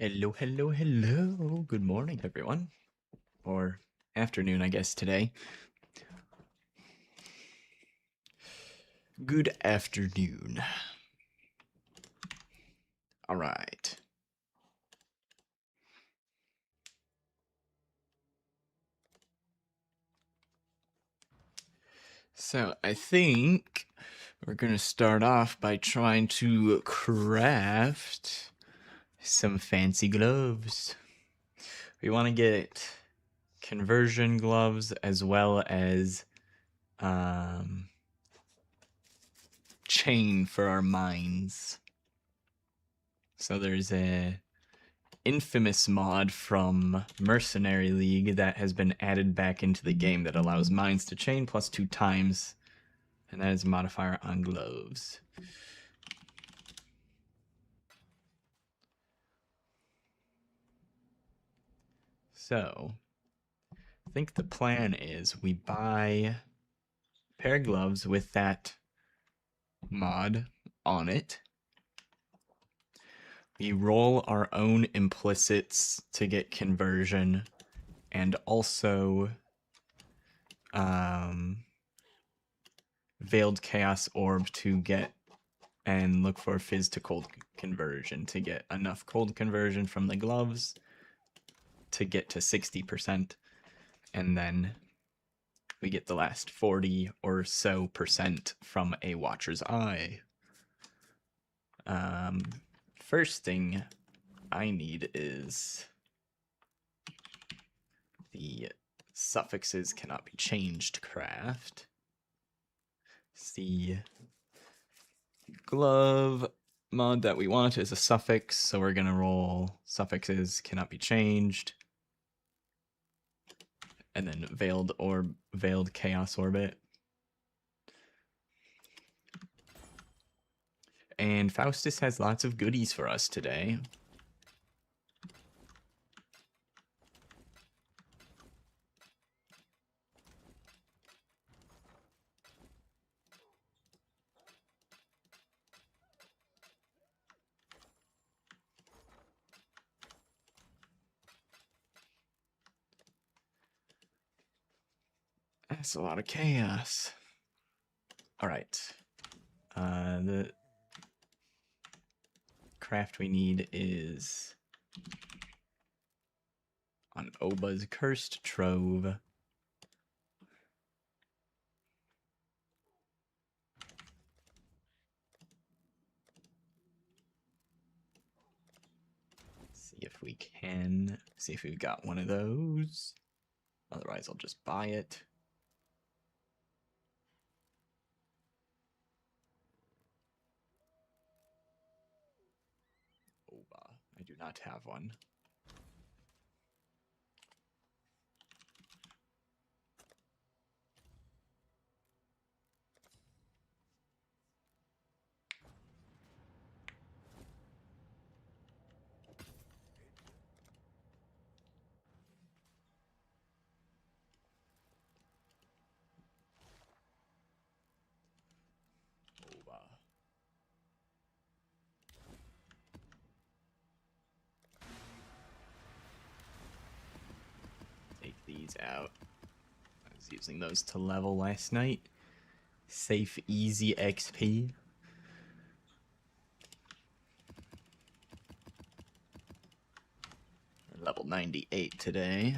Hello, hello, hello. Good morning, everyone. Or afternoon, I guess, today. Good afternoon. All right. So, I think we're going to start off by trying to craft some fancy gloves. We want to get conversion gloves as well as chain for our mines. So there's a infamous mod from Mercenary League that has been added back into the game that allows mines to chain plus 2 times, and that is a modifier on gloves. So, I think the plan is we buy a pair of gloves with that mod on it. We roll our own implicits to get conversion, and also Veiled Chaos Orb to get and look for fizz to cold conversion to get enough cold conversion from the gloves to get to 60%, and then we get the last 40 or so percent from a Watcher's Eye. First thing I need is the suffixes cannot be changed craft. The glove mod that we want is a suffix, so we're gonna roll suffixes cannot be changed, and then veiled chaos orbit. And Faustus has lots of goodies for us today. That's a lot of chaos. All right. The craft we need is on Oba's Cursed Trove. See if we can. See if we've got one of those. Otherwise, I'll just buy it. Oba. I do not have one. Oba. Take these out. I was using those to level last night. Safe, easy XP. We're level 98 today.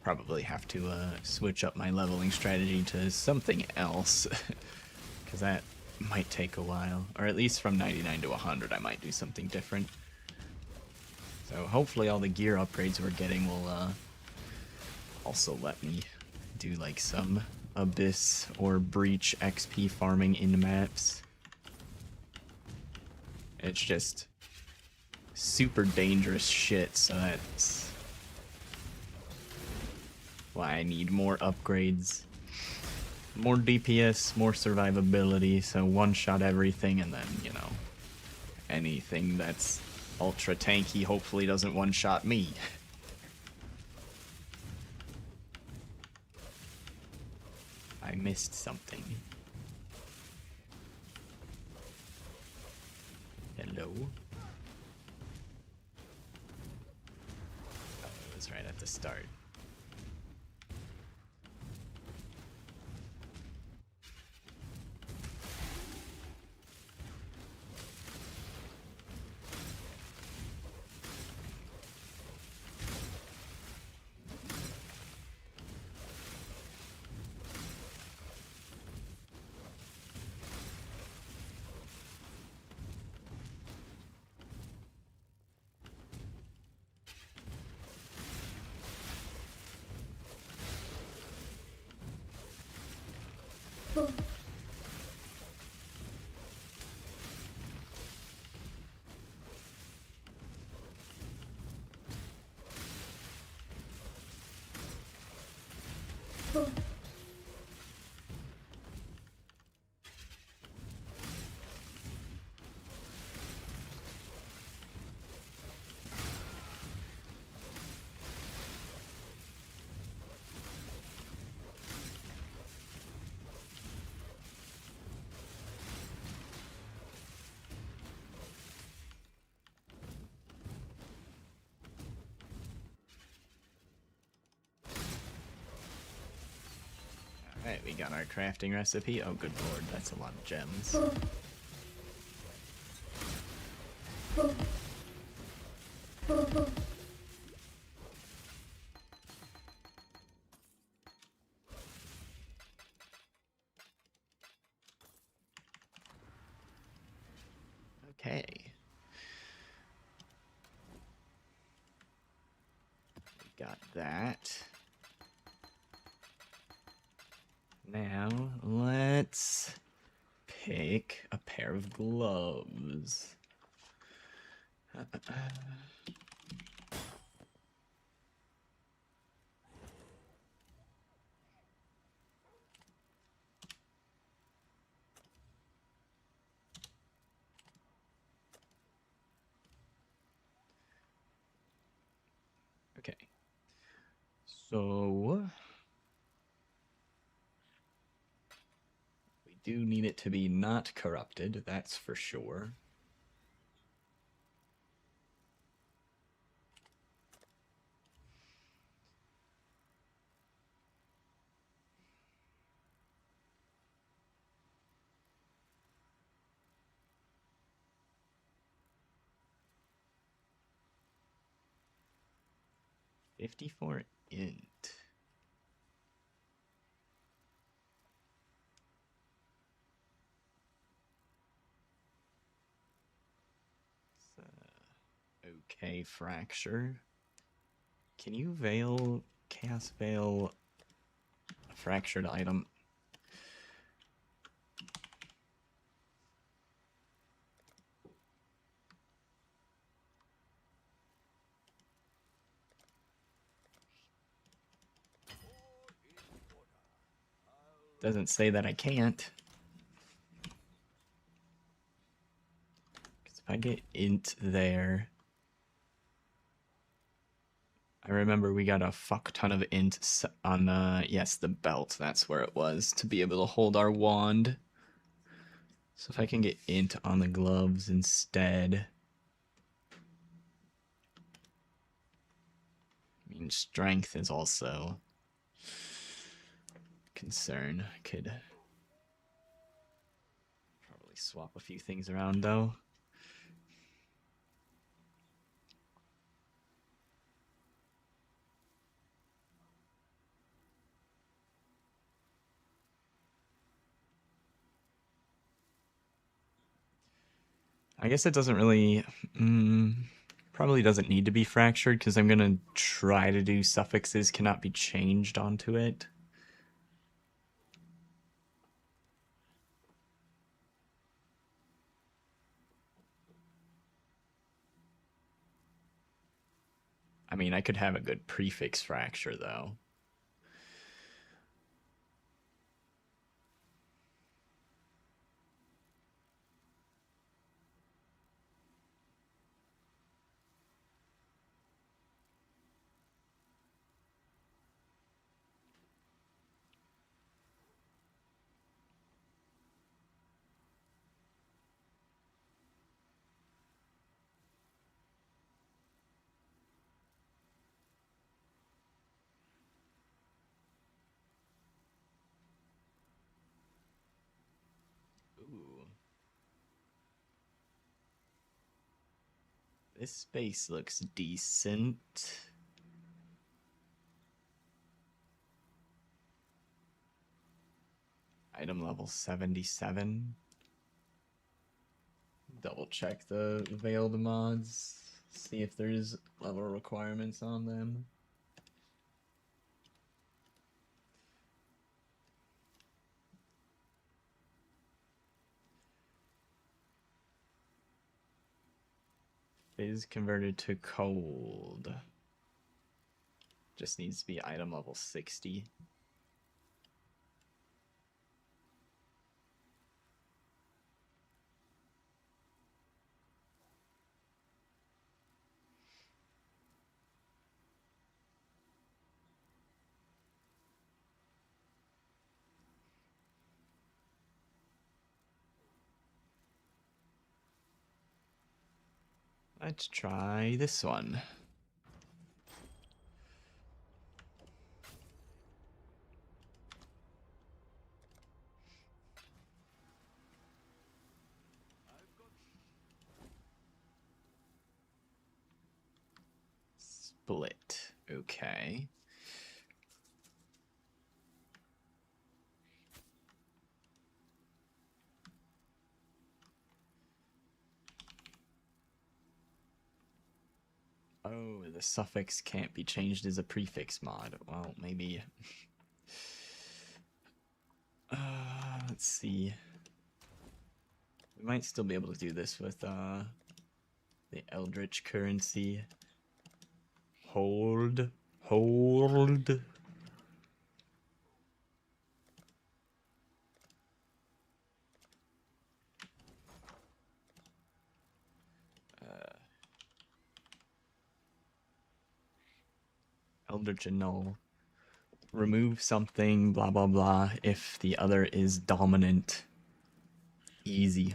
Probably have to switch up my leveling strategy to something else, because that might take a while. Or at least from 99 to 100 I might do something different. So hopefully all the gear upgrades we're getting will also let me do like some Abyss or Breach XP farming in maps. It's just super dangerous shit, so that's why I need more upgrades. More DPS, more survivability, so one-shot everything, and then, you know, anything that's ultra tanky hopefully doesn't one-shot me. I missed something. Hello. Oh, it was right at the start. Alright, we got our crafting recipe. Oh, good lord, that's a lot of gems. Okay. We got that. Now, let's pick a pair of gloves. Okay. So, we do need it to be not corrupted, that's for sure. $54 int. Okay, fracture. Can you veil, chaos veil a fractured item? Doesn't say that I can't. Because if I get int there, I remember we got a fuck ton of int on yes, the belt. That's where it was, to be able to hold our wand. So if I can get int on the gloves instead. I mean, strength is also a concern. I could probably swap a few things around though. I guess it doesn't really, probably doesn't need to be fractured because I'm going to try to do suffixes cannot be changed onto it. I mean, I could have a good prefix fracture though. This space looks decent. Item level 77. Double check the veiled mods. See if there's level requirements on them. Is converted to cold. Just needs to be item level 60. Let's try this one. Split. Okay. Oh, the suffix can't be changed as a prefix mod. Well, maybe. Let's see. We might still be able to do this with the Eldritch currency. Hold. Hold. Eldritch Annul. Remove something, blah blah blah, if the other is dominant. Easy.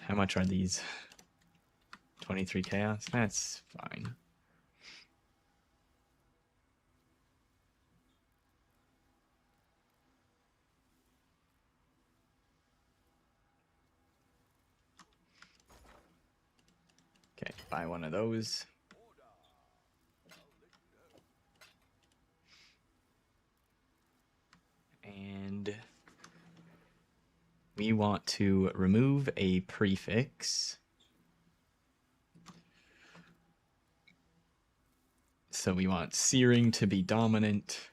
How much are these? 23 chaos? That's fine. Okay, buy one of those. And we want to remove a prefix. So we want searing to be dominant.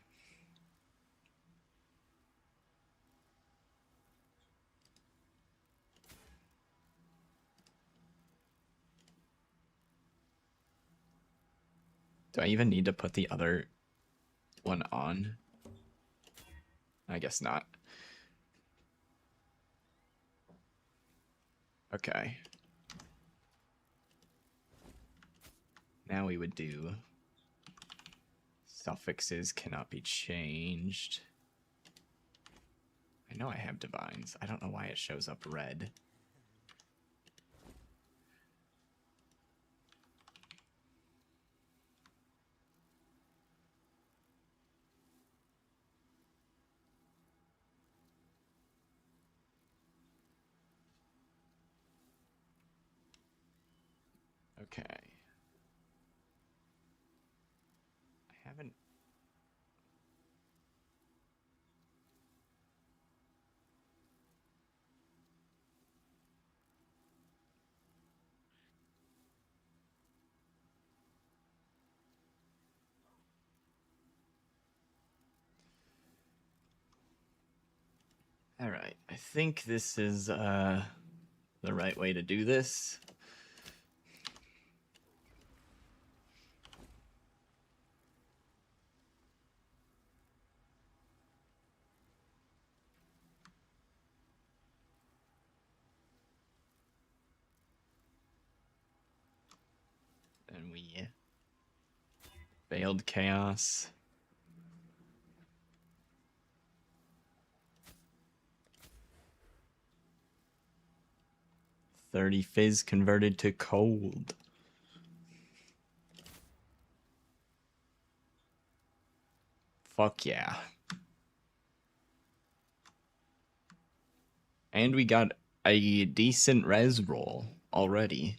Do I even need to put the other one on? I guess not. Okay. Now we would do suffixes cannot be changed. I know I have divines. I don't know why it shows up red. Okay. I haven't... All right. I think this is the right way to do this. And we veiled chaos. $30 fizz converted to cold. Fuck yeah. And we got a decent res roll already.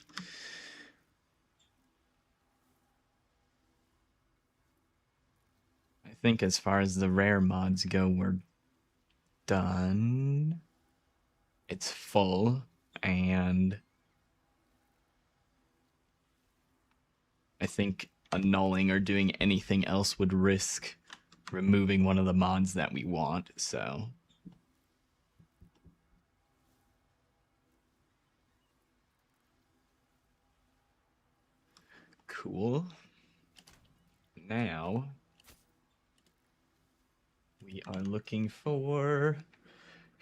think as far as the rare mods go, we're done. It's full, and I think annulling or doing anything else would risk removing one of the mods that we want, so... Cool. Now, we are looking for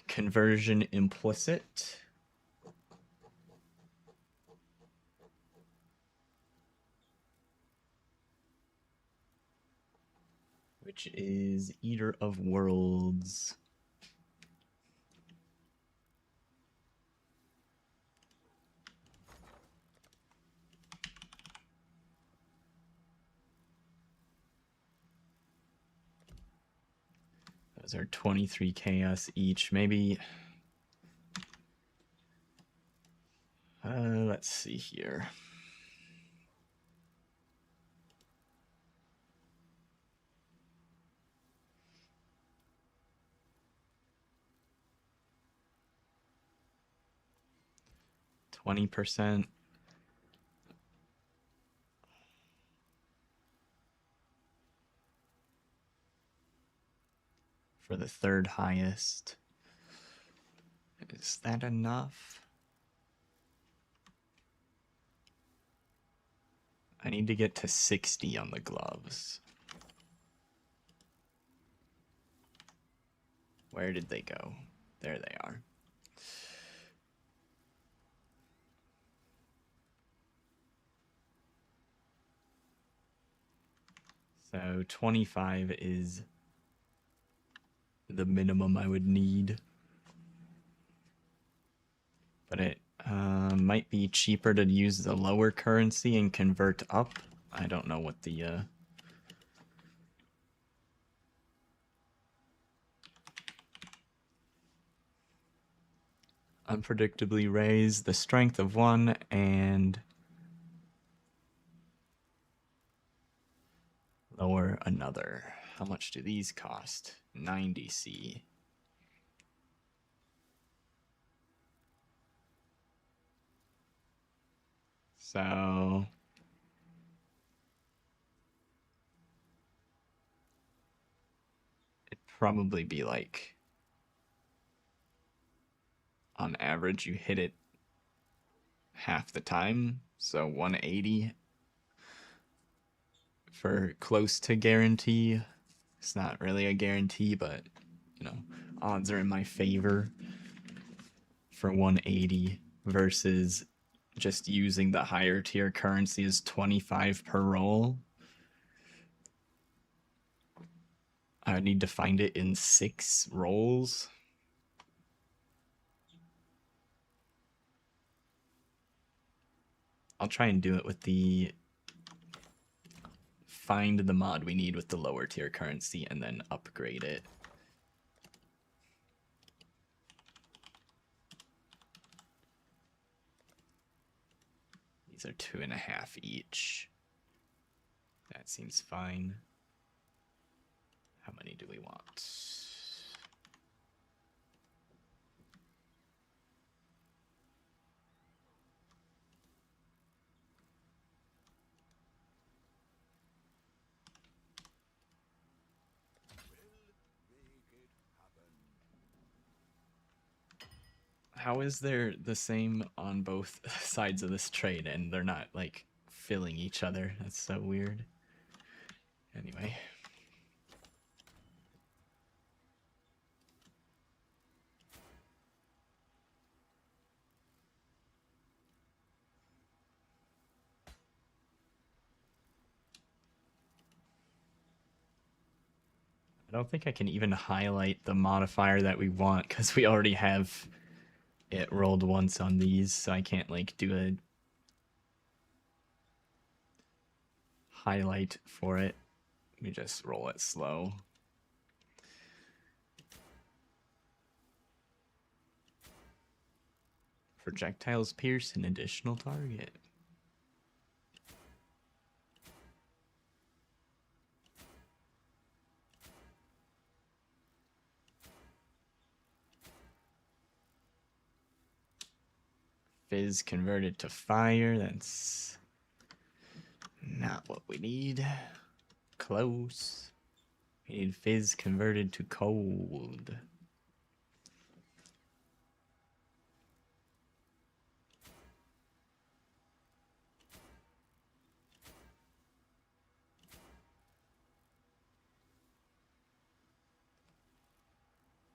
conversion implicit. Which is Eater of Worlds. Those are 23 chaos each. Maybe... let's see here. %. For the third highest. Is that enough? I need to get to 60 on the gloves. Where did they go? There they are. So 25 is the minimum I would need. But it might be cheaper to use the lower currency and convert up. I don't know what the... Unpredictably raise the strength of one and lower another. How much do these cost? 90C. So it'd probably be like, on average, you hit it half the time. So 180 for close to guarantee. It's not really a guarantee, but, you know, odds are in my favor for 180 versus just using the higher tier currency as 25 per roll. I would need to find it in 6 rolls. I'll try and do it with the... Find the mod we need with the lower tier currency and then upgrade it. These are 2.5 each. That seems fine. How many do we want? How is there the same on both sides of this trade and they're not like filling each other? That's so weird. Anyway. I don't think I can even highlight the modifier that we want because we already have it rolled once on these, so I can't like do a highlight for it. We just roll it slow. Projectiles pierce an additional target. Fizz converted to fire. That's not what we need. Close. We need Fizz converted to cold.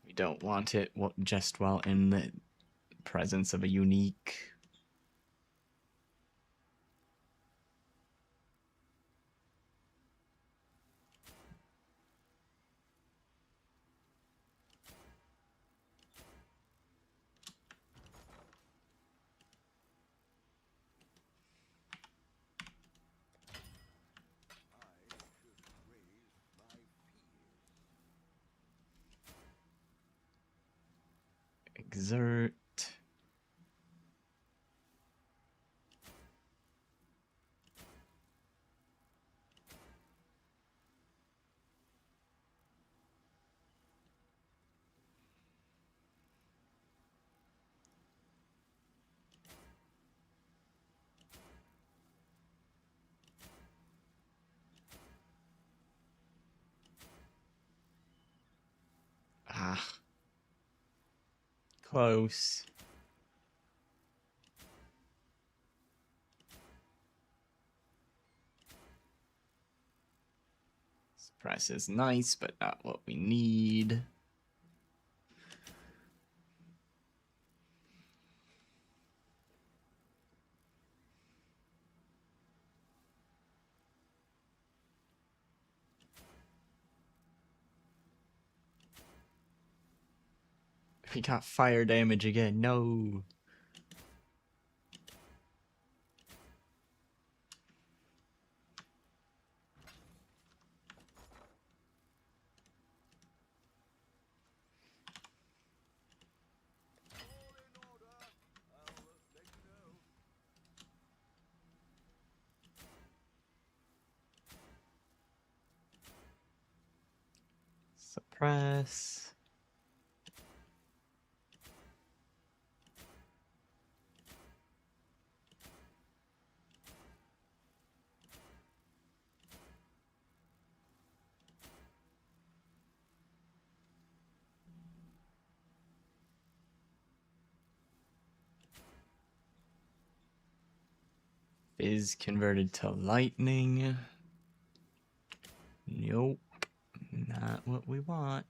We don't want it just while in the presence of a unique. Exert. Ah. Close. Suppress is nice, but not what we need. We got fire damage again. No. Suppress. Fizz converted to lightning. Nope. Not what we want.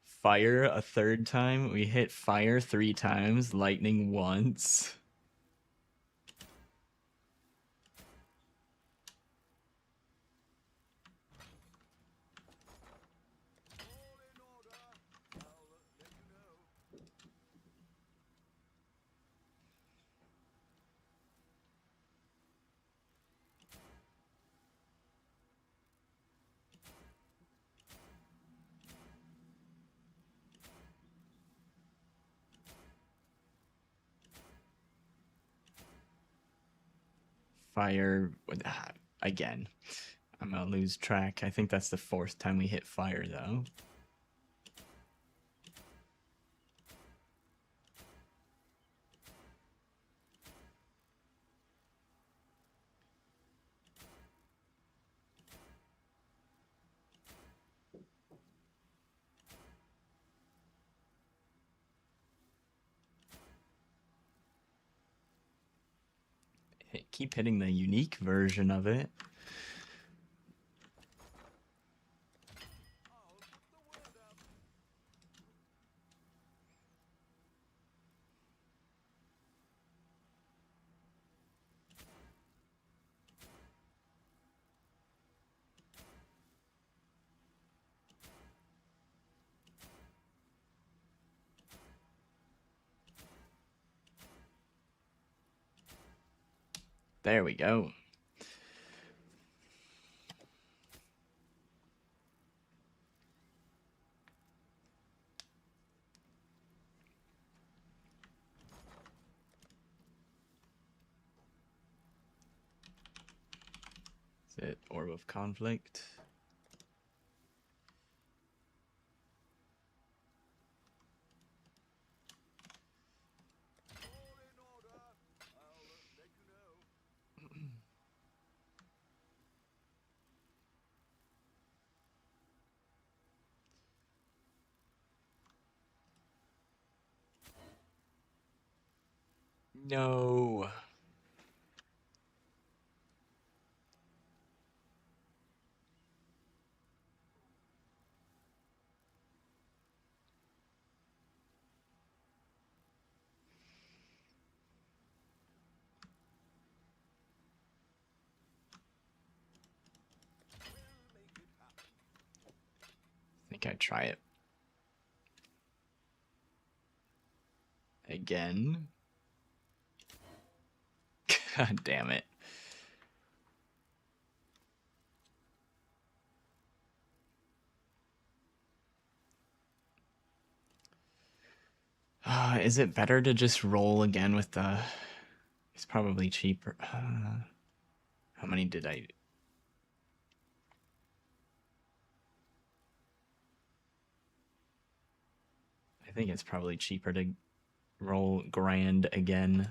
Fire a third time. We hit fire 3 times, lightning once. Fire again. I'm gonna lose track. I think that's the 4th time we hit fire though. Keep hitting the unique version of it. There we go. Is it Orb of Conflict? No. I think I'd try it. Again. God damn it. Is it better to just roll again with the... It's probably cheaper. How many did I... I think it's probably cheaper to roll grand again.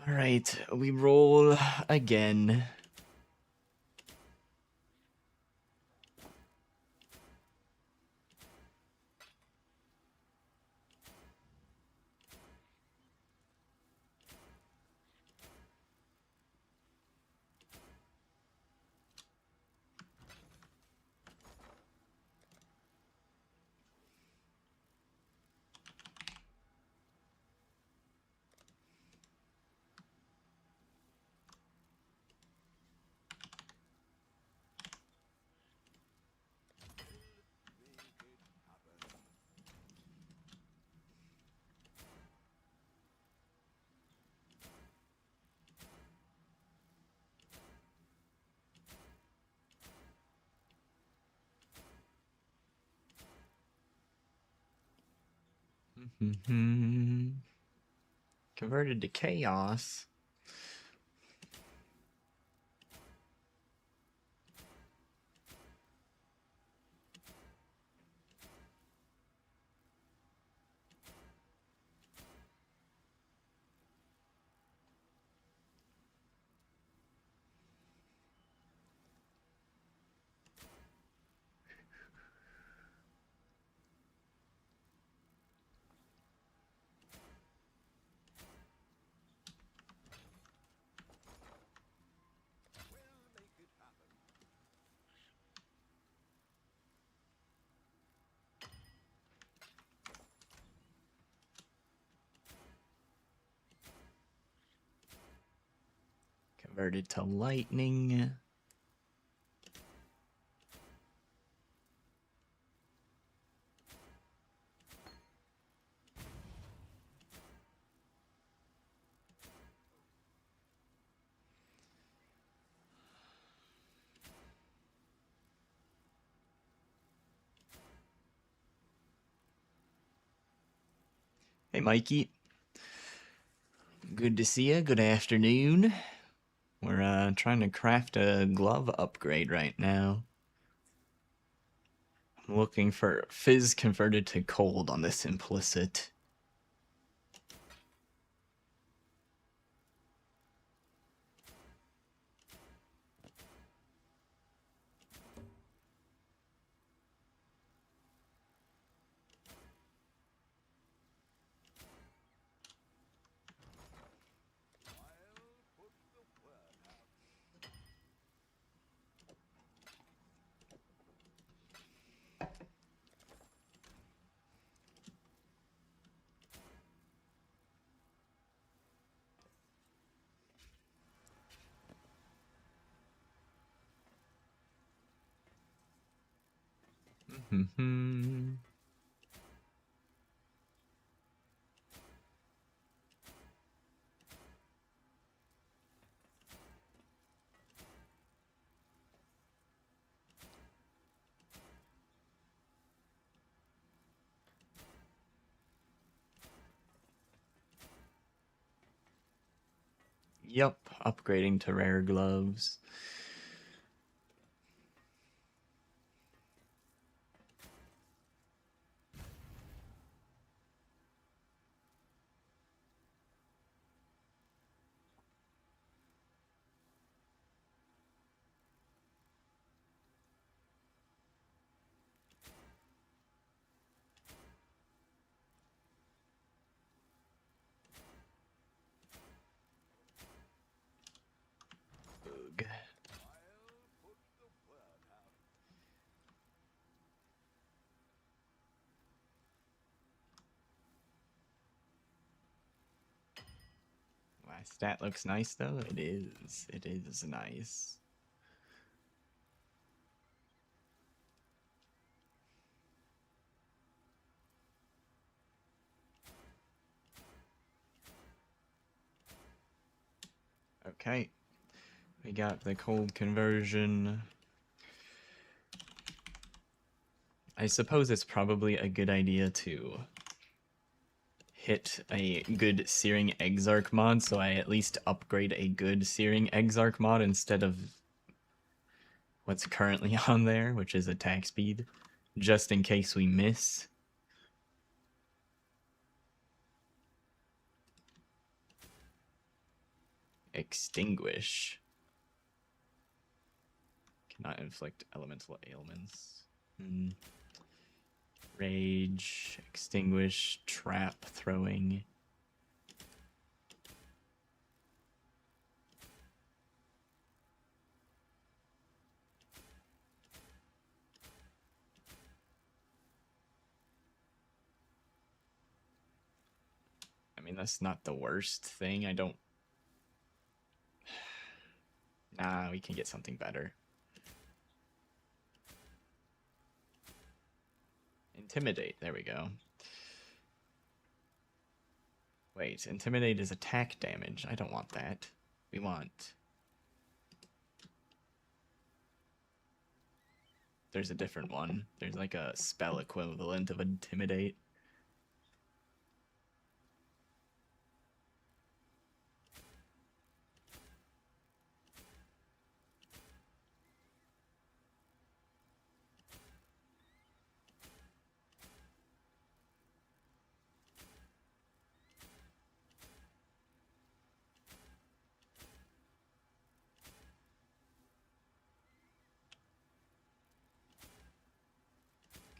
All right, we roll again. Converted to chaos. Converted to lightning. Hey, Mikey. Good to see you. Good afternoon. We're trying to craft a glove upgrade right now. I'm looking for fizz converted to cold on this implicit. Yep, upgrading to rare gloves. My stat looks nice though. It is. It is nice. Okay. We got the cold conversion. I suppose it's probably a good idea to hit a good Searing Exarch mod, so I at least upgrade a good Searing Exarch mod instead of what's currently on there, which is attack speed, just in case we miss. Extinguish. Cannot inflict elemental ailments. Rage, extinguish, trap throwing. I mean, that's not the worst thing. I don't... Nah, we can get something better. Intimidate, there we go. Wait, Intimidate is attack damage. I don't want that. We want... There's a different one. There's like a spell equivalent of Intimidate.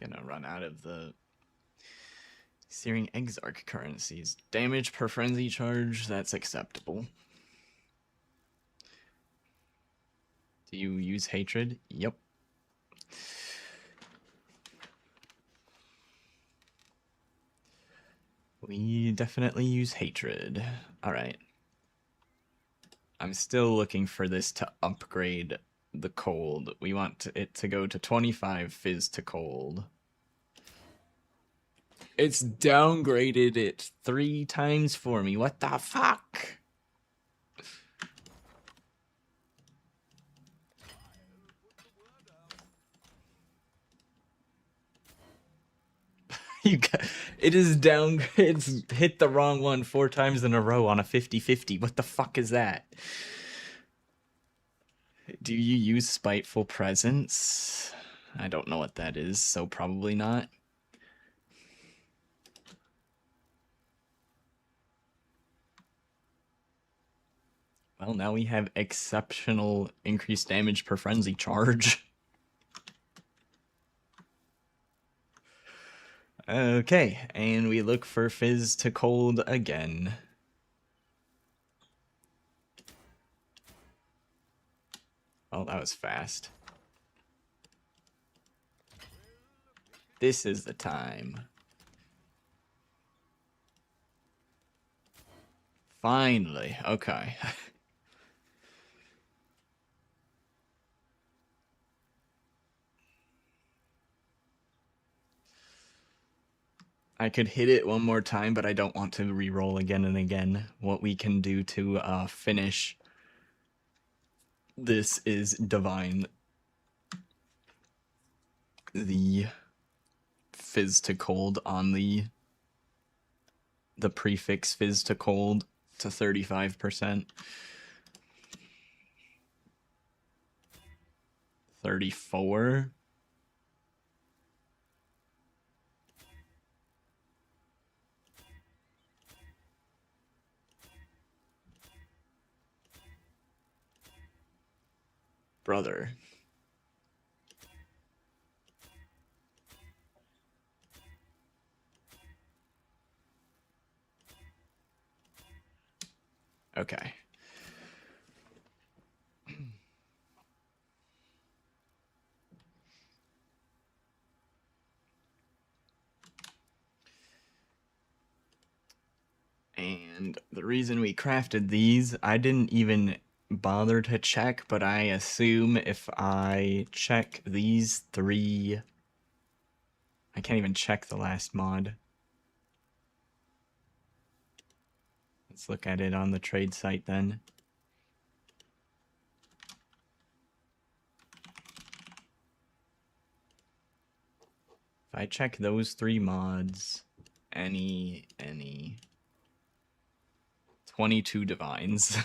Gonna run out of the Searing Exarch currencies. Damage per frenzy charge, that's acceptable. Do you use hatred? Yep. We definitely use hatred. Alright. I'm still looking for this to upgrade the cold. We want it to go to 25 fizz to cold. It's downgraded it 3 times for me. What the fuck? It is down. It's hit the wrong one 4 times in a row on a 50-50. What the fuck is that? Do you use Spiteful Presence? I don't know what that is, so probably not. Well, now we have exceptional increased damage per frenzy charge. Okay, and we look for fizz to cold again. Oh, that was fast. This is the time. Finally, okay. I could hit it one more time, but I don't want to re-roll again and again. What we can do to finish this is divine the fizz to cold on the prefix fizz to cold to 35%. 34. Brother. Okay. And the reason we crafted these, I didn't even bother to check, but I assume if I check these three, I can't even check the last mod. Let's look at it on the trade site then. If I check those three mods, any 22 divines.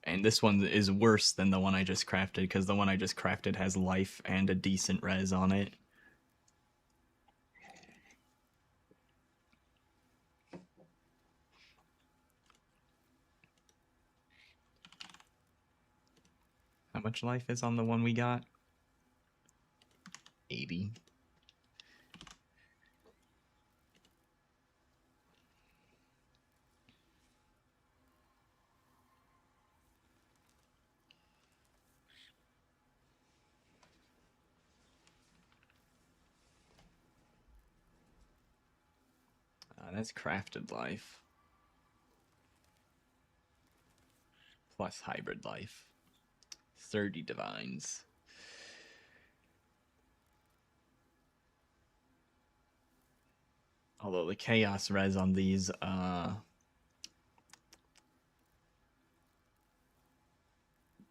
And this one is worse than the one I just crafted, because the one I just crafted has life and a decent res on it. How much life is on the one we got? 80. That's crafted life. Plus hybrid life. 30 divines. Although the chaos res on these,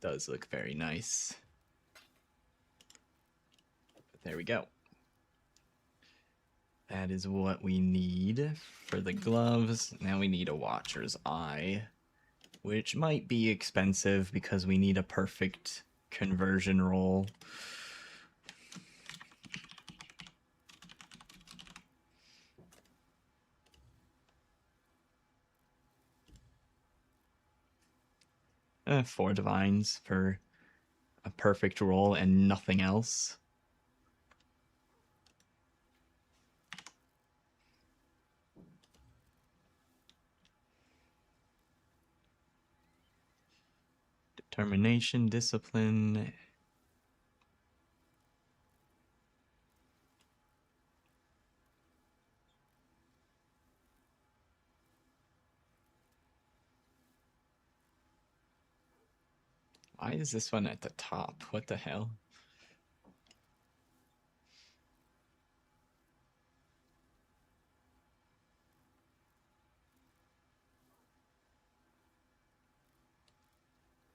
does look very nice. But there we go. That is what we need for the gloves. Now we need a Watcher's Eye, which might be expensive because we need a perfect conversion roll. Four divines for a perfect roll and nothing else. Determination, discipline. Why is this one at the top? What the hell?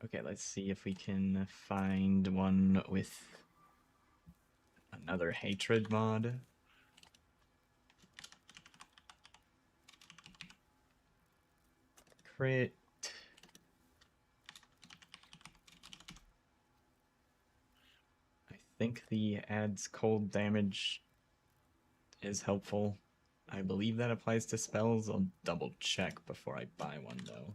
Okay, let's see if we can find one with another hatred mod. Crit. I think the adds cold damage is helpful. I believe that applies to spells. I'll double check before I buy one though.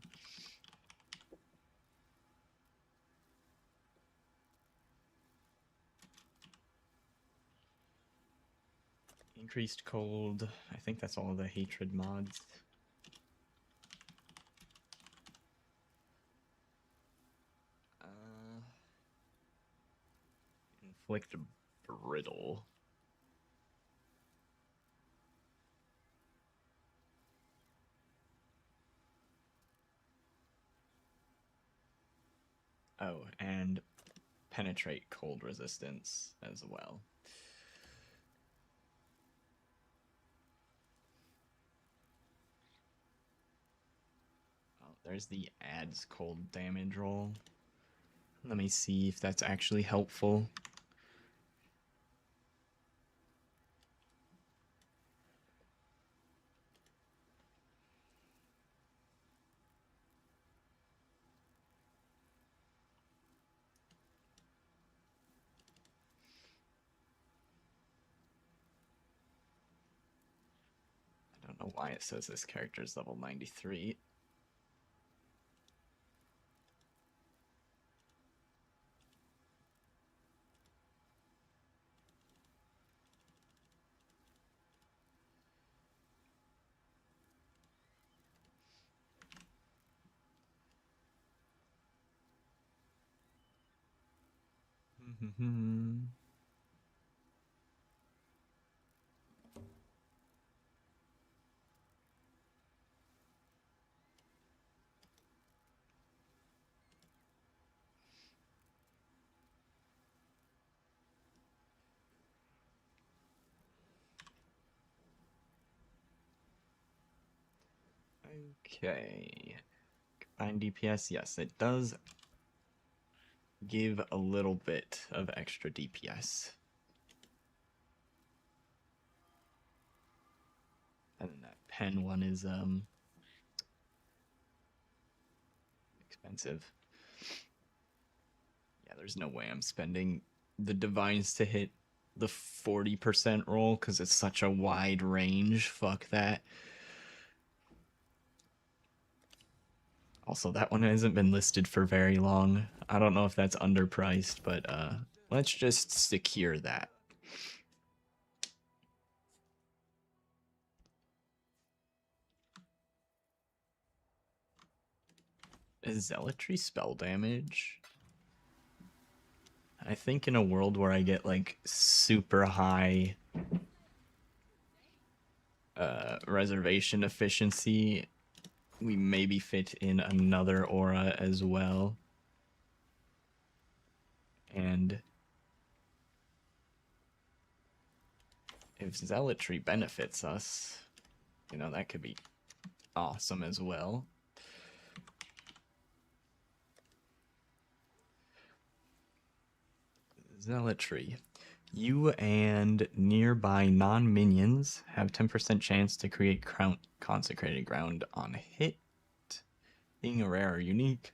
Increased cold. I think that's all the hatred mods. Inflict brittle. Oh, and penetrate cold resistance as well. Oh, there's the adds cold damage roll. Let me see if that's actually helpful. I don't know why it says this character is level 93. Okay. Combined DPS, yes, it does give a little bit of extra DPS. And then that pen one is expensive. Yeah, there's no way I'm spending the divines to hit the 40% roll because it's such a wide range. Fuck that. Also, that one hasn't been listed for very long. I don't know if that's underpriced, but let's just secure that. Is Zealotry spell damage? I think in a world where I get like super high reservation efficiency, we maybe fit in another aura as well. And if Zealotry benefits us, you know, that could be awesome as well. Zealotry. You and nearby non-minions have 10% chance to create consecrated ground on hit. Being a rare or unique,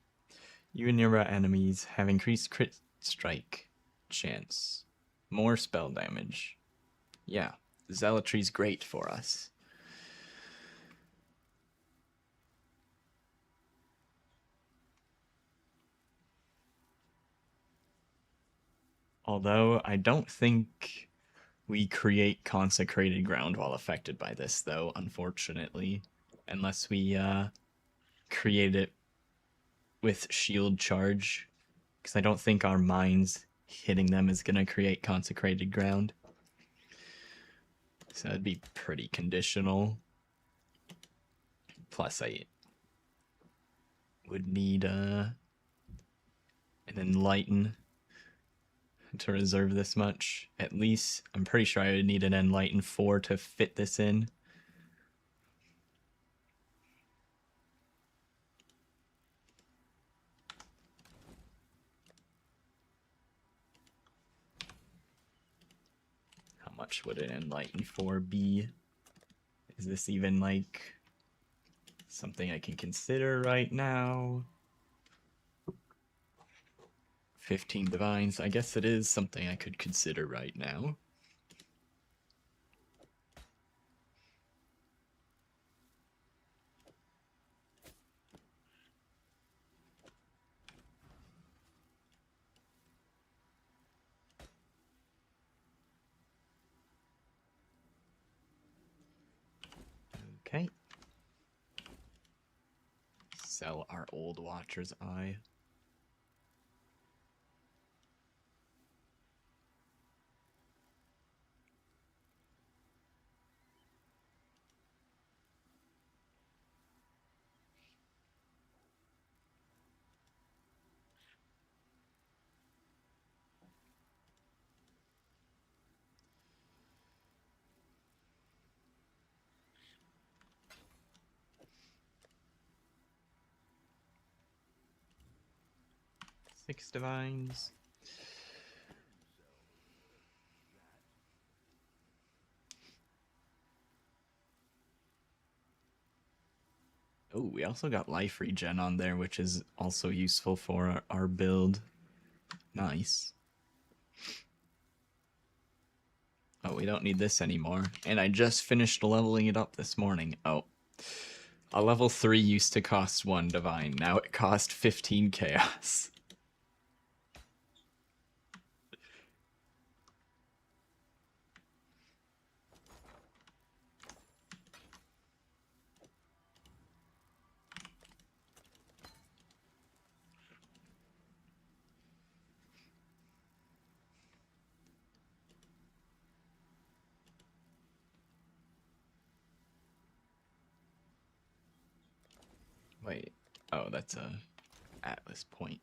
you and nearby enemies have increased crit strike chance. More spell damage. Yeah, Zealotry's great for us. Although I don't think we create consecrated ground while affected by this, though, unfortunately. Unless we create it with shield charge. Because I don't think our mines hitting them is going to create consecrated ground. So that'd be pretty conditional. Plus, I would need an Enlighten to reserve this much. At least, I'm pretty sure I would need an Enlighten 4 to fit this in. How much would an Enlighten 4 be? Is this even like something I can consider right now? 15 divines. I guess it is something I could consider right now. Okay. Sell our old Watcher's Eye. Six divines. Oh, we also got life regen on there, which is also useful for our build. Nice. Oh, we don't need this anymore. And I just finished leveling it up this morning. Oh. A level 3 used to cost 1 divine. Now it cost 15 chaos. Wait. Oh, that's a Atlas point.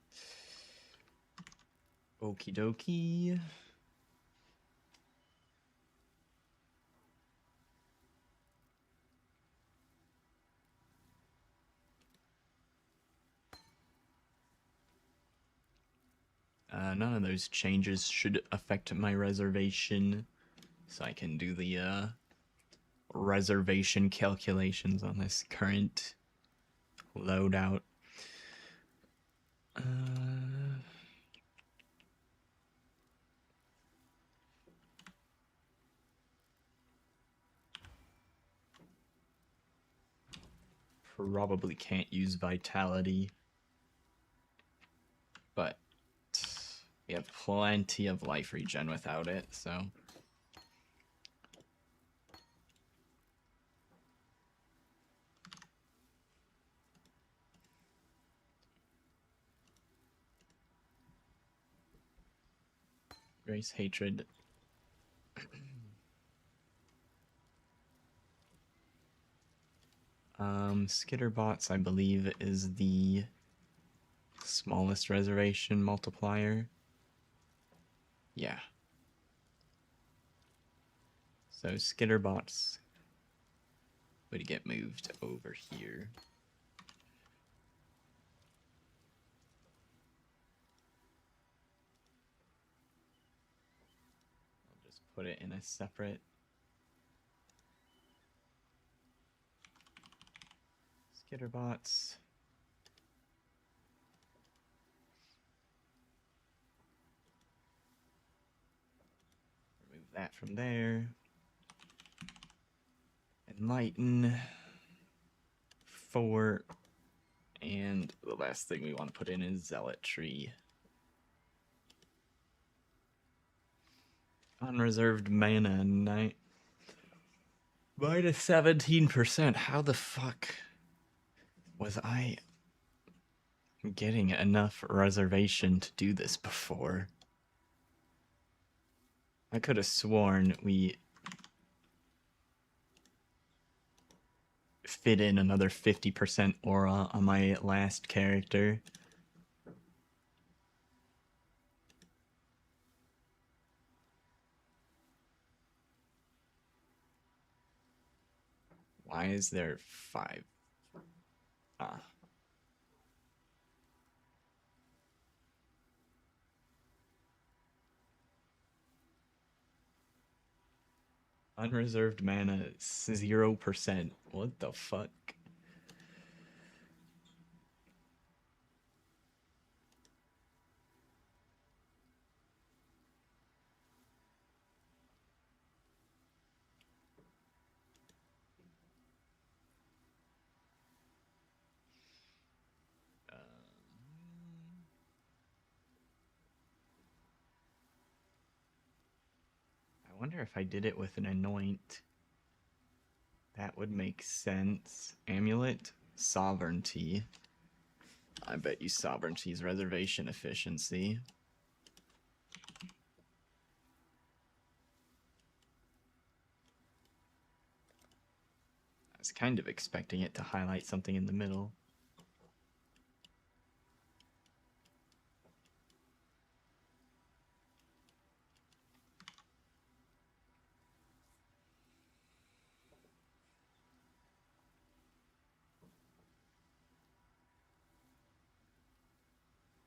Okie dokie. None of those changes should affect my reservation, so I can do the reservation calculations on this current loadout. Probably can't use Vitality, but we have plenty of life regen without it, so... Race Hatred. Skitterbots, I believe, is the smallest reservation multiplier. Yeah. So Skitterbots would get moved over here. I'll just put it in a separate Skitterbots. Remove that from there. Enlighten. Fort. And the last thing we want to put in is Zealotry. Unreserved mana, night. Minus 17%. How the fuck was I getting enough reservation to do this before? I could have sworn we fit in another 50% aura on my last character. Why is there 5? Ah. Unreserved mana, 0%. What the fuck? I wonder if I did it with an anoint. That would make sense. Amulet, sovereignty. I bet you sovereignty's reservation efficiency. I was kind of expecting it to highlight something in the middle.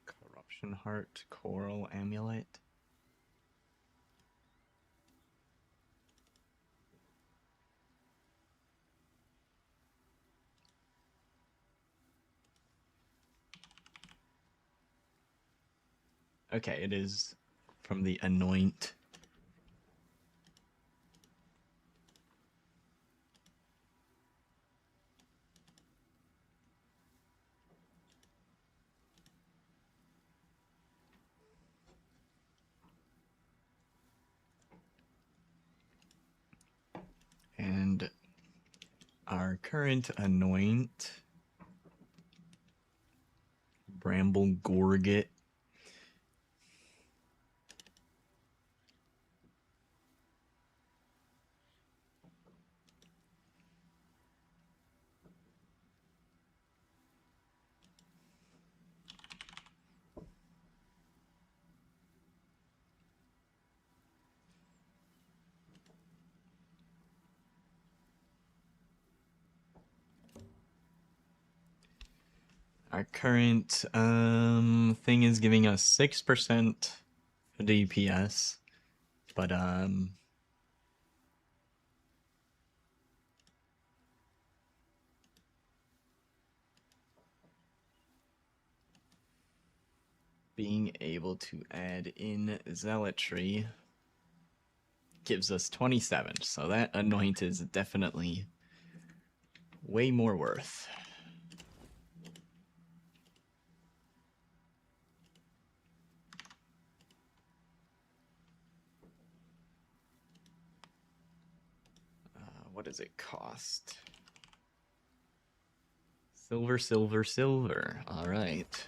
Corruption Heart, Coral Amulet. Okay, it is from the Anoint. And our current Anoint, Bramble Gorget. Our current thing is giving us 6% DPS, but being able to add in Zealotry gives us 27, so that anoint is definitely way more worth. What does it cost? Silver, silver, silver. All right.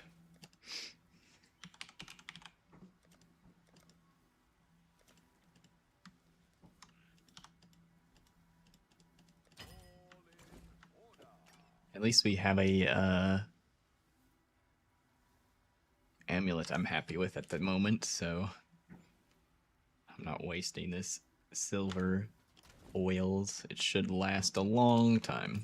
At least we have a amulet I'm happy with at the moment, so I'm not wasting this silver oils. It should last a long time.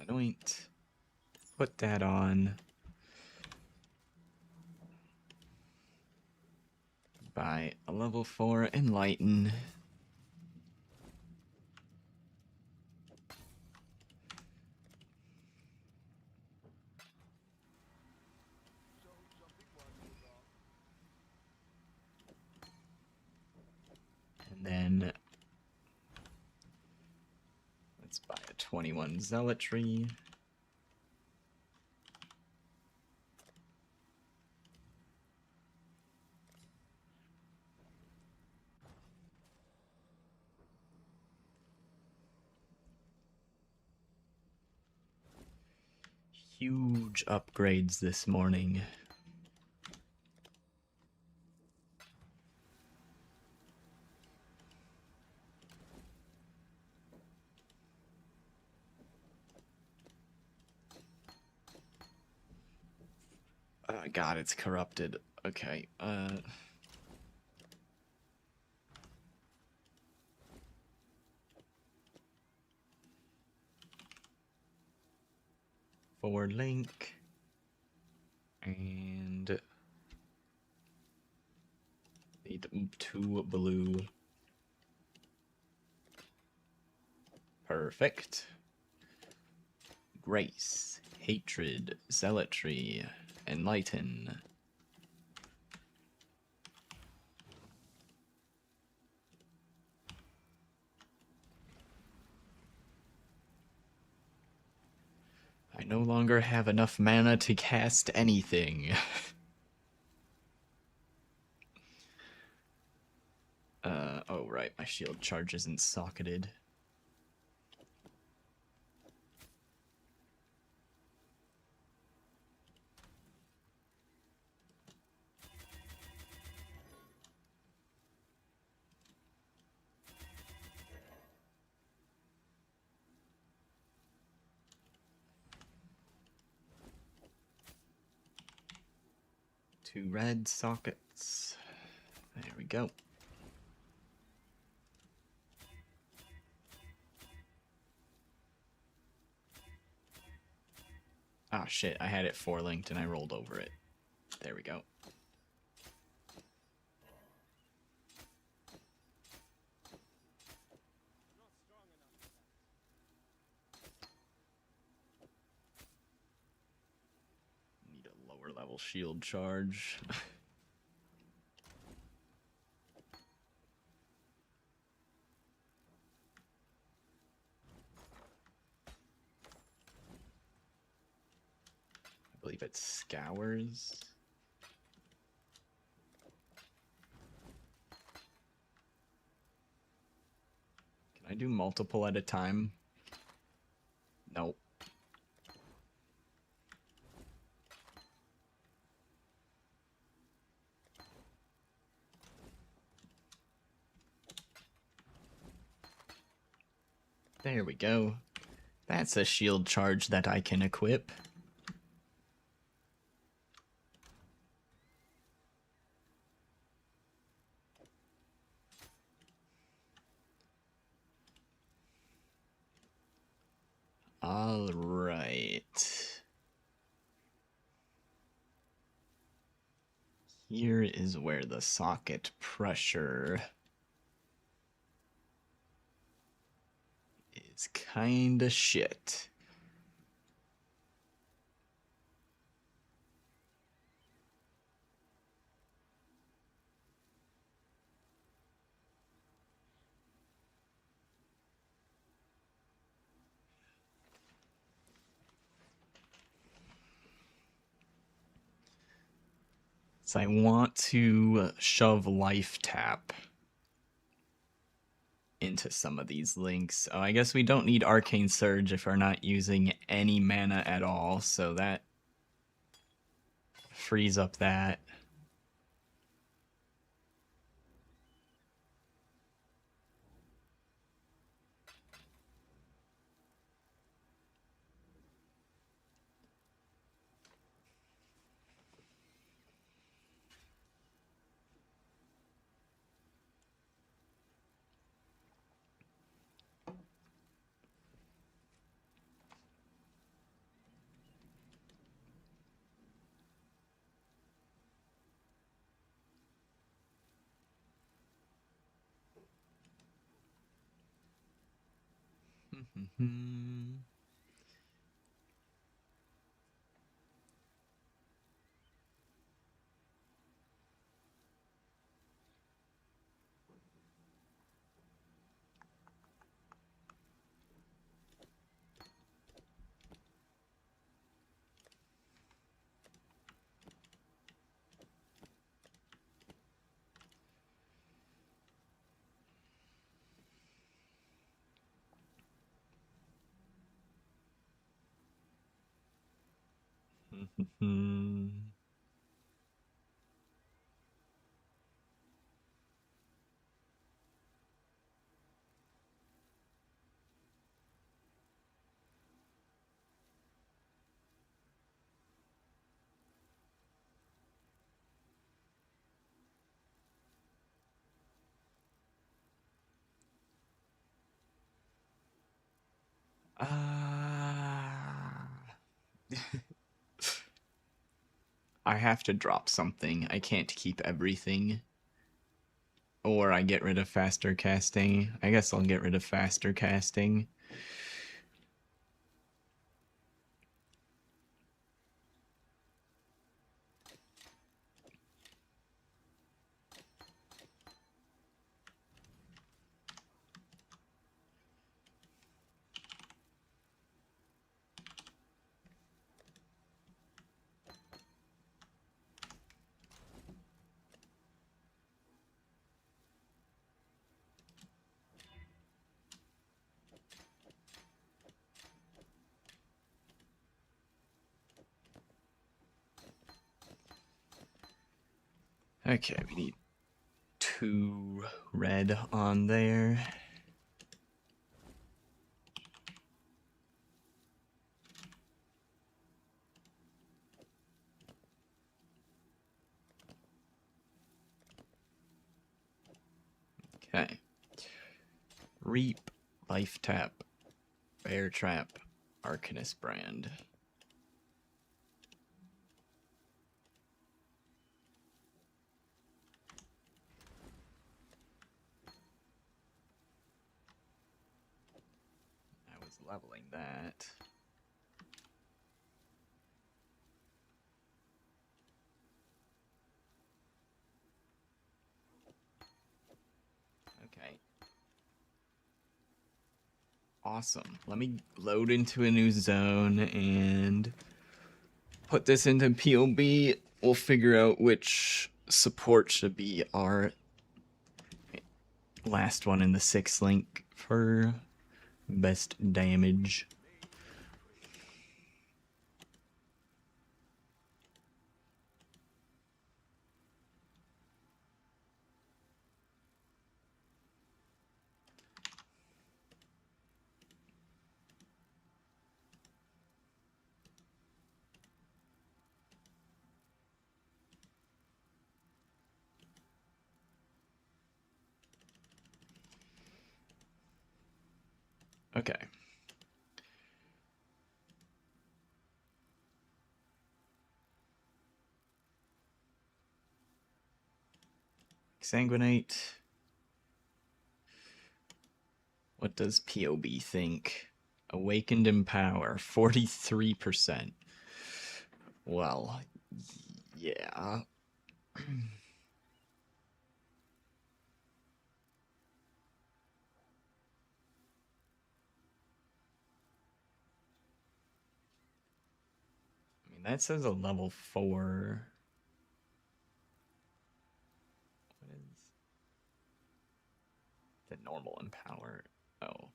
Anoint. Put that on. Buy a level 4 Enlighten. And then let's buy a 21 Zealotry. Huge upgrades this morning. God, it's corrupted. Okay, forward link. And need 2 blue. Perfect. Grace, hatred, zealotry, enlighten. I no longer have enough mana to cast anything. Oh right, my shield charge isn't socketed. Two red sockets. There we go. Ah, shit, I had it 4-linked and I rolled over it. There we go. Need a lower level shield charge. I believe it scours. Can I do multiple at a time? Nope. There we go. That's a shield charge that I can equip. All right. Here is where the socket pressure is kinda shit. So I want to shove life tap into some of these links. Oh, I guess we don't need Arcane Surge if we're not using any mana at all, so that frees up that. I have to drop something. I can't keep everything. Or I get rid of faster casting. I guess I'll get rid of faster casting. Okay, we need 2 red on there. Okay. Reap, Life Tap, Bear Trap, Arcanist Brand. I was leveling that. Okay. Awesome. Let me load into a new zone and put this into POB. We'll figure out which support should be our last one in the 6th link for best damage. Okay. Exsanguinate. What does POB think? Awakened in power, 43%. Well, yeah. I mean, that says a level 4. What is the normal in power? Oh.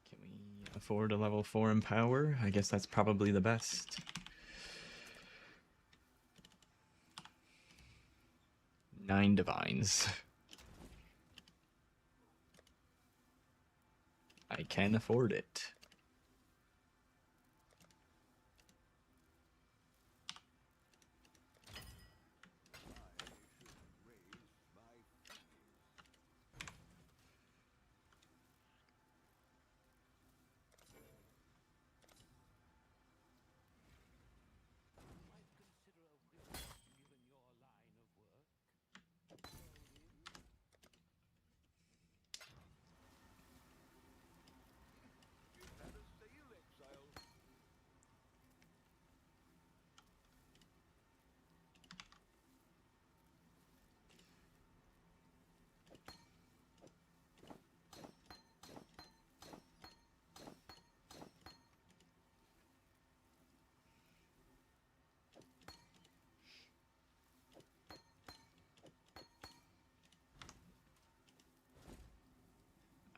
Can we afford a level 4 in power? I guess that's probably the best. 9 divines. I can afford it.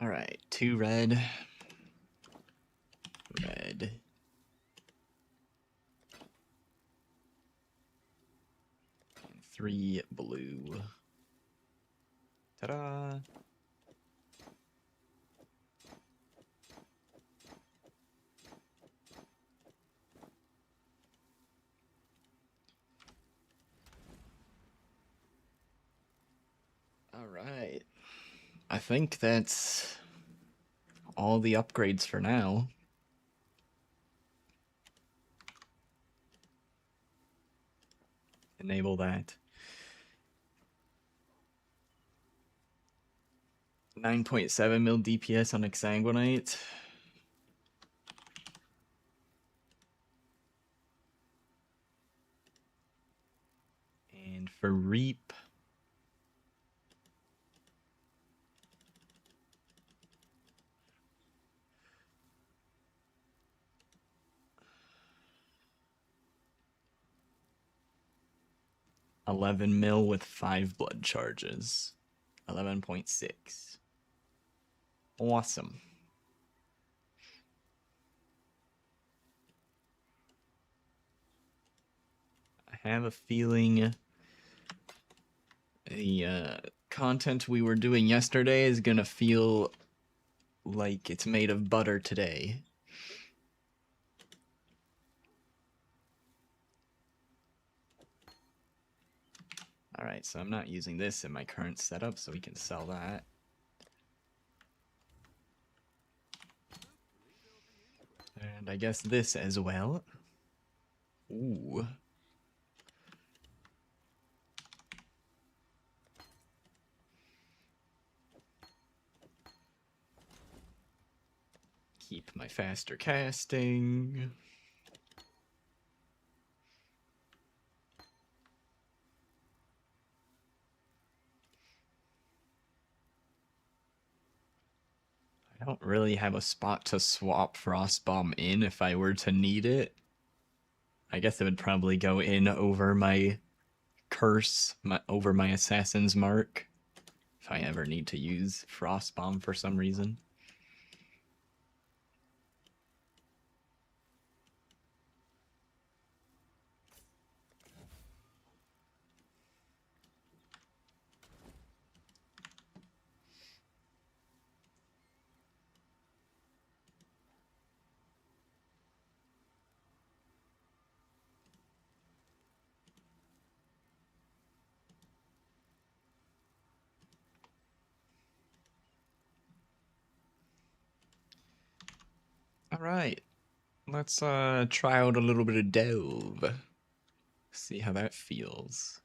All right, 2 red. Red. And 3 blue. Ta-da! All right. I think that's all the upgrades for now. Enable that. 9.7 mil DPS on Exsanguinate. And for Reap, $11 mil with 5 blood charges. 11.6. Awesome. I have a feeling the content we were doing yesterday is gonna feel like it's made of butter today. Alright, so I'm not using this in my current setup, so we can sell that. And I guess this as well. Ooh. Keep my faster casting. I don't really have a spot to swap Frostbomb in if I were to need it. I guess it would probably go in over my curse, over my Assassin's Mark, if I ever need to use Frostbomb for some reason. Alright, let's try out a little bit of Dove. See how that feels.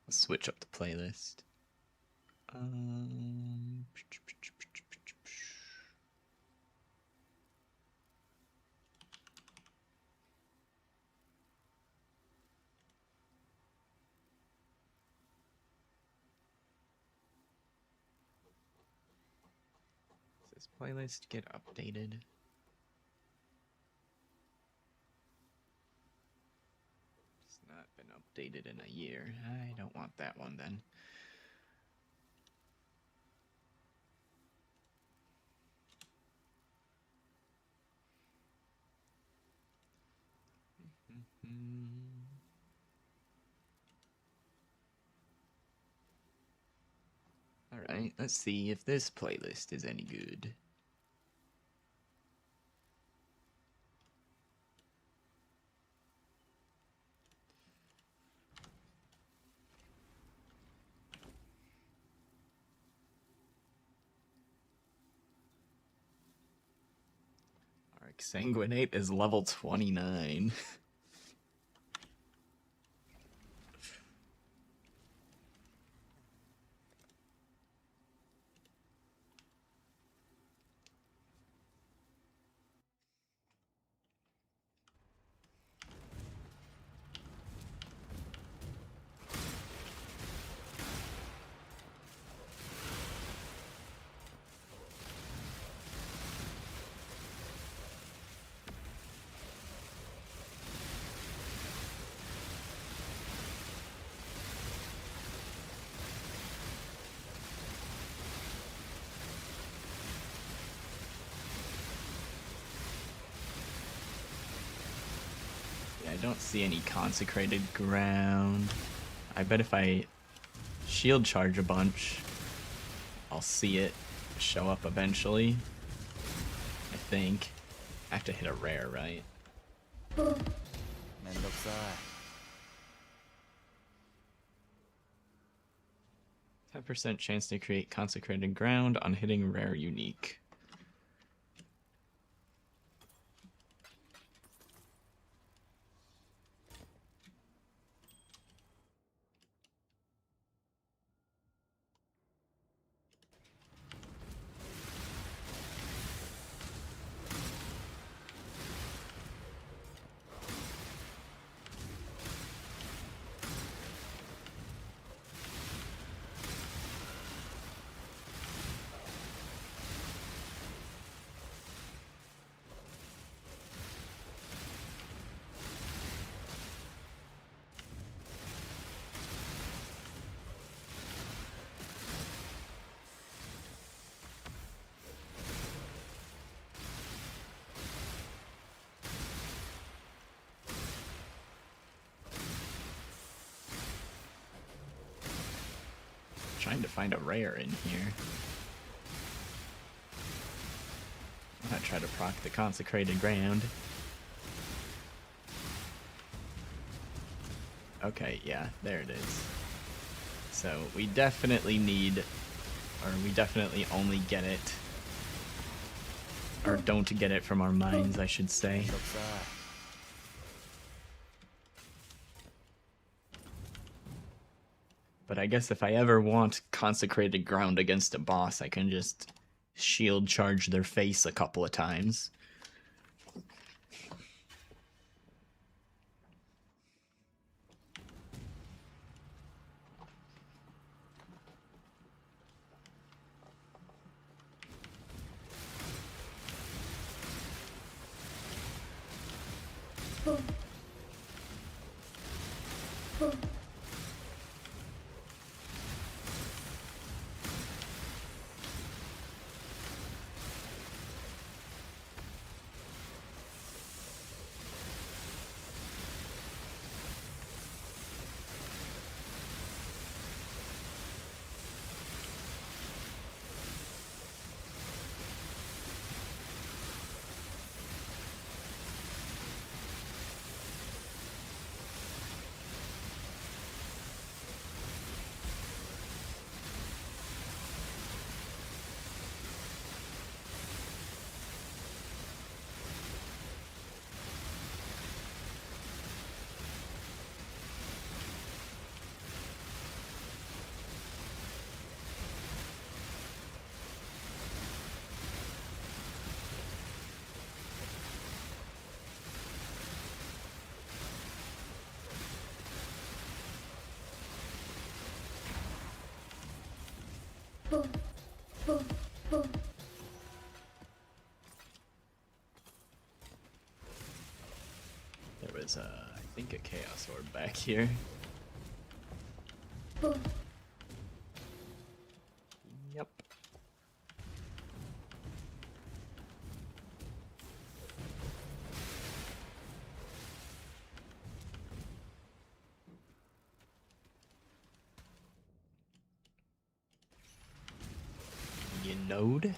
Let's switch up the playlist. Does this playlist get updated? It's not been updated in a year. I don't want that one then. Alright, let's see if this playlist is any good. Our Exsanguinate is level 29. I don't see any consecrated ground. I bet if I shield charge a bunch, I'll see it show up eventually. I think. I have to hit a rare, right? 10% chance to create consecrated ground on hitting rare unique. Trying to find a rare in here. I'm gonna try to proc the consecrated ground. Okay, yeah, there it is. So we definitely need, or we definitely only get it, or don't get it from our mines, I should say. But I guess if I ever want consecrated ground against a boss, I can just shield charge their face a couple of times. There was I think a Chaos Orb back here. Yep. You node?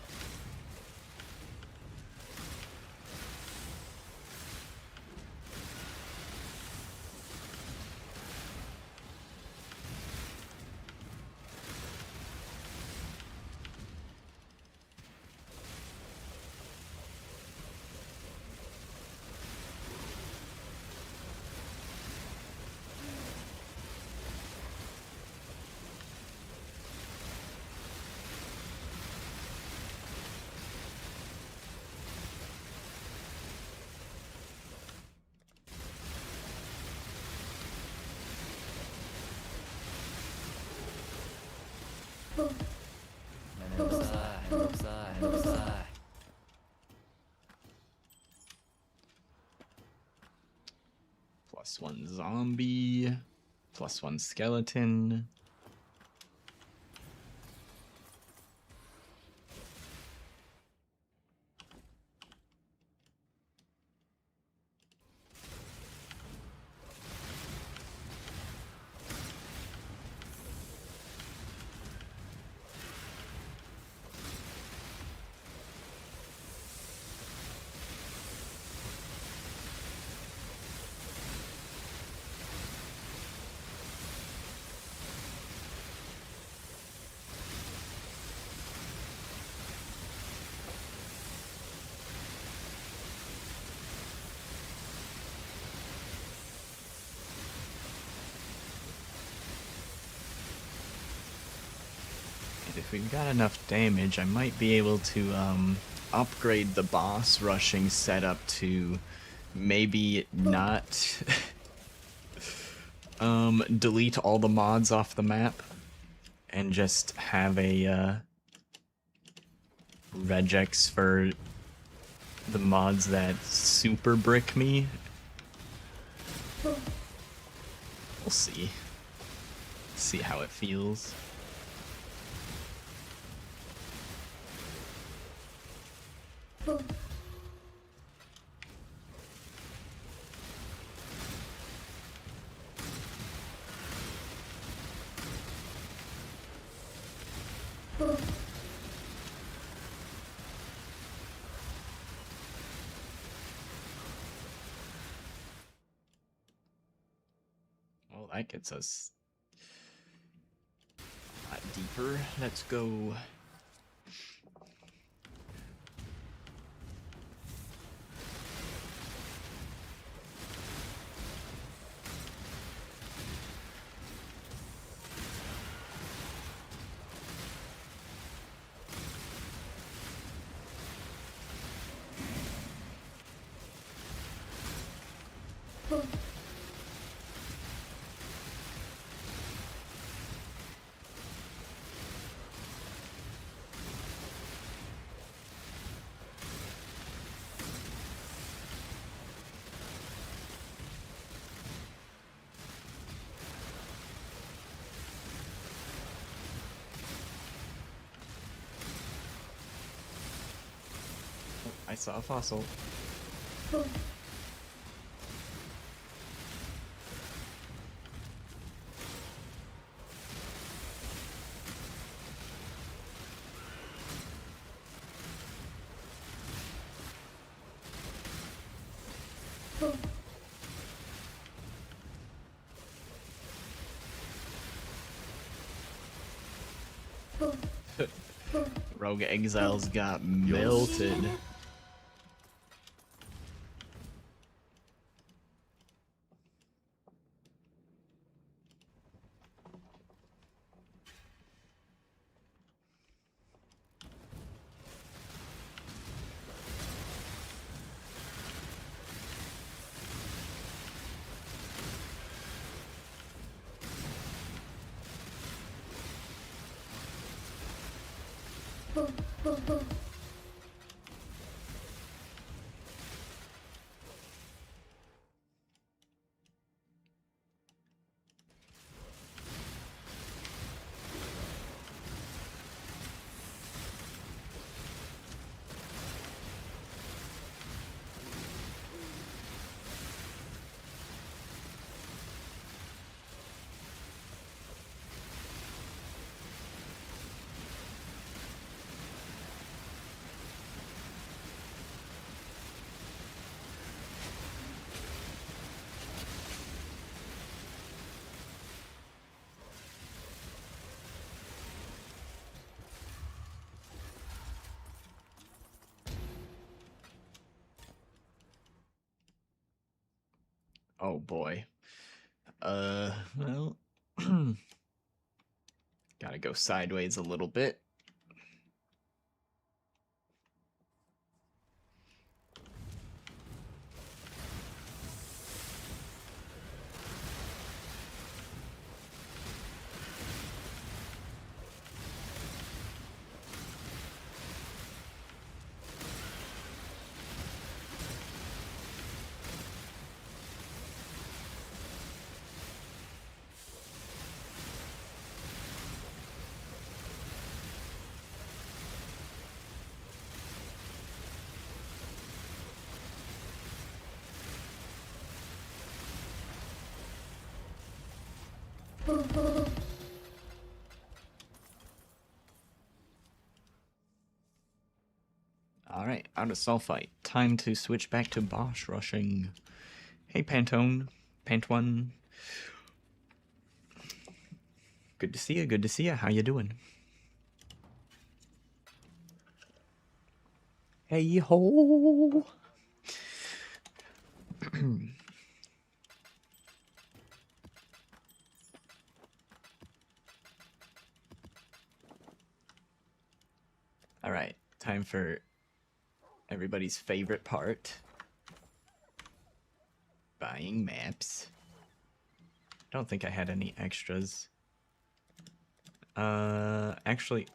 +1 zombie, +1 skeleton. If we've got enough damage, I might be able to upgrade the boss rushing setup to maybe not delete all the mods off the map and just have a regex for the mods that super brick me. We'll see. See how it feels. Well, that gets us a lot deeper. Let's go. I saw a fossil. Rogue Exiles got melted. Oh boy. Well, gotta go sideways a little bit. Alright, out of sulfite. Time to switch back to boss rushing. Hey Pantone. Pantone. Good to see you, good to see you. How you doing? Hey ho! Alright, time for everybody's favorite part. Buying maps. Don't think I had any extras. Actually,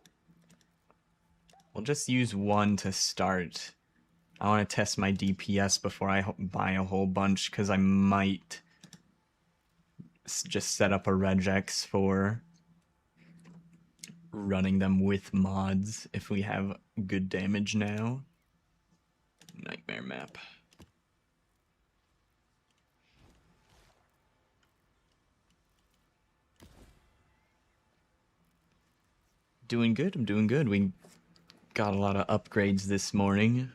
we'll just use one to start. I want to test my DPS before I buy a whole bunch, because I might just set up a regex for running them with mods if we have good damage now. Nightmare map. Doing good, I'm doing good. We got a lot of upgrades this morning.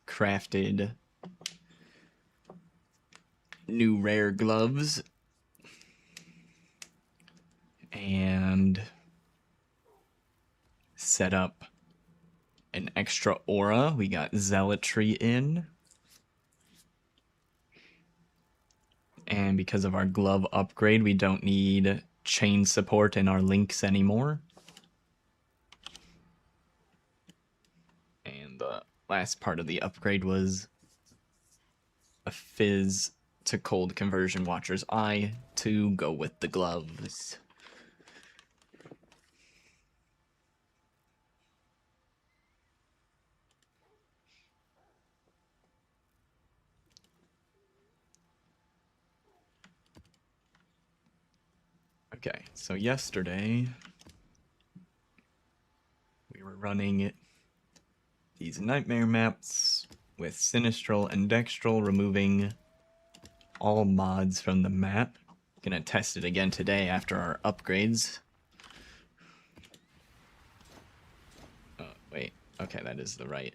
Crafted new rare gloves. And set up an extra aura. We got zealotry in. And because of our glove upgrade, we don't need chain support in our links anymore. And the last part of the upgrade was a fizz to cold conversion Watcher's Eye to go with the gloves. Okay, so yesterday we were running these nightmare maps with Sinistral and Dextral, removing all mods from the map. Gonna test it again today after our upgrades. Oh, wait. Okay, that is the right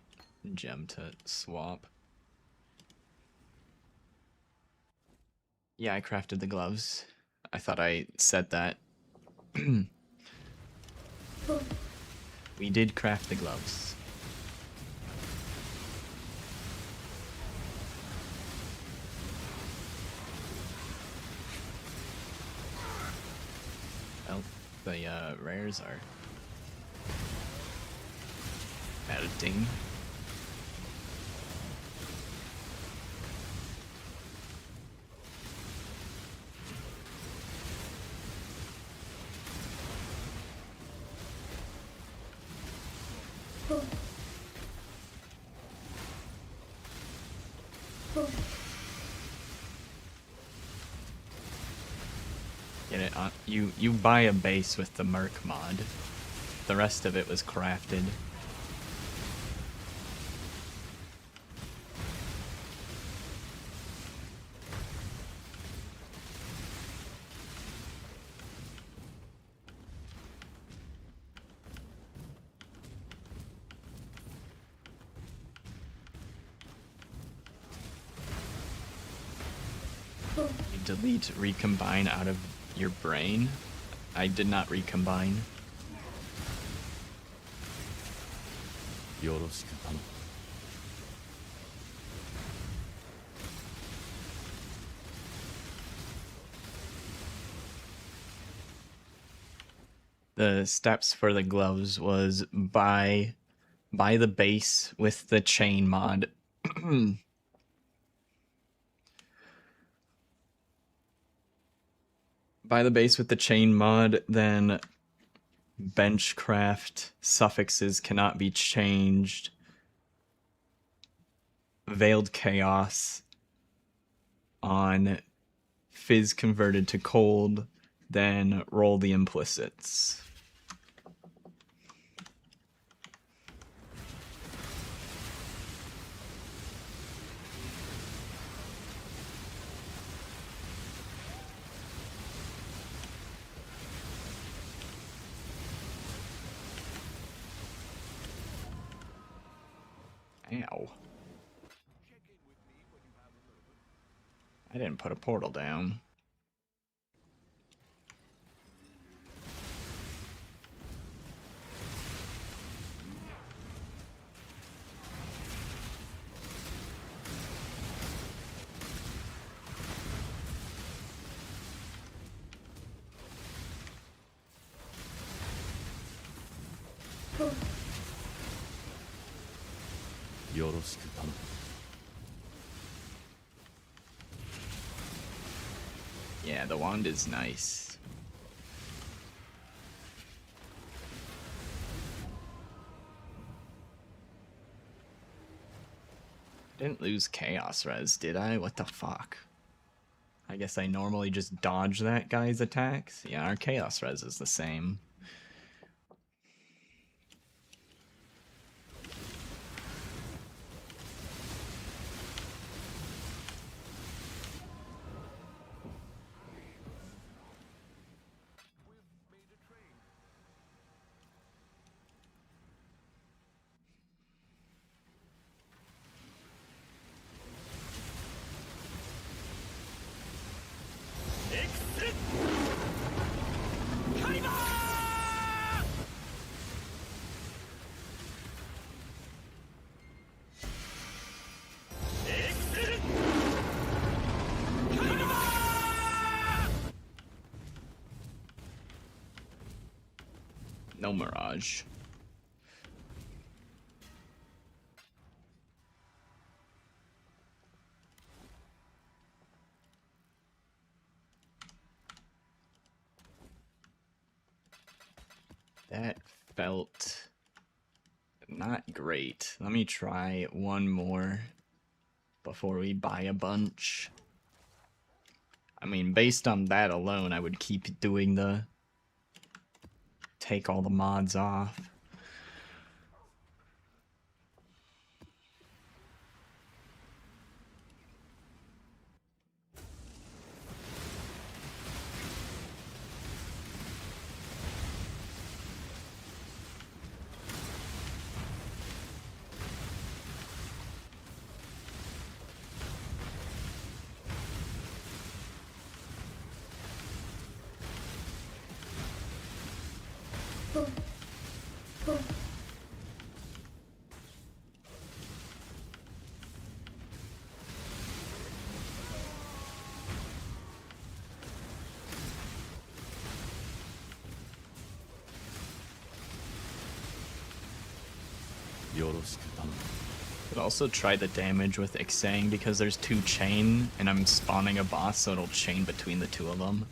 gem to swap. Yeah, I crafted the gloves. I thought I said that. We did craft the gloves. Well, the rares are melting. Get it on. You buy a base with the Merc mod. The rest of it was crafted. You delete recombine out of your brain. I did not recombine. The steps for the gloves was buy the base with the chain mod. Buy the base with the chain mod, then benchcraft suffixes cannot be changed. Veiled Chaos on Fizz converted to cold, then roll the implicits. Ow. I didn't put a portal down. Yeah, the wand is nice. I didn't lose Chaos Res, did I? What the fuck? I guess I normally just dodge that guy's attacks. Yeah, our Chaos Res is the same. No Mirage. That felt not great. Let me try one more before we buy a bunch. I mean, based on that alone, I would keep doing the take all the mods off. Could also try the damage with Exsang because there's 2 chain and I'm spawning a boss, so it'll chain between the 2 of them.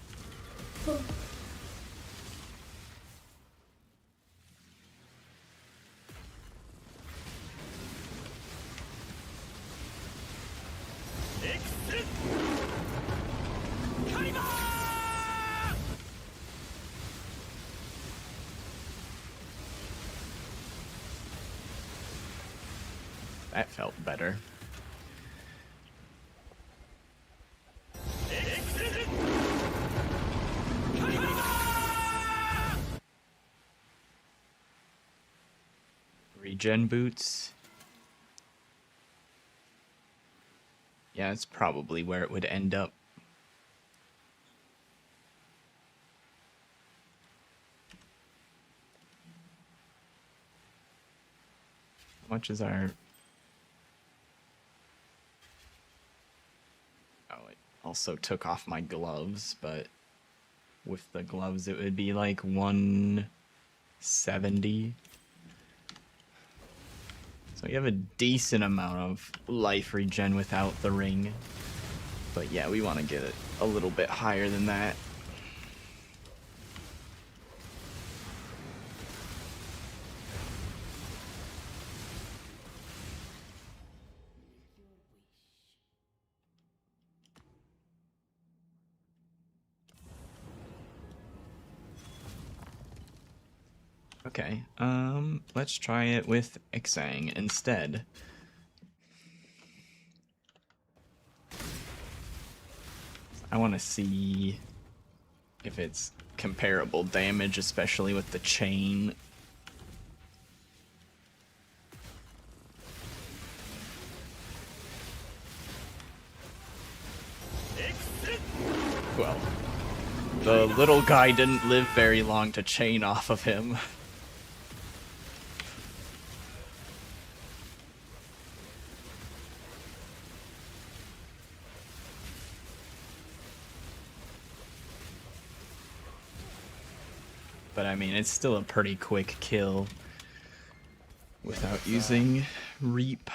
That felt better. Regen boots. Yeah, it's probably where it would end up. How much is our... Oh, it also took off my gloves, but with the gloves it would be like 170. So you have a decent amount of life regen without the ring. But yeah, we want to get it a little bit higher than that. Okay, let's try it with Exsang instead. I want to see if it's comparable damage, especially with the chain. Well, the little guy didn't live very long to chain off of him. But I mean, it's still a pretty quick kill without using Reap.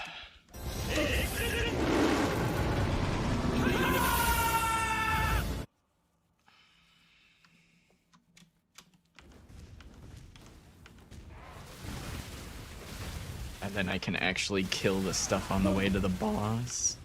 And then I can actually kill the stuff on the way to the boss.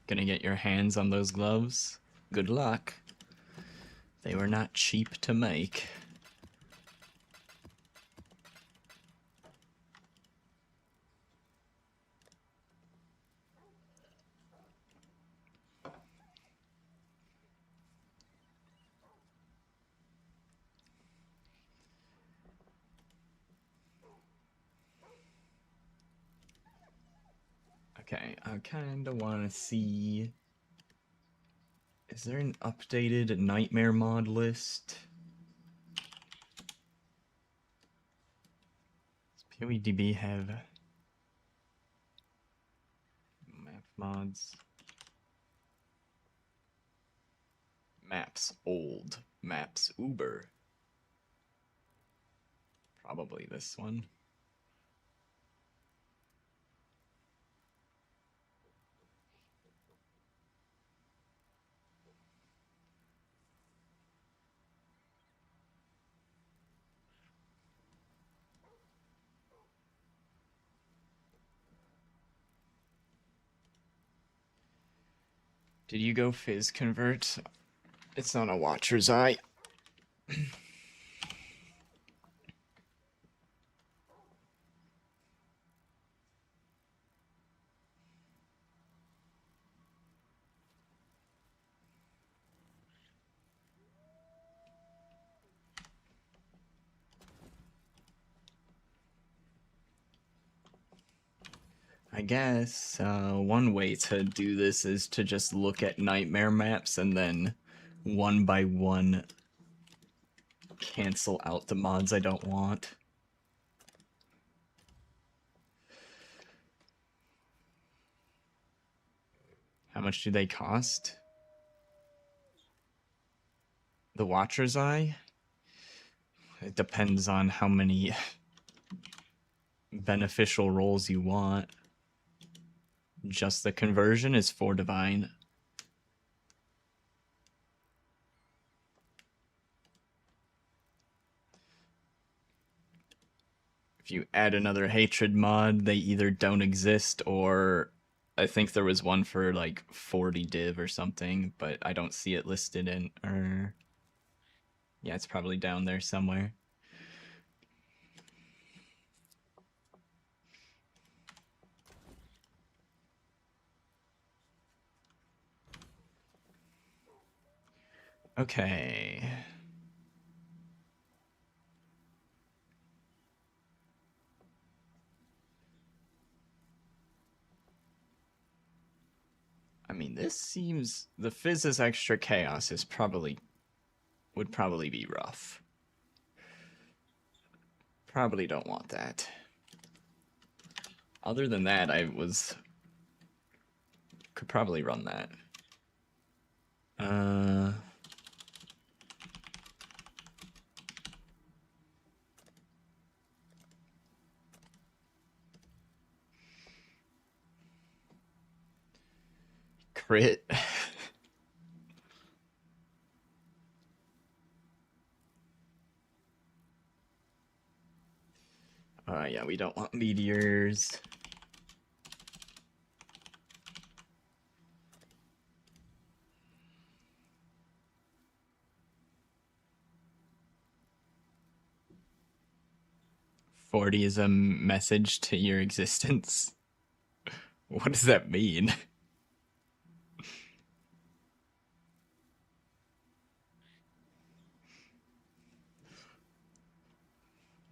Gonna get your hands on those gloves? Good luck. They were not cheap to make. Okay, I kind of want to see... Is there an updated Nightmare mod list? Does PoEDB have map mods? Maps old. Maps Uber. Probably this one. Did you go Fizz convert? It's on a Watcher's Eye. I guess one way to do this is to just look at nightmare maps and then one by one cancel out the mods I don't want. How much do they cost? The Watcher's Eye? It depends on how many beneficial rolls you want. Just the conversion is 4 divine. If you add another hatred mod, they either don't exist or I think there was one for like 40 div or something, but I don't see it listed in, or yeah, it's probably down there somewhere. Okay. I mean, this seems the Fizz's extra chaos is would probably be rough. Probably don't want that. Other than that, could probably run that. Crit. Yeah, we don't want meteors. "40 is a message to your existence." What does that mean?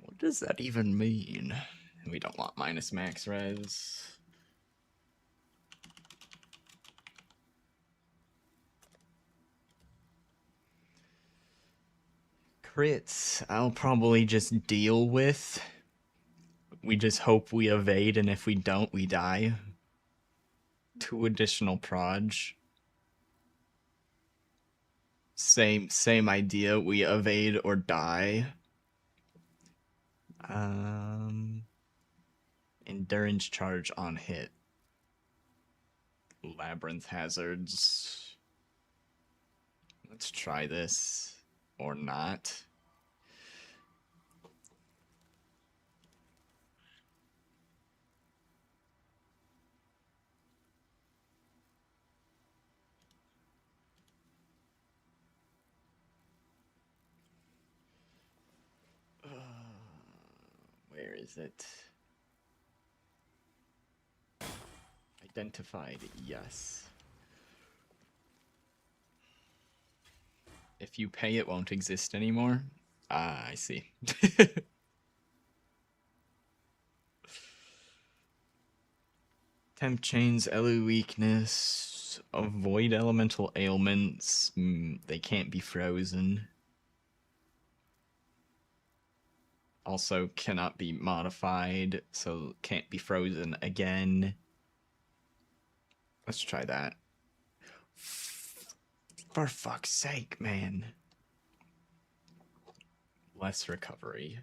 What does that even mean? We don't want minus max res. Crits, I'll probably just deal with. We just hope we evade, and if we don't, we die. 2 additional proj. Same idea. We evade or die. Endurance charge on hit. Labyrinth hazards. Let's try this. Or not. Where is it? Identified, yes. If you pay, it won't exist anymore. Ah, I see. Temp chains, Elu weakness, avoid elemental ailments. They can't be frozen. Also cannot be modified, so can't be frozen again. Let's try that. For fuck's sake, man. Less recovery.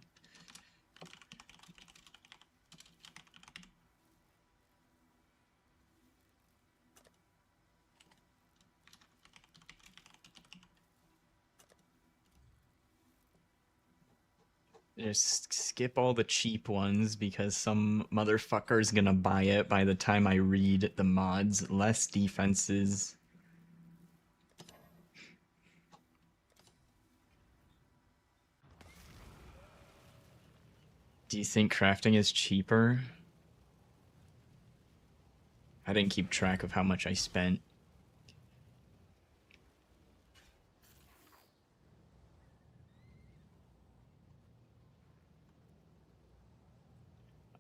Just skip all the cheap ones because some motherfucker's gonna buy it by the time I read the mods. Less defenses. Do you think crafting is cheaper? I didn't keep track of how much I spent.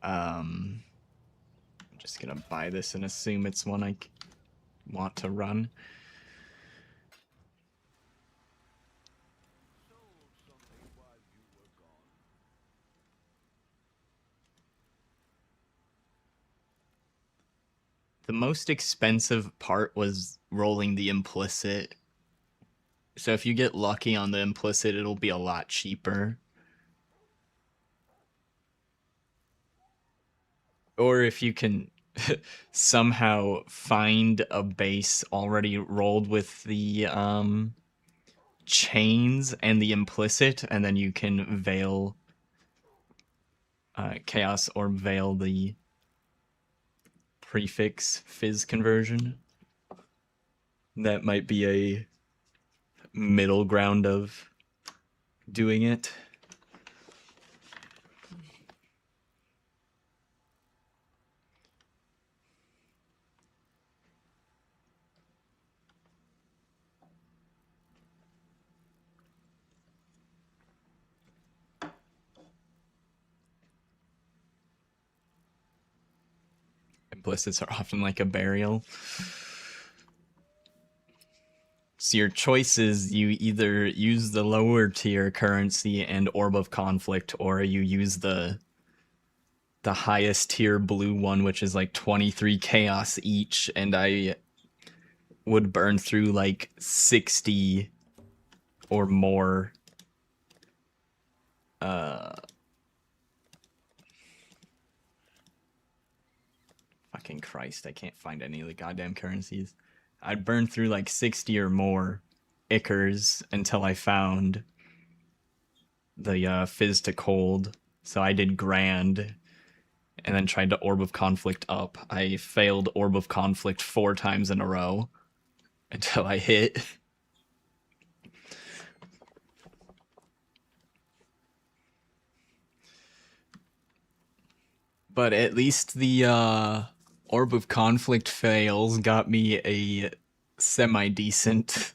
I'm just gonna buy this and assume it's one I want to run. the most expensive part was rolling the implicit. So if you get lucky on the implicit, it'll be a lot cheaper. Or if you can somehow find a base already rolled with the chains and the implicit, and then you can veil chaos or veil the prefix fizz conversion. That might be a middle ground of doing it. Implicits are often like a burial. So your choices, you either use the lower tier currency and Orb of Conflict, or you use the highest tier blue one, which is like 23 chaos each, and I would burn through like 60 or more fucking Christ, I can't find any of the goddamn currencies. I'd burn through like 60 or more Ichors until I found the Fizz to Cold. So I did Grand and then tried to Orb of Conflict up. I failed Orb of Conflict 4 times in a row until I hit. But at least the Orb of Conflict fails got me a semi-decent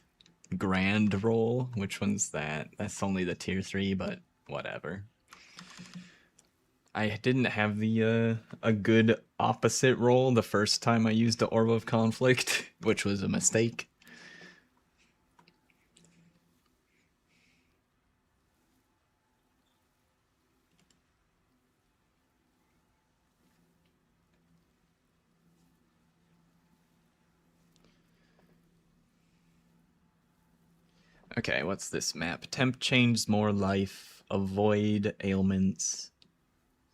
Grand roll. Which one's that? That's only the tier 3, but whatever. I didn't have the a good opposite roll the first time I used the Orb of Conflict, which was a mistake. Okay, what's this map? Temp change, more life, avoid ailments,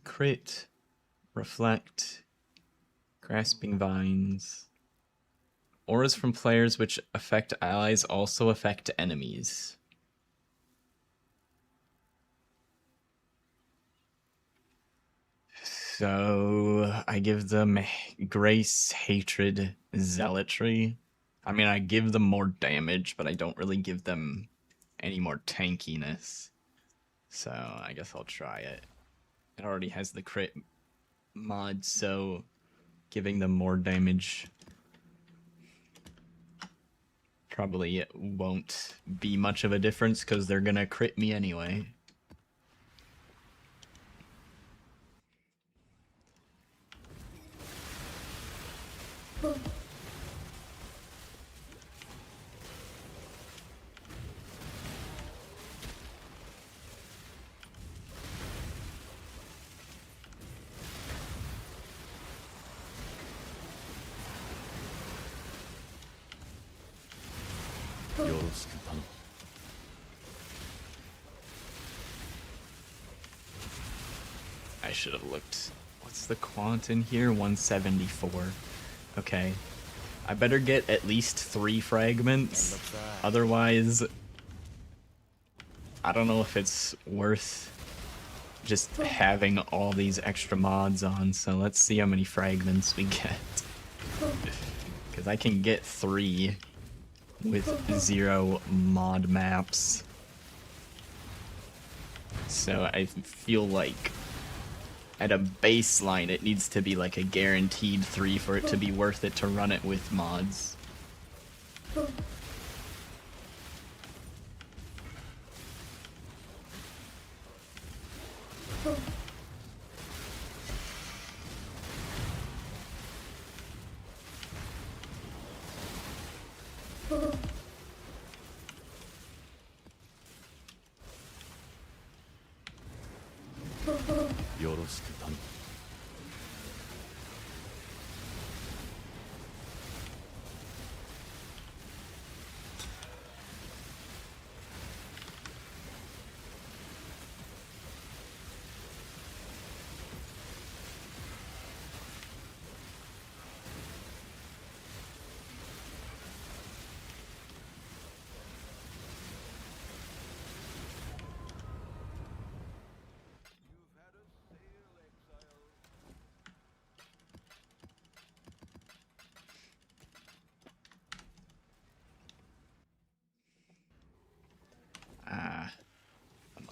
crit, reflect, grasping vines. Auras from players which affect allies also affect enemies. So I give them grace, hatred, zealotry. I mean, I give them more damage, but I don't really give them any more tankiness. So I guess I'll try it. It already has the crit mod, so giving them more damage probably won't be much of a difference because they're gonna crit me anyway. I should have looked. What's the quant in here? 174. Okay. I better get at least 3 fragments. Otherwise, I don't know if it's worth just having all these extra mods on. So let's see how many fragments we get. Because I can get 3 with 0 mod maps. So I feel like at a baseline it needs to be like a guaranteed 3 for it to be worth it to run it with mods.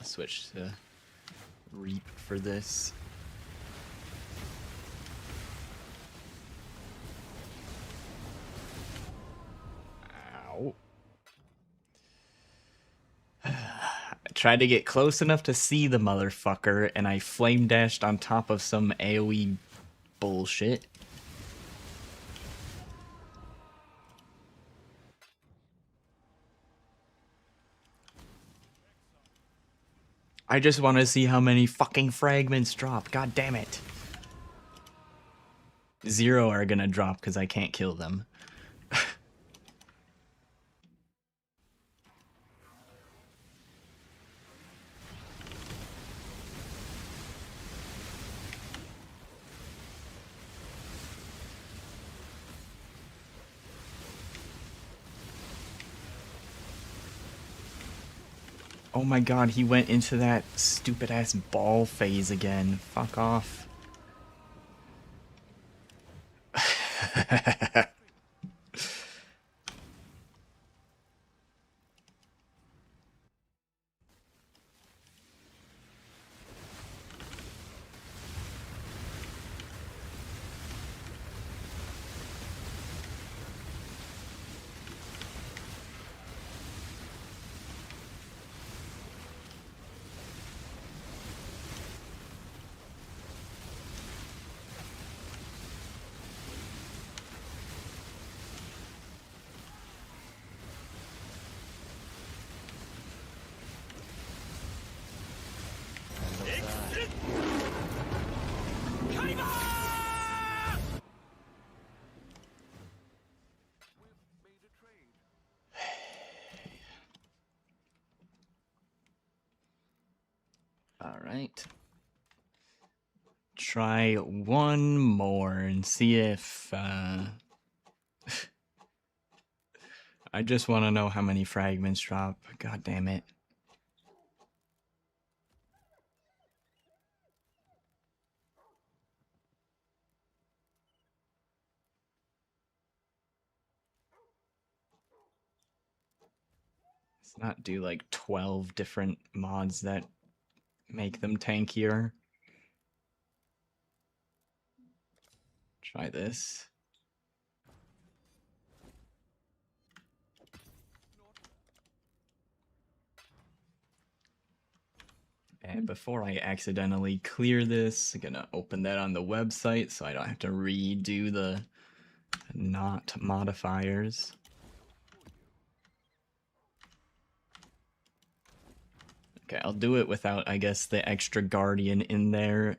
I'll switch to Reap for this. Ow. I tried to get close enough to see the motherfucker, and I flame dashed on top of some AoE bullshit. I just want to see how many fucking fragments drop. God damn it. 0 are gonna drop because I can't kill them. Oh my god, he went into that stupid ass ball phase again. Fuck off. Alright. Try one more and see if, I just want to know how many fragments drop. God damn it. Let's not do like 12 different mods that make them tankier. Try this. And before I accidentally clear this, I'm gonna open that on the website so I don't have to redo the not modifiers. Okay, I'll do it without, I guess, the extra guardian in there.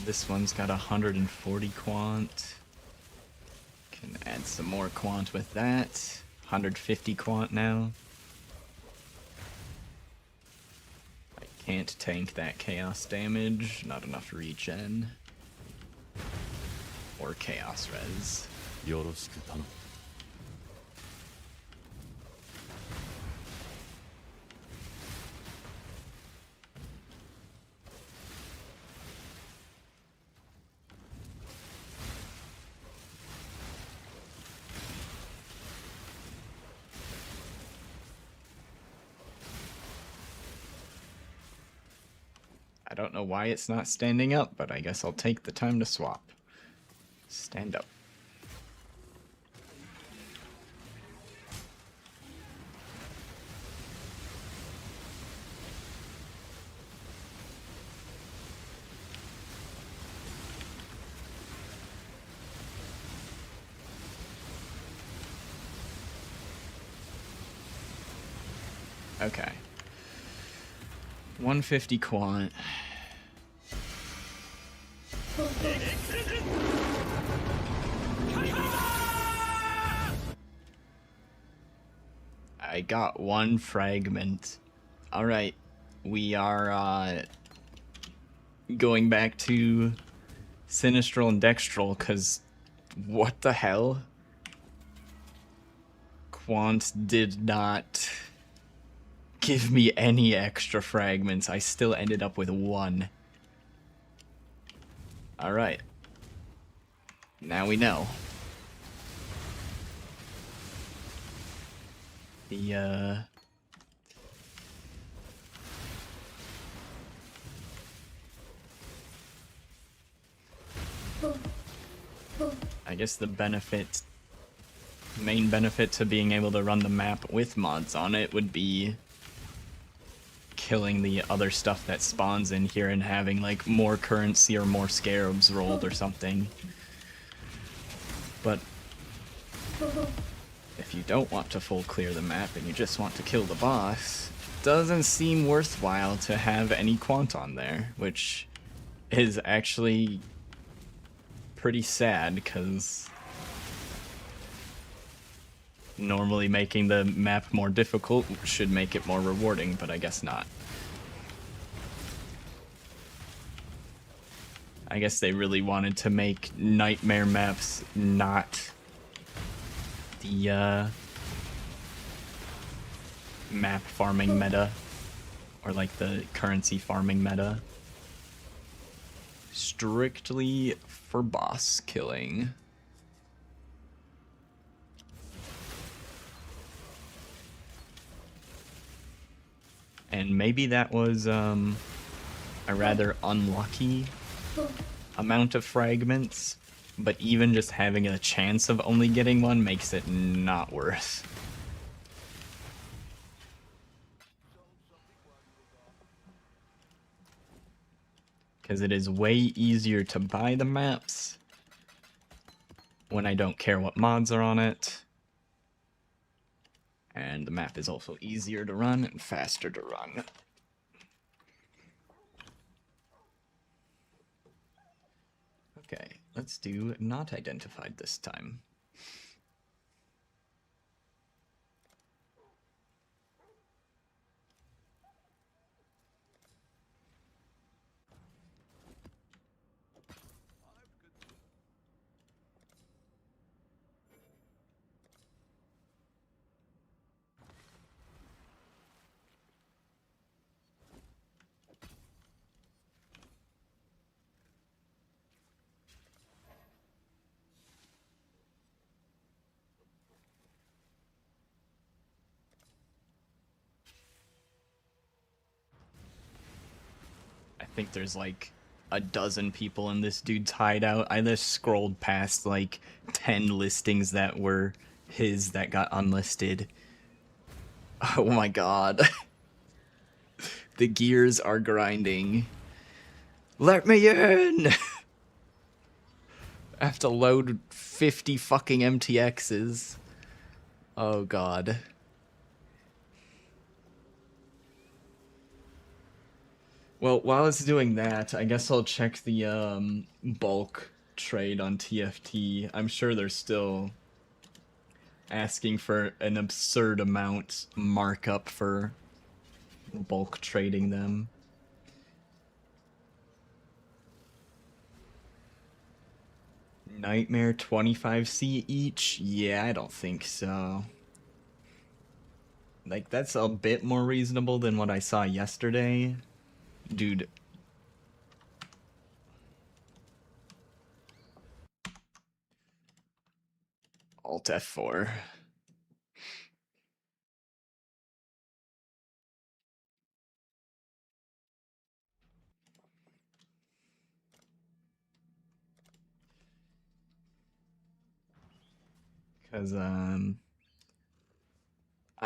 This one's got 140 quant. Can add some more quant with that. 150 quant now. I can't tank that chaos damage. Not enough regen. Or chaos res. I don't know why it's not standing up, but I guess I'll take the time to swap. Stand up. Okay. 150 quant. I got one fragment. Alright, we are going back to Sinistral and Dextral, because what the hell? Quant did not give me any extra fragments. I still ended up with one. Alright. Now we know. I guess the main benefit to being able to run the map with mods on it would be killing the other stuff that spawns in here and having like more currency or more scarabs rolled or something. But if you don't want to full clear the map and you just want to kill the boss, it doesn't seem worthwhile to have any quant on there, which is actually pretty sad, because normally making the map more difficult should make it more rewarding, but I guess not. I guess they really wanted to make nightmare maps not the map farming meta, or like the currency farming meta. Strictly for boss killing. And maybe that was a rather unlucky amount of fragments, but even just having a chance of only getting one makes it not worth. Because it is way easier to buy the maps when I don't care what mods are on it. And the map is also easier to run and faster to run. Okay, let's do not identified this time. I think there's like a dozen people in this dude's hideout. I just scrolled past like 10 listings that were his that got unlisted. Oh my god. The gears are grinding. Let me in! I have to load 50 fucking MTXs. Oh god. Well, while it's doing that, I guess I'll check the bulk trade on TFT. I'm sure they're still asking for an absurd amount markup for bulk trading them. Nightmare 25C each? Yeah, I don't think so. Like, that's a bit more reasonable than what I saw yesterday. Dude. Alt F4. Because, I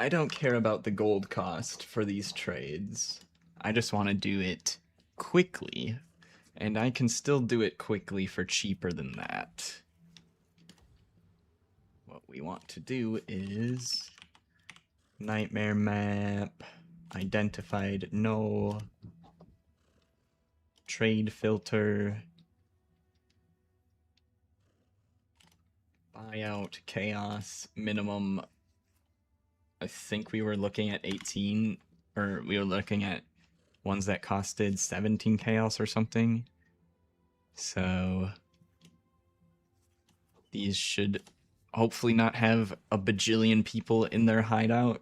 don't care about the gold cost for these trades. I just want to do it quickly. And I can still do it quickly for cheaper than that. What we want to do is nightmare map, identified, no, trade filter, High out chaos minimum. I think we were looking at 18, or we were looking at ones that costed 17 chaos or something. So these should hopefully not have a bajillion people in their hideout.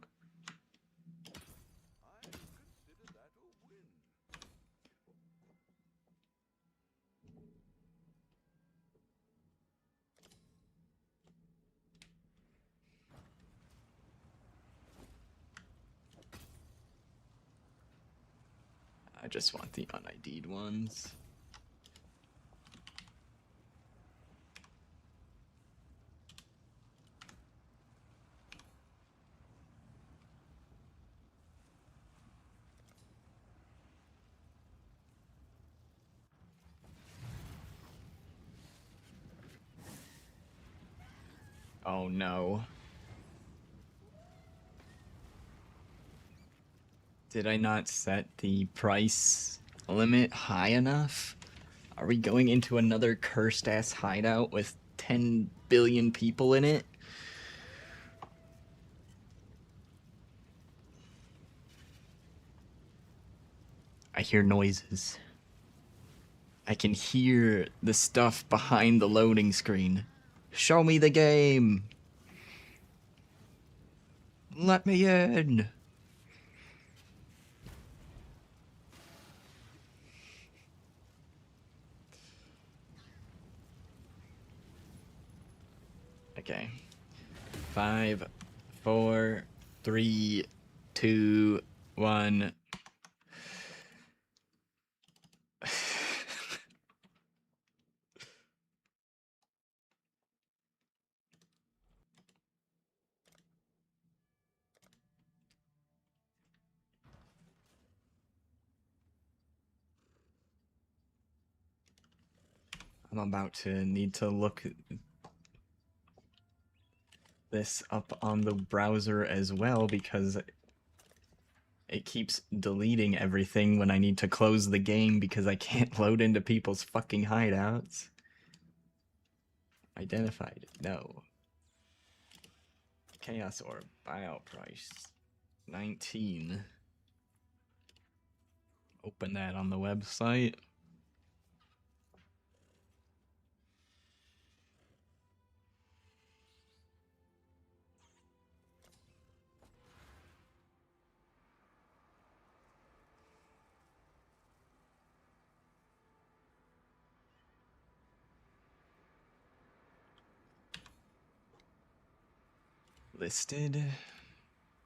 I just want the un-ID'd ones. Oh no. Did I not set the price limit high enough? Are we going into another cursed ass hideout with 10 billion people in it? I hear noises. I can hear the stuff behind the loading screen. Show me the game. Let me in. Okay. 5, 4, 3, 2, 1. I'm about to need to look this up on the browser as well because it keeps deleting everything when I need to close the game because I can't load into people's fucking hideouts. Identified. No. Chaos Orb. Buyout price. 19. Open that on the website. Listed.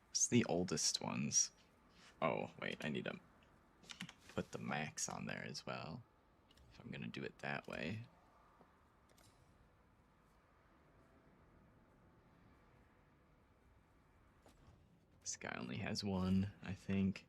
What's the oldest ones? Oh, wait, I need to put the max on there as well. If I'm gonna do it that way. This guy only has one, I think.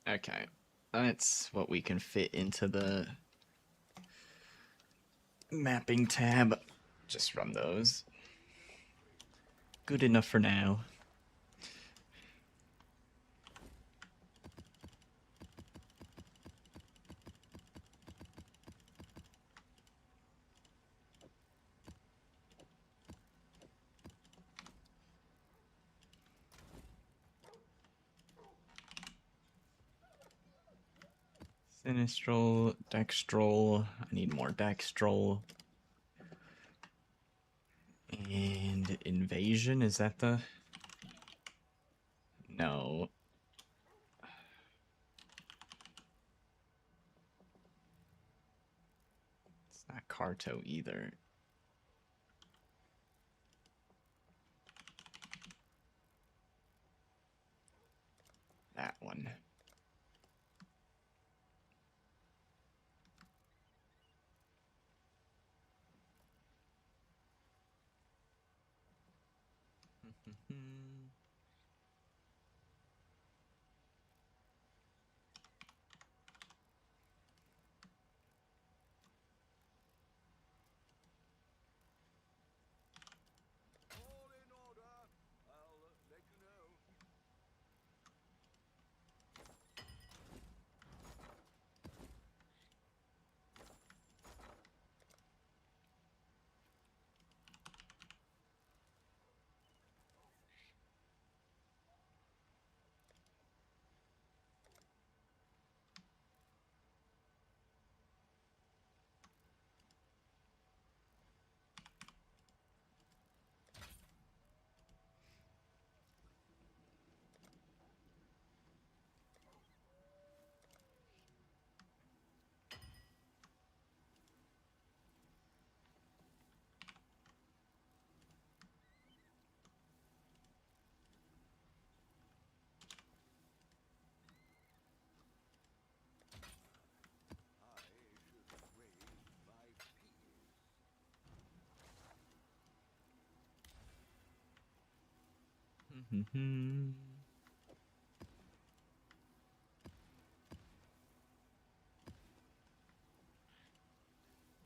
Okay, that's what we can fit into the mapping tab. Just run those. Good enough for now. Sinistral, Dextral. I need more Dextral. And Invasion, is that the... No. Carto either. That one.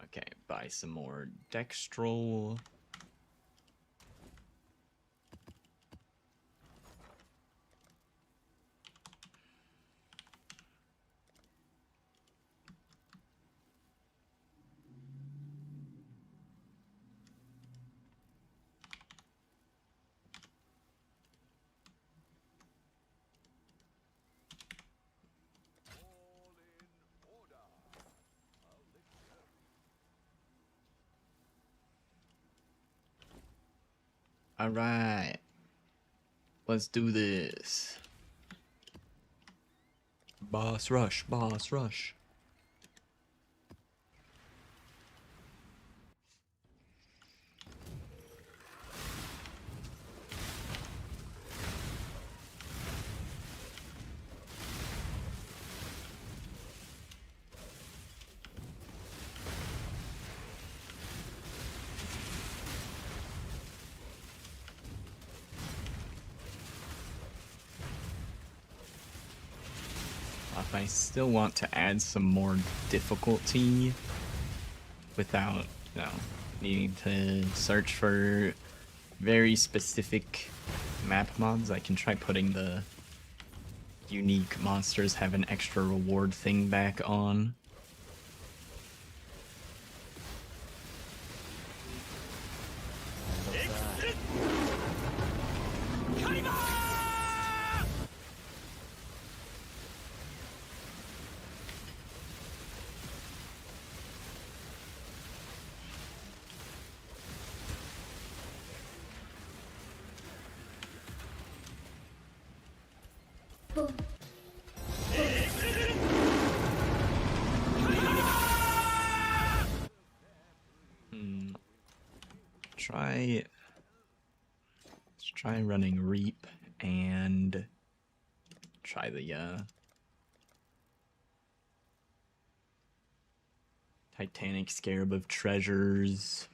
Okay, buy some more dextrol. All right, let's do this. Boss rush, boss rush. If I still want to add some more difficulty without, you know, needing to search for very specific map mods, I can try putting the unique monsters have an extra reward thing back on. Let's try running Reap and try the Titanic Scarab of Treasures.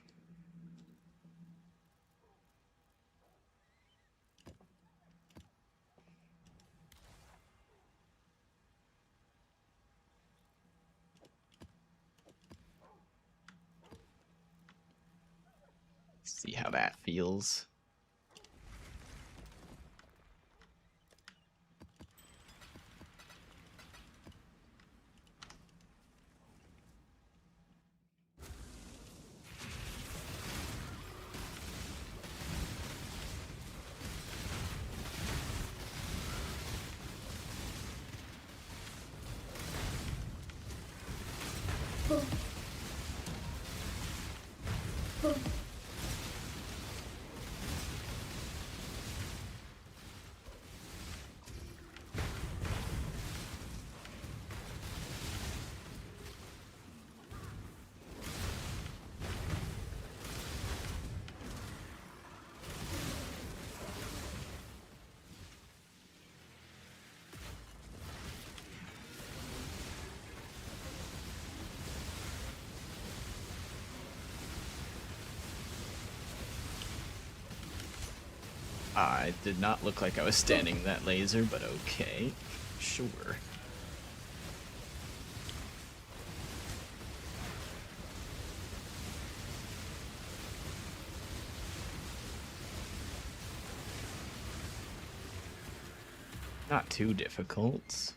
See how that feels. I did not look like I was standing that laser, but okay. Sure. Not too difficult.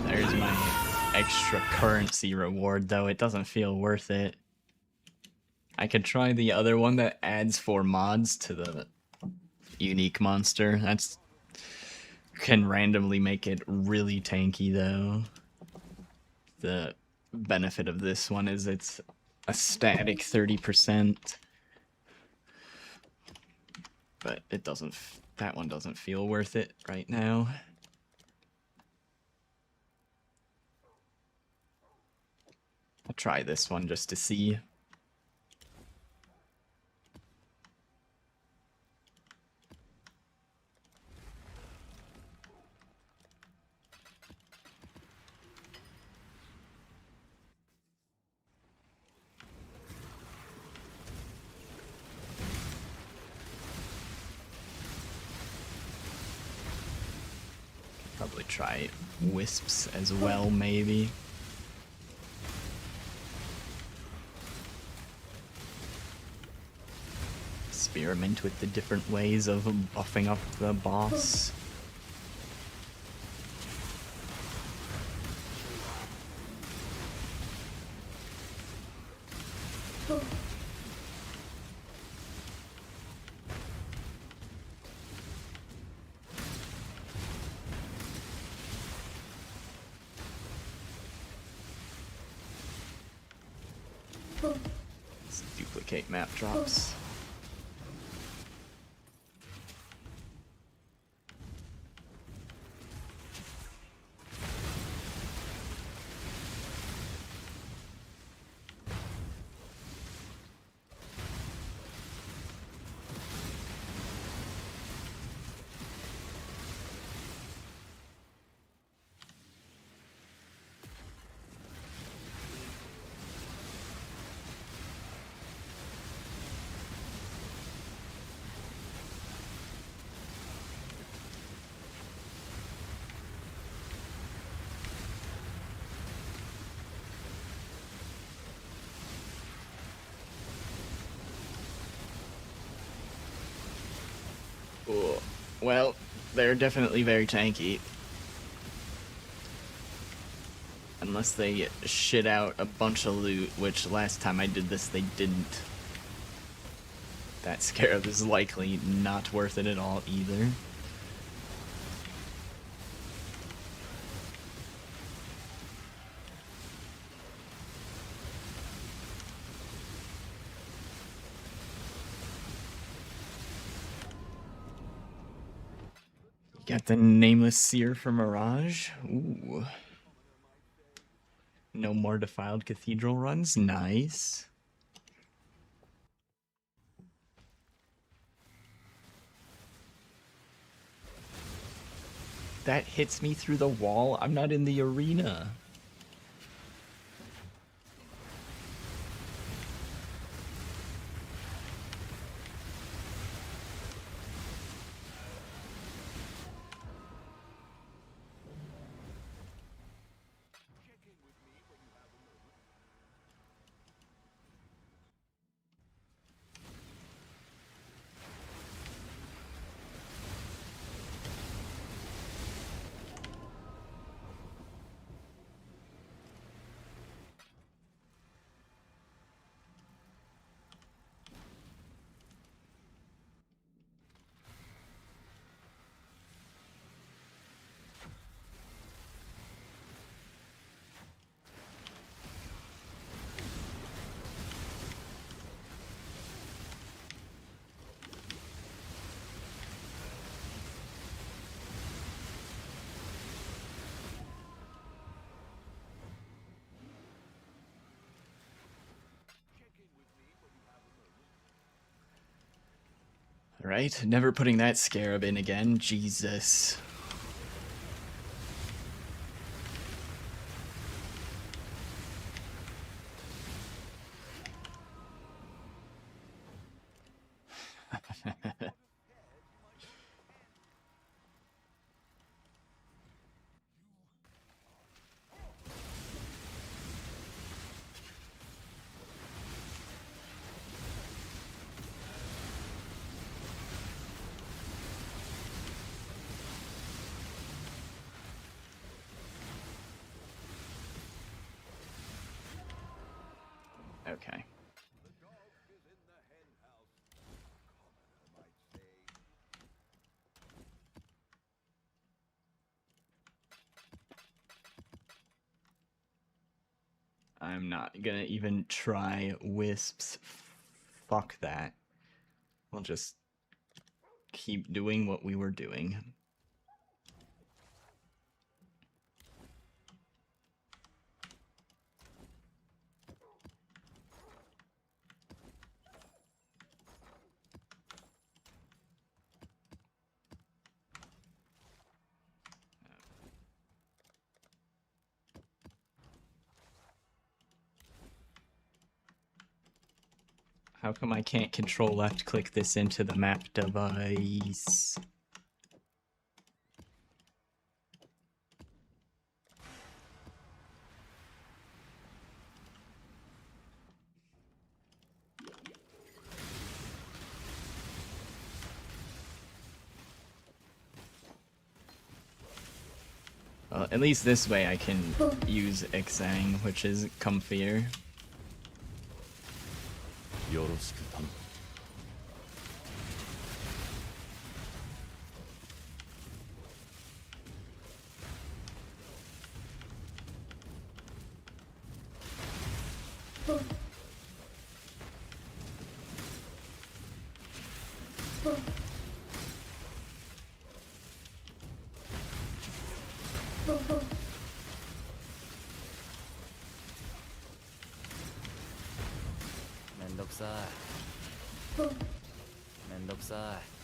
There's my extra currency reward, though it doesn't feel worth it. I could try the other one that adds 4 mods to the unique monster. That's can randomly make it really tanky, though. The benefit of this one is it's a static 30%. But it doesn't, that one doesn't feel worth it right now. I'll try this one just to see. Probably try wisps as well, maybe. Experiment with the different ways of buffing up the boss. Let's duplicate map drops. Ooh. Well, they're definitely very tanky. Unless they shit out a bunch of loot, which last time I did this they didn't. That scarab is likely not worth it at all either. Got the nameless seer for Mirage. Ooh. No more defiled cathedral runs. Nice. That hits me through the wall. I'm not in the arena. Right? Never putting that scarab in again. Jesus. Okay. I'm not gonna even try wisps. Fuck that. We'll just keep doing what we were doing. How come I can't control left click this into the map device? Well, at least this way I can use Exsang, which is comfier. よろしく頼む。めんどくさい。めんどくさい。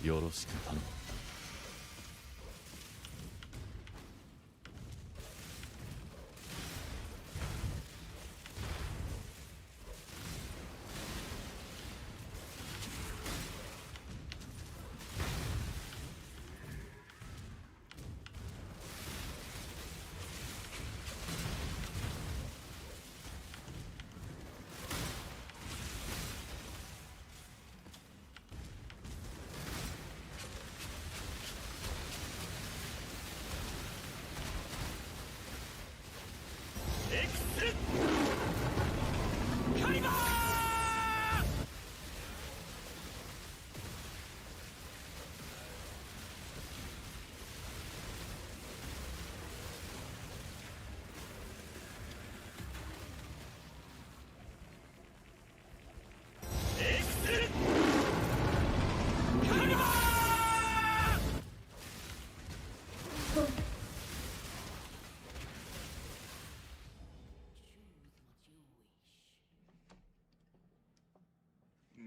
よろしく頼む。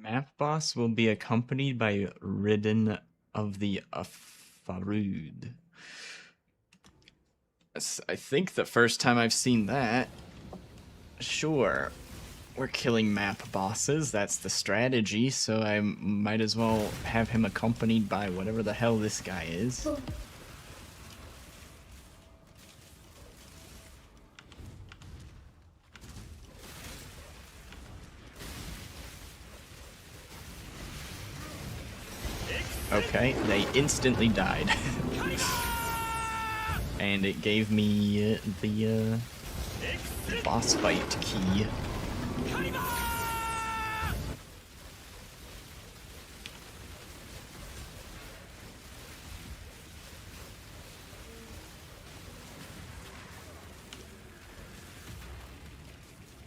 Map boss will be accompanied by Ridden of the Farud. I think the first time I've seen that. Sure, we're killing map bosses, that's the strategy, so I might as well have him accompanied by whatever the hell this guy is. Okay, they instantly died. And it gave me the boss fight key.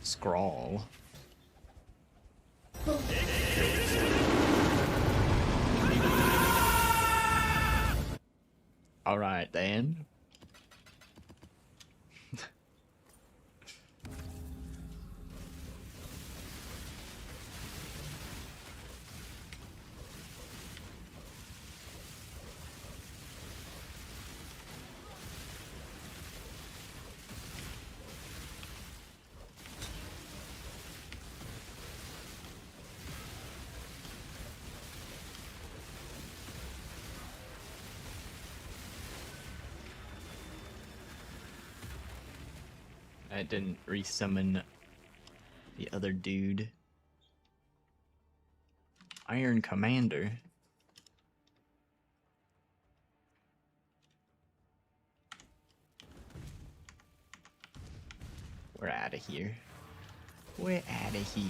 Scrawl. Alright then. I didn't resummon the other dude. Iron Commander. We're out of here. We're out of here.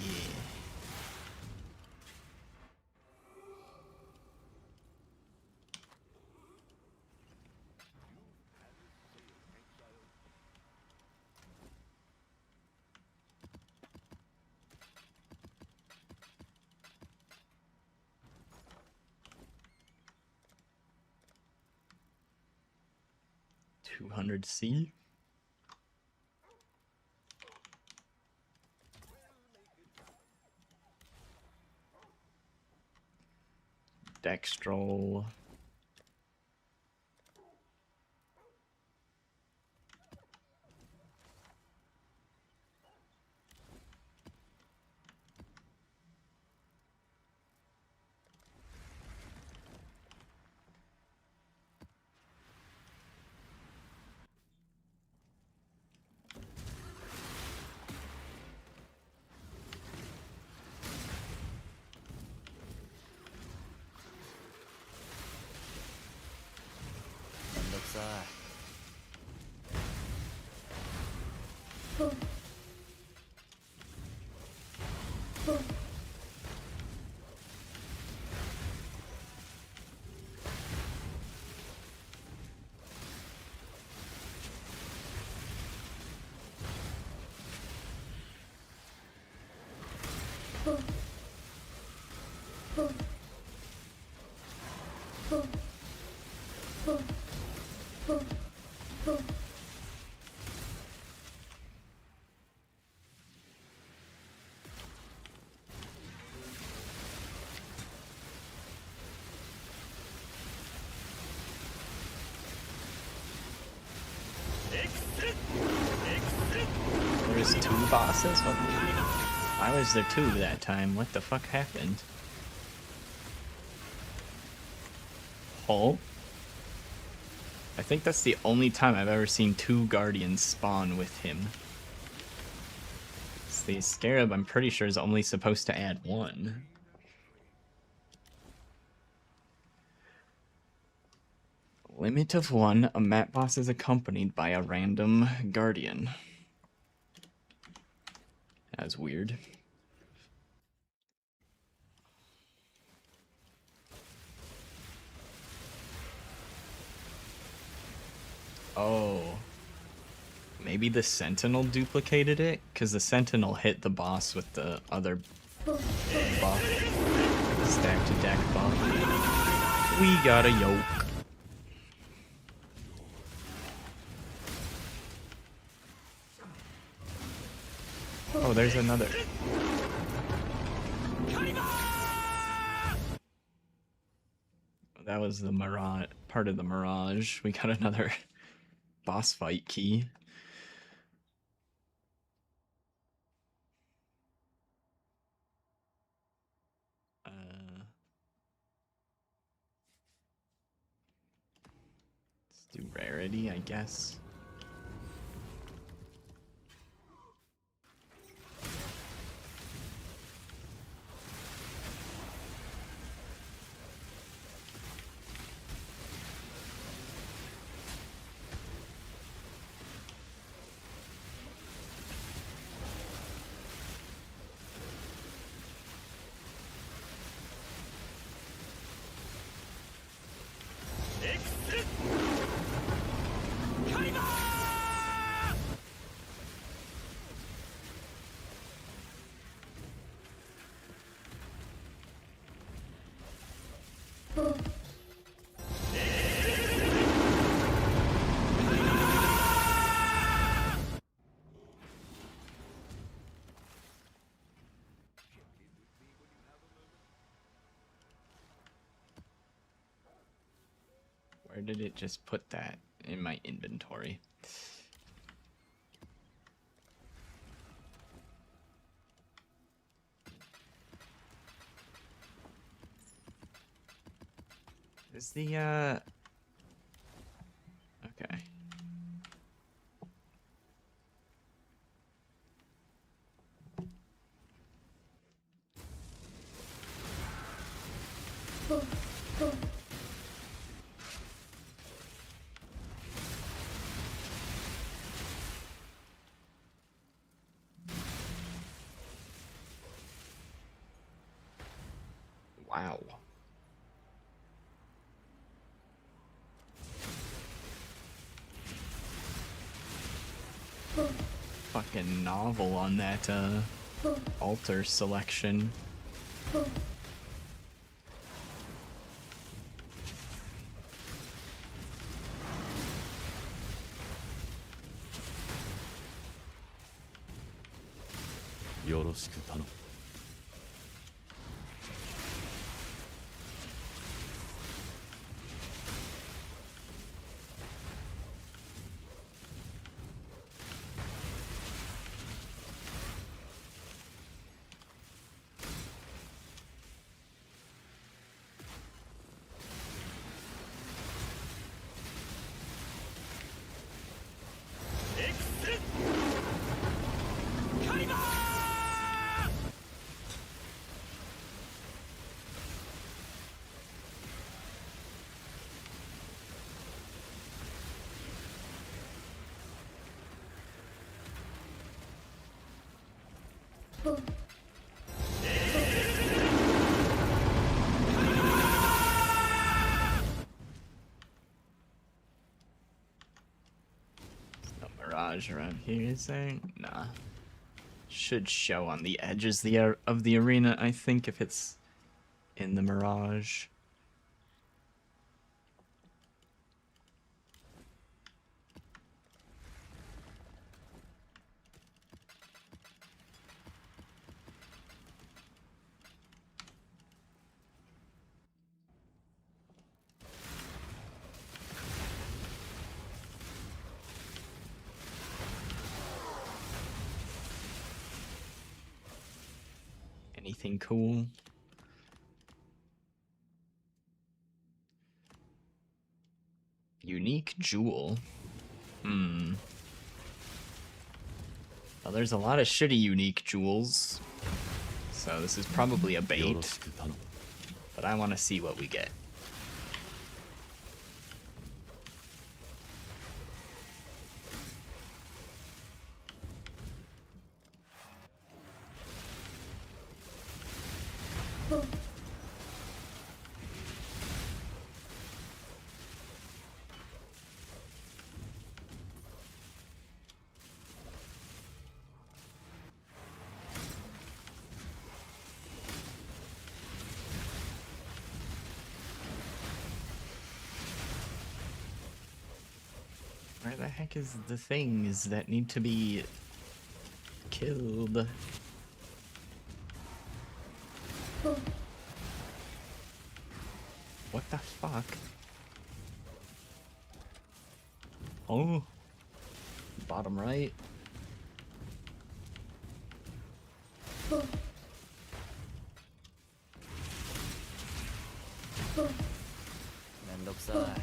$200C. Dextrol. There's 2 bosses? Why was there 2 that time? What the fuck happened? Oh? I think that's the only time I've ever seen 2 guardians spawn with him. The Scarab, I'm pretty sure, is only supposed to add 1. Limit of 1, a map boss is accompanied by a random guardian. That's weird. Oh. Maybe the Sentinel duplicated it? Because the Sentinel hit the boss with the other buff. Stack to deck buff. We got a yoke. Oh, there's another. That was the Mirage, part of the Mirage. We got another boss fight key. Let's do rarity, I guess. Or did it just put that in my inventory? Is the okay. Wow. Fucking novel on that altar selection. Yoroshiku tano. No Mirage around here, is there? Nah. Should show on the edges of the arena, I think, if it's in the Mirage. Anything cool? Unique jewel. Well, there's a lot of shitty unique jewels, so this is probably a bait, Yoroshiku tano. but I want to see what we get. Where the heck is the things that need to be killed? What the fuck? Oh, bottom right. 면독사.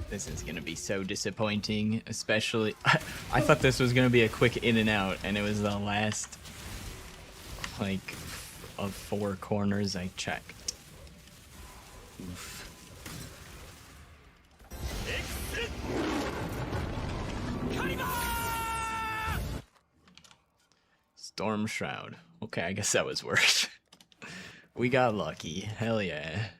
This is gonna be so disappointing, especially I thought this was gonna be a quick in and out, and it was the last like of 4 corners I checked. Oof. Storm Shroud. Okay, I guess that was worse. We got lucky. Hell yeah.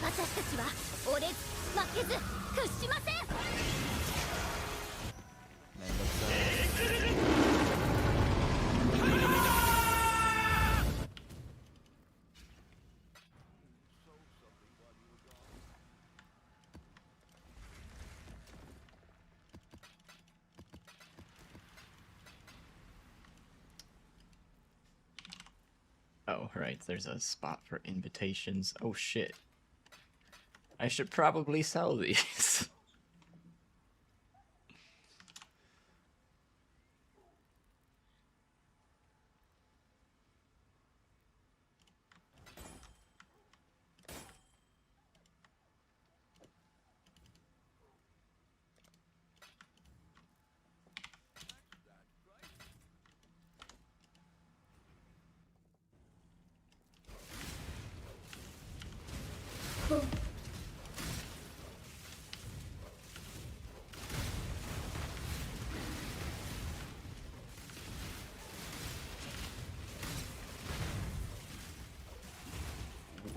私たちは折れず負けず屈しません。めんどくさ Oh, right, there's a spot for invitations. Oh shit. I should probably sell these.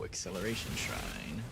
Ooh, acceleration shrine.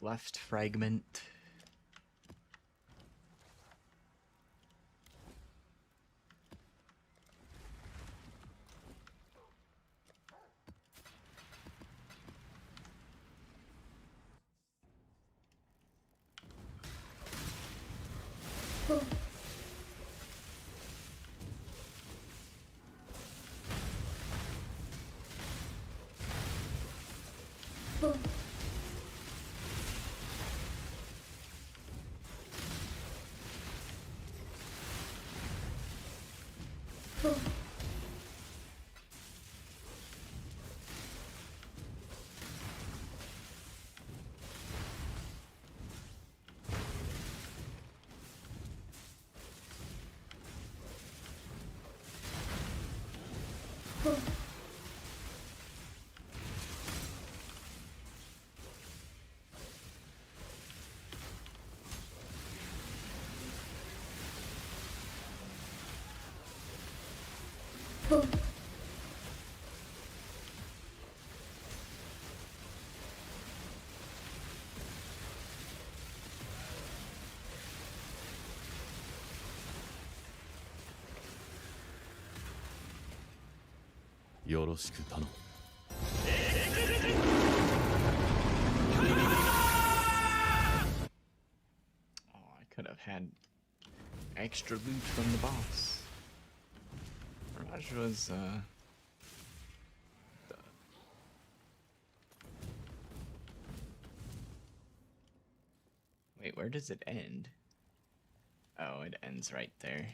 Left fragment. よろしく頼む。 Oh, I could have had extra loot from the boss. Mirage was, Wait, where does it end? Oh, it ends right there.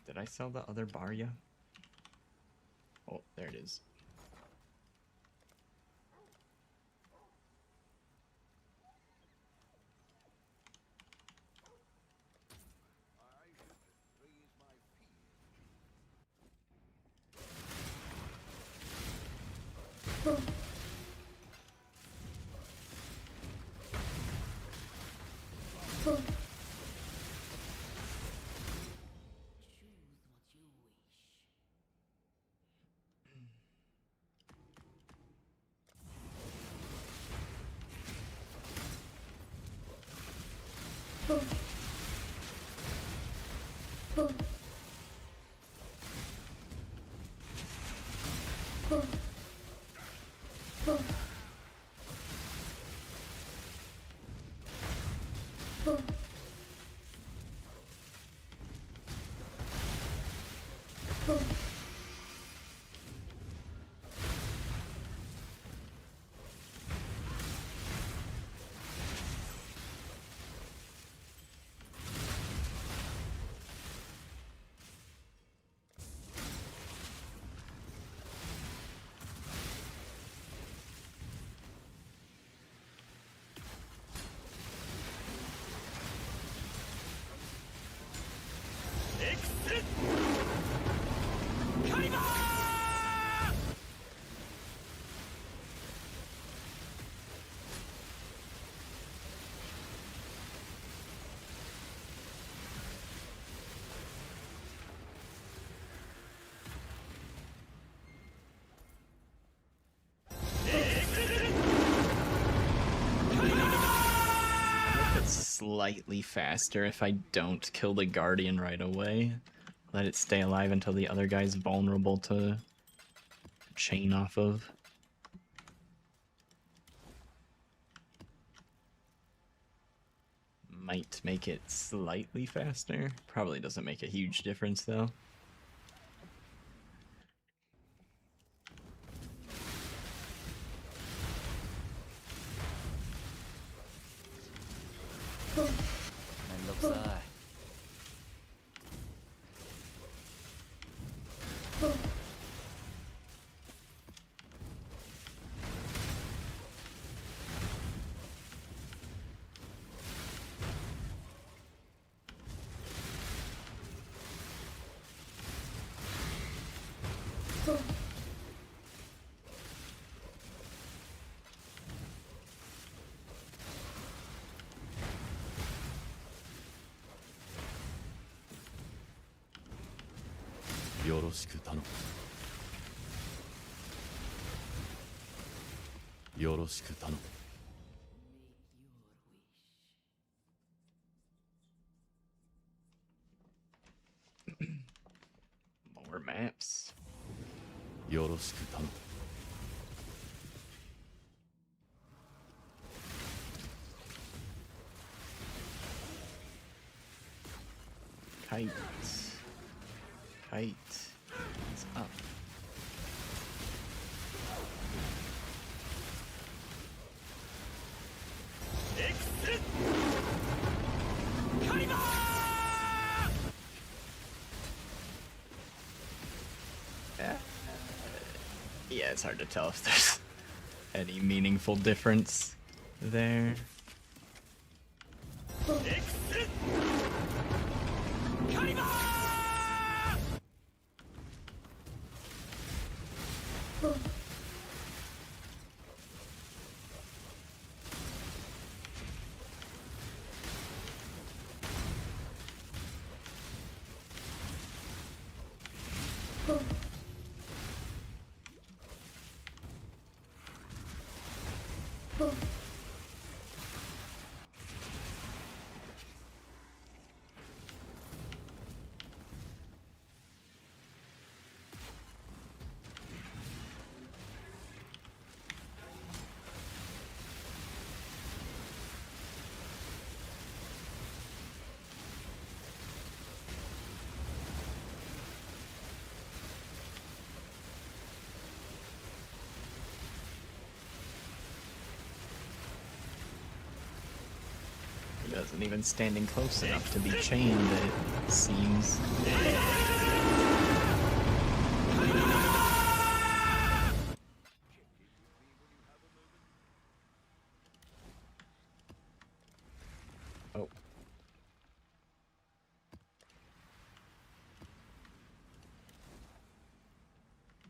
Did I sell the other bar yet? Oh, there it is. Slightly faster if I don't kill the Guardian right away. Let it stay alive until the other guy's vulnerable to chain off of. Might make it slightly faster. Probably doesn't make a huge difference though.よろしく頼む。よろしく頼む。 More maps. よろしく頼む。 Kite. Kite. It's Yeah, it's hard to tell if there's any meaningful difference there. He doesn't even standing close enough to be chained, it seems. Oh.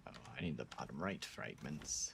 Oh, I need the bottom right fragments.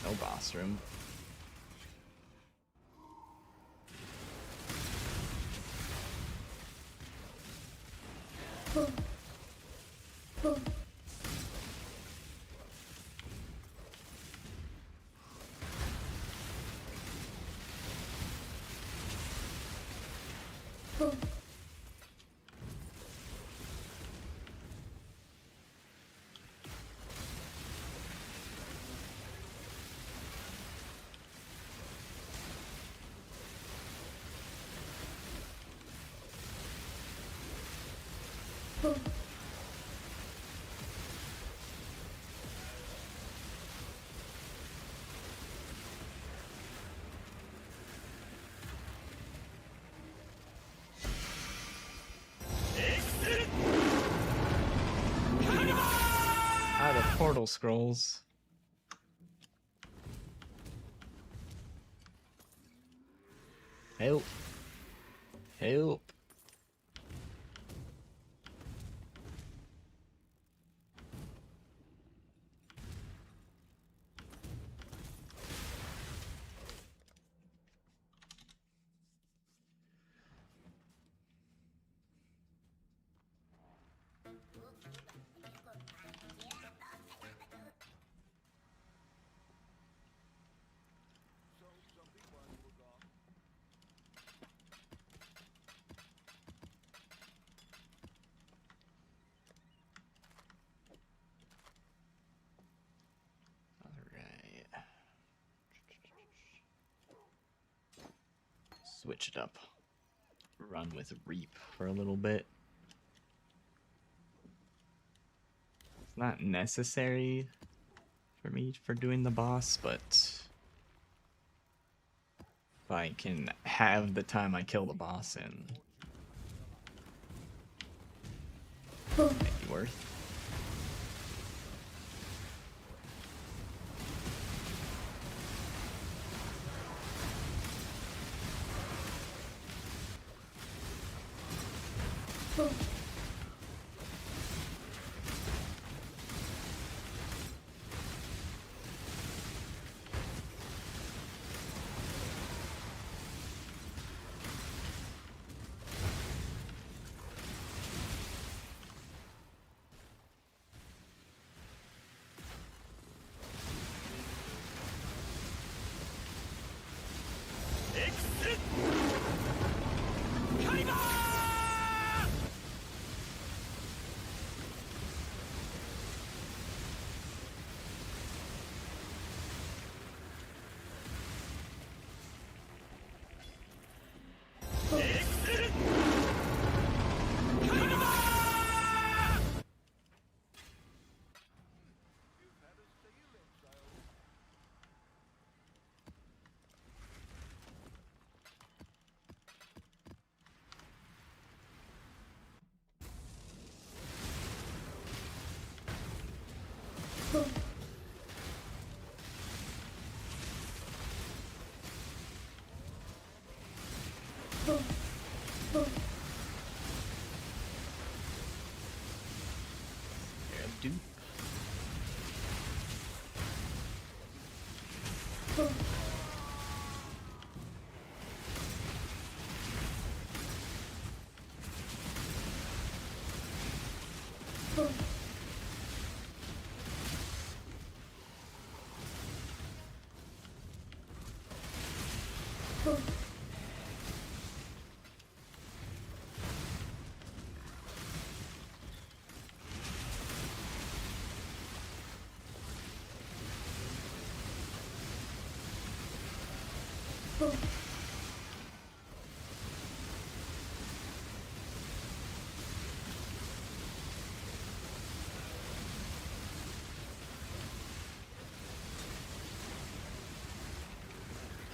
No boss room. Ah, the portal scrolls. Help. Help. Switch it up. Run with Reap for a little bit. It's not necessary for me for doing the boss, but if I can have the time I kill the boss in, it might be worth. Dude.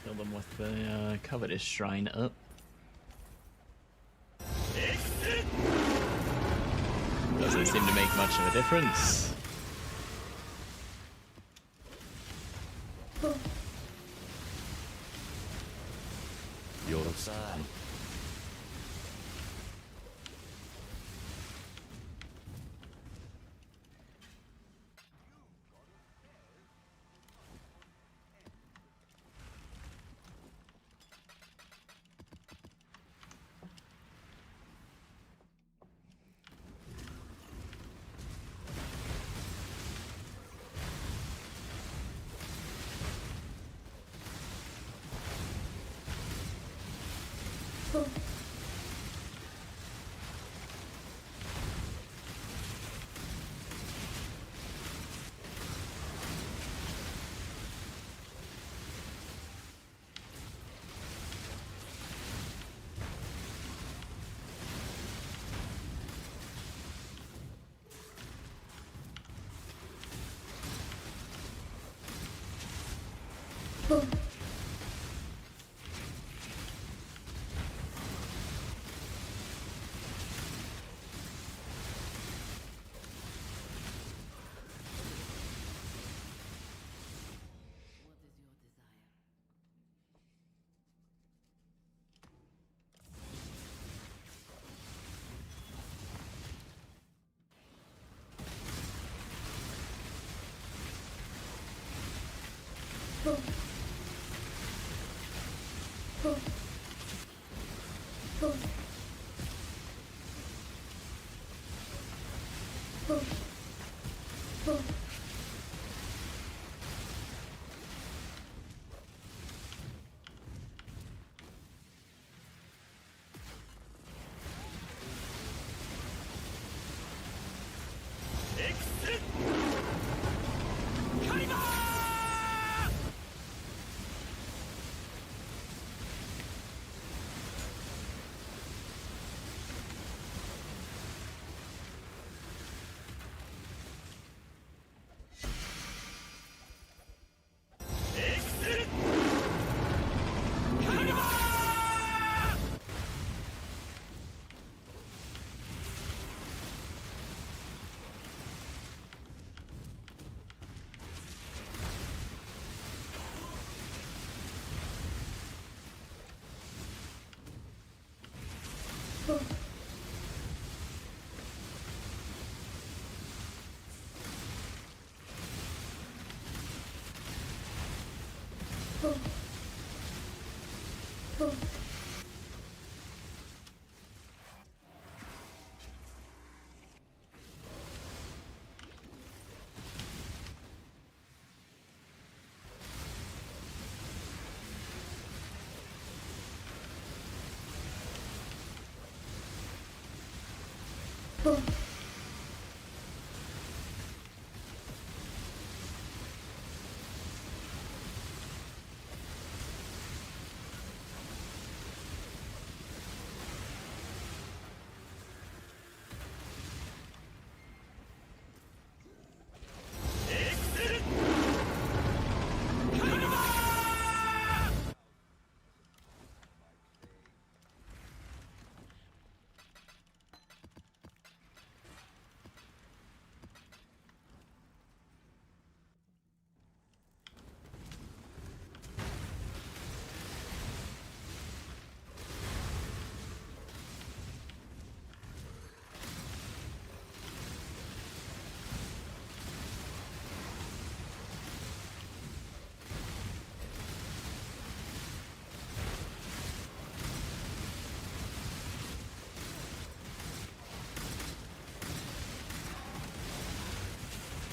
Kill them with the Covetous Shrine up. Doesn't seem to make much of a difference.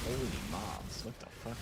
Holy mobs, what the fuck?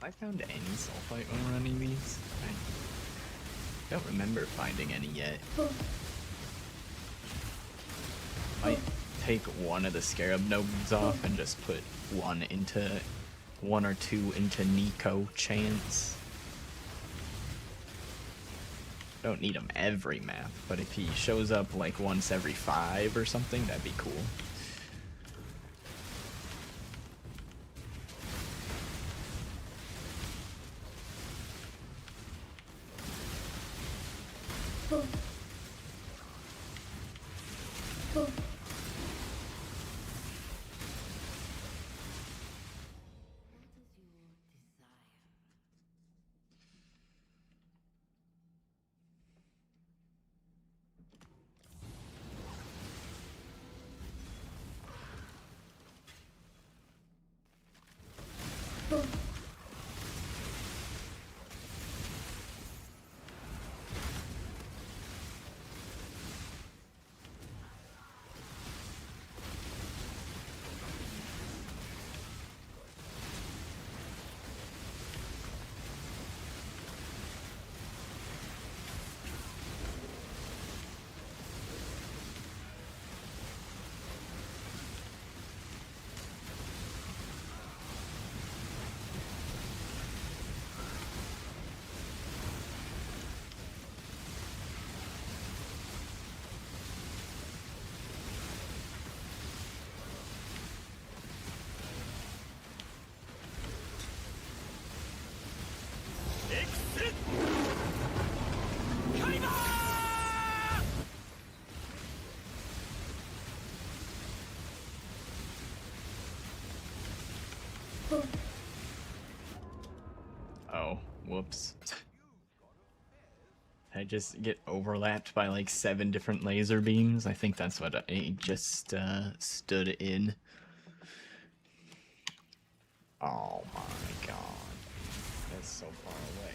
Have I found any sulfite when running these? I don't remember finding any yet. Might take one of the scarab nodes off and just put one or two into Nico chance. Don't need him every map, but if he shows up like once every 5 or something, that'd be cool. Oh, whoops. I just get overlapped by like 7 different laser beams. I think that's what I just stood in. Oh my god. That's so far away.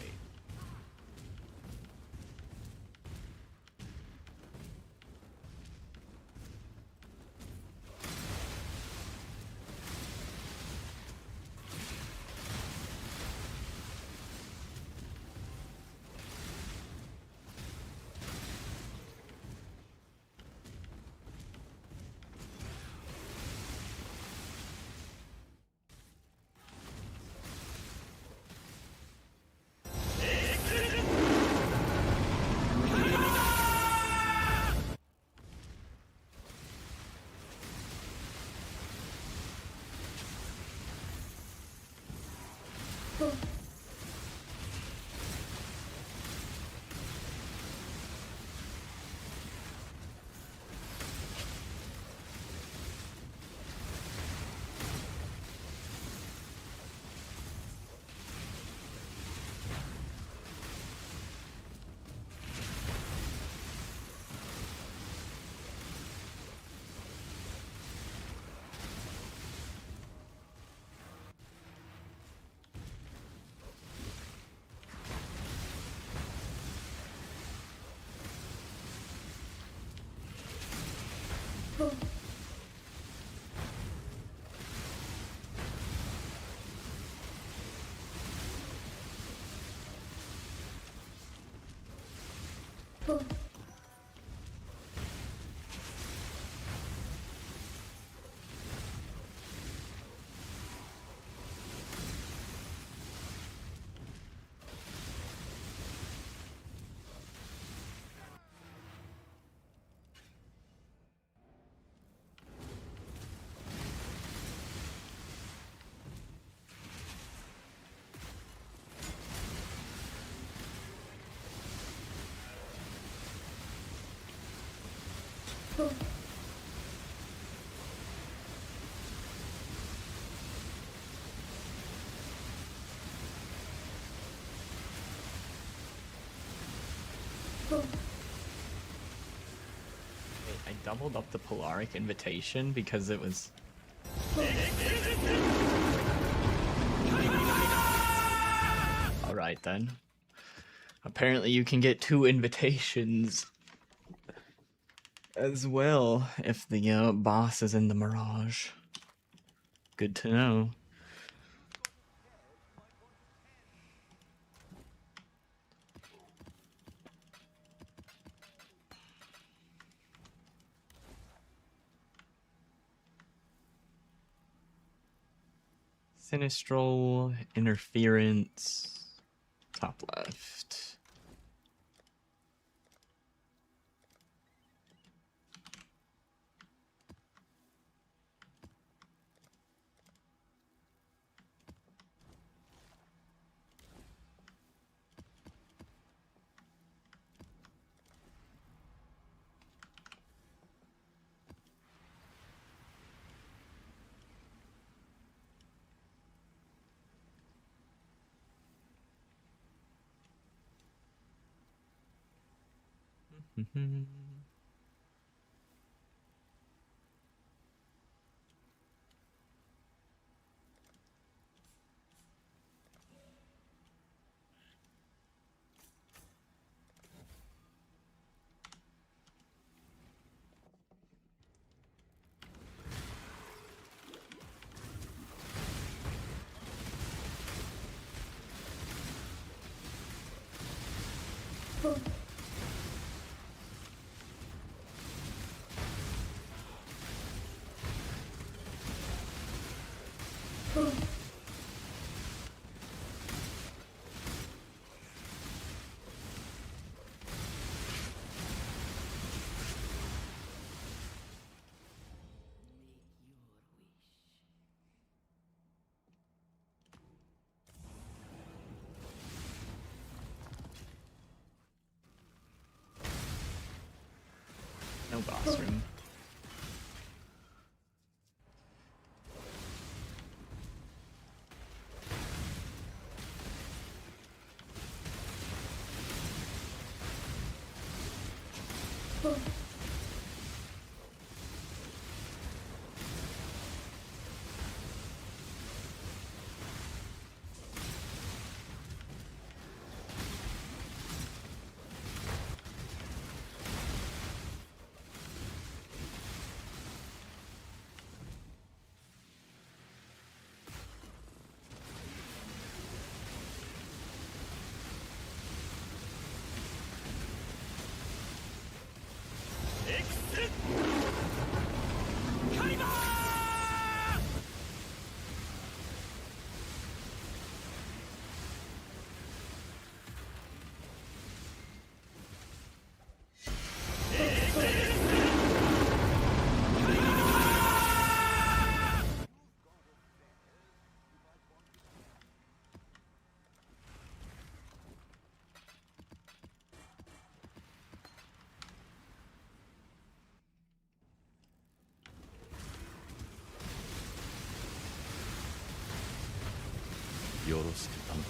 I doubled up the Polaric Invitation because it was... Alright then. Apparently you can get 2 invitations as well if the boss is in the Mirage. Good to know. Sinistral, Interference, top left. No boss room. ろしく頼む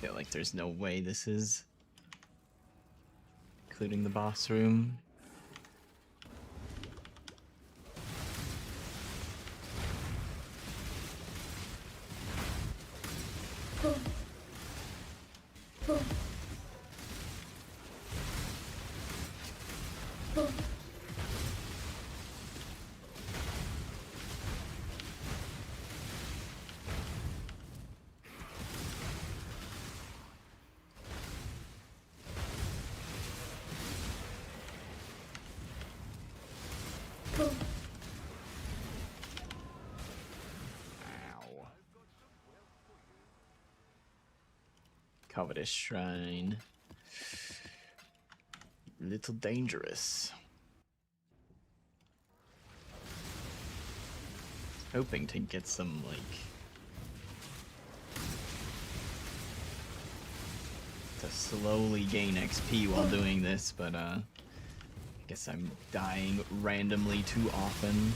Feel like there's no way this is including the boss room. Ow. Covetous Shrine. Little dangerous. Hoping to get some, like, to slowly gain XP while doing this, but I guess I'm dying randomly too often.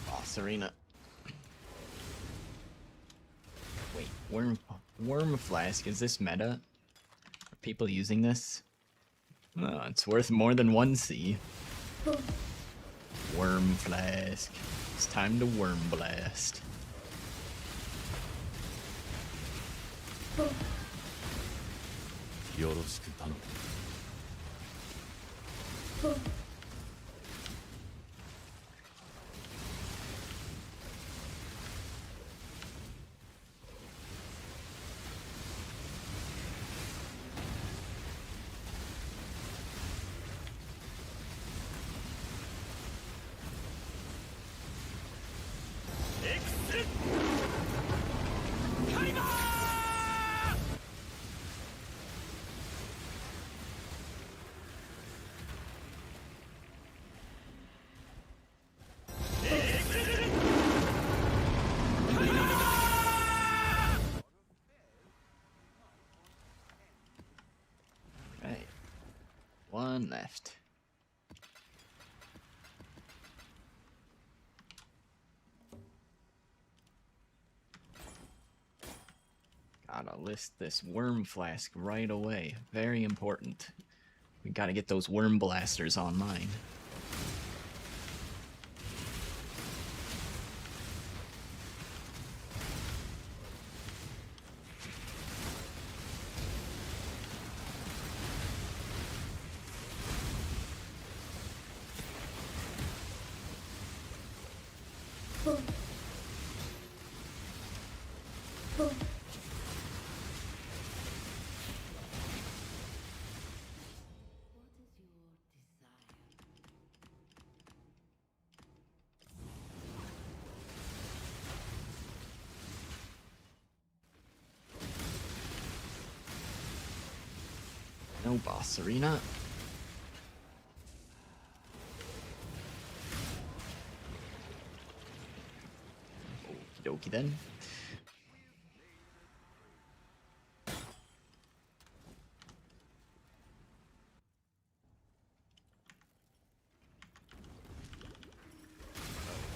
Boss arena. Wait, worm flask, is this meta? Are people using this? Oh, it's worth more than 1C. Worm flask. It's time to worm blast. Yoroshiku tanomu. Right. One left. Gotta list this worm flask right away. Very important. We gotta get those worm blasters online. boss arena. Okie dokie then.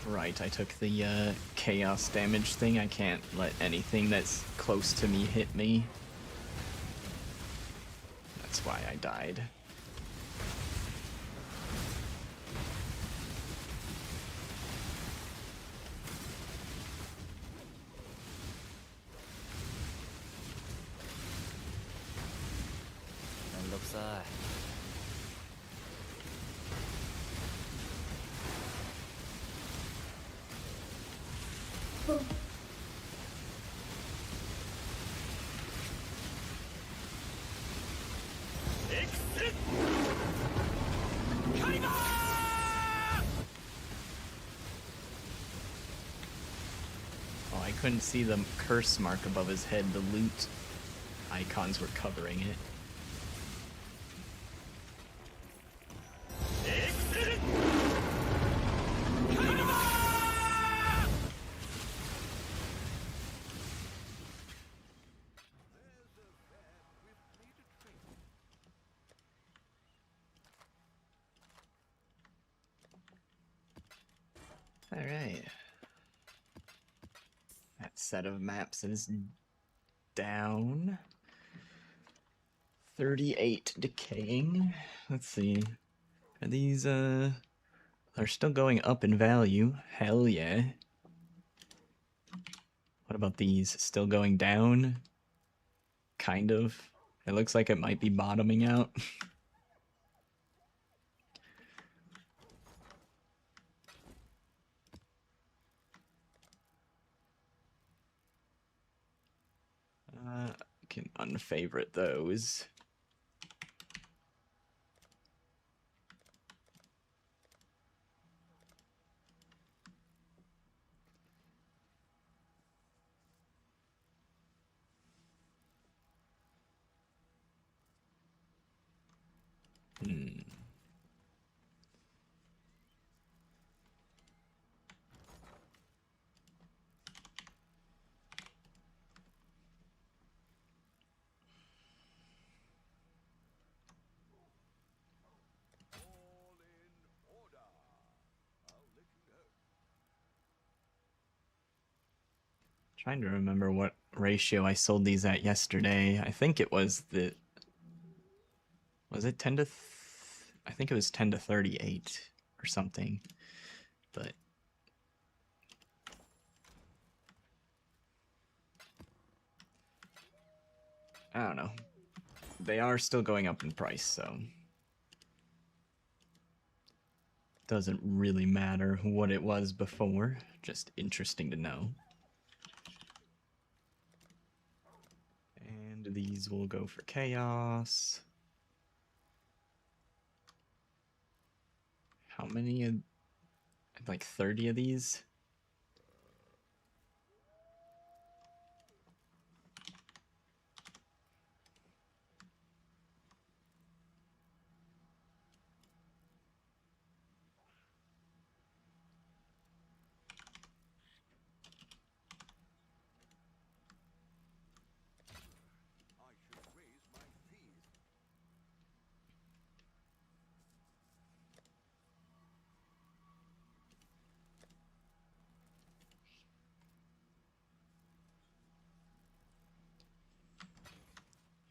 Right, I took the chaos damage thing. I can't let anything that's close to me hit me. That's why I died. Oh, I couldn't see the curse mark above his head. The loot icons were covering it. Alright. That set of maps is down. 38 decaying. Let's see. Are these, they're still going up in value. Hell yeah. What about these? Still going down? Kind of. It looks like it might be bottoming out. I can unfavorite those. Trying to remember what ratio I sold these at yesterday. I think it was the... Was it 10 to... I think it was 10 to 38 or something. But... I don't know. They are still going up in price, so... Doesn't really matter what it was before. Just interesting to know. And these will go for chaos. How many? Like 30 of these?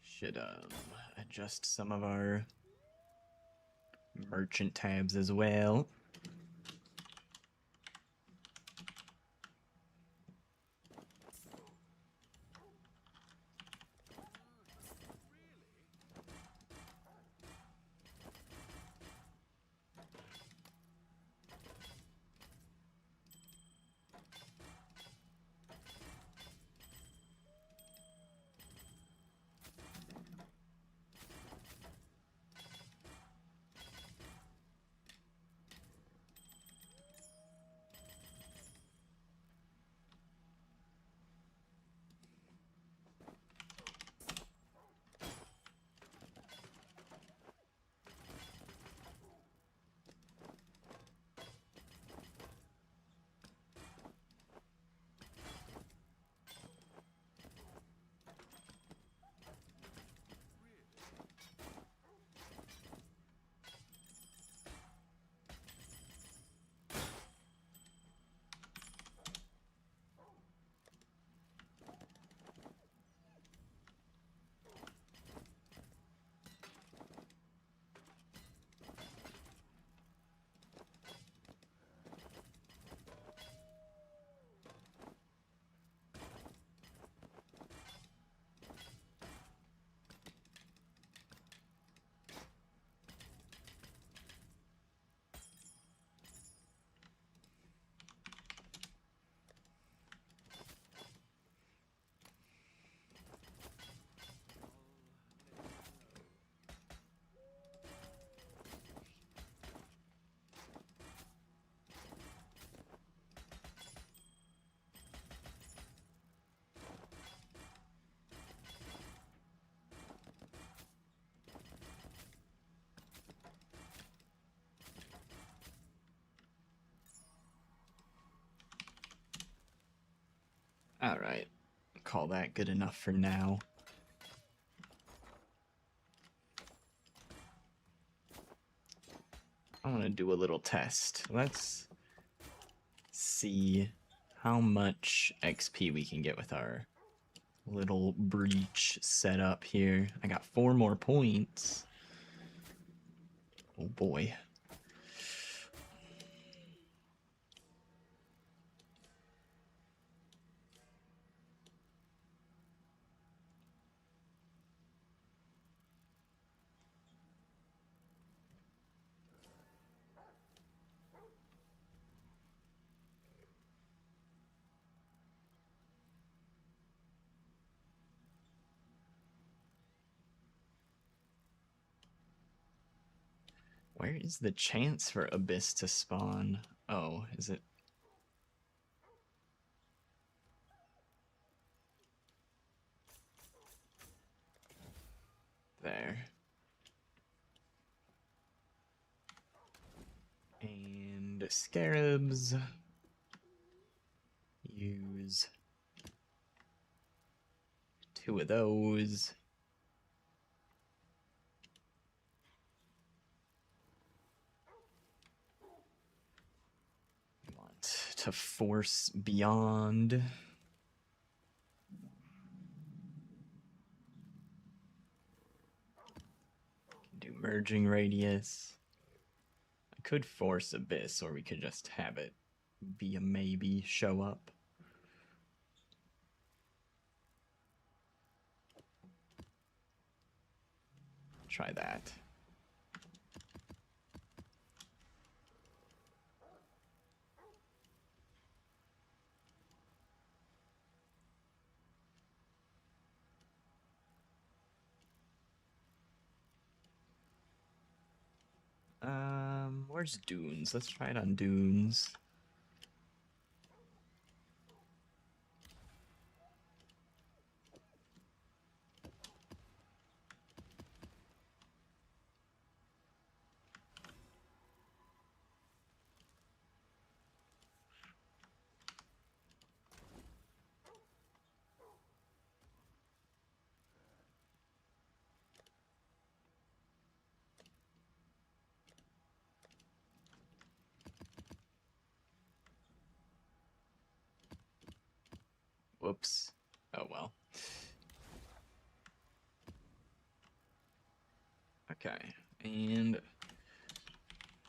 Should adjust some of our merchant tabs as well. Alright. Call that good enough for now. I want to do a little test. Let's see how much XP we can get with our little breach set up here. I got 4 more points. Oh boy. Where is the chance for Abyss to spawn? Oh, is it? There. And scarabs. Use 2 of those. Want to force beyond. Do merging radius. I could force Abyss, or we could just have it be a maybe show up. Try that. Where's Dunes? Let's try it on Dunes. Whoops. Oh well. Okay, and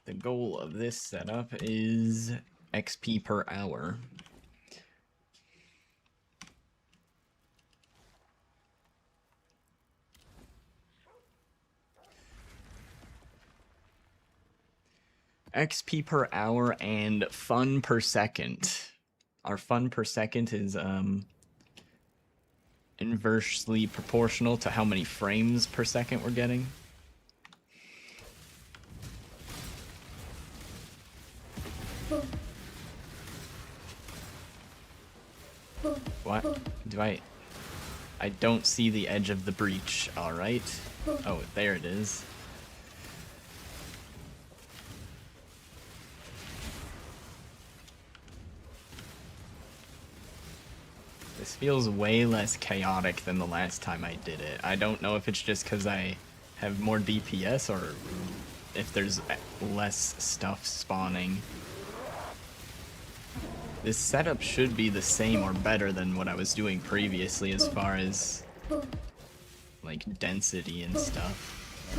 the goal of this setup is XP per hour. XP per hour and fun per second. Our fun per second is inversely proportional to how many frames per second we're getting. What? Do I don't see the edge of the breach. Alright. Oh, there it is. This feels way less chaotic than the last time I did it. I don't know if it's just because I have more DPS or if there's less stuff spawning. This setup should be the same or better than what I was doing previously as far as like density and stuff.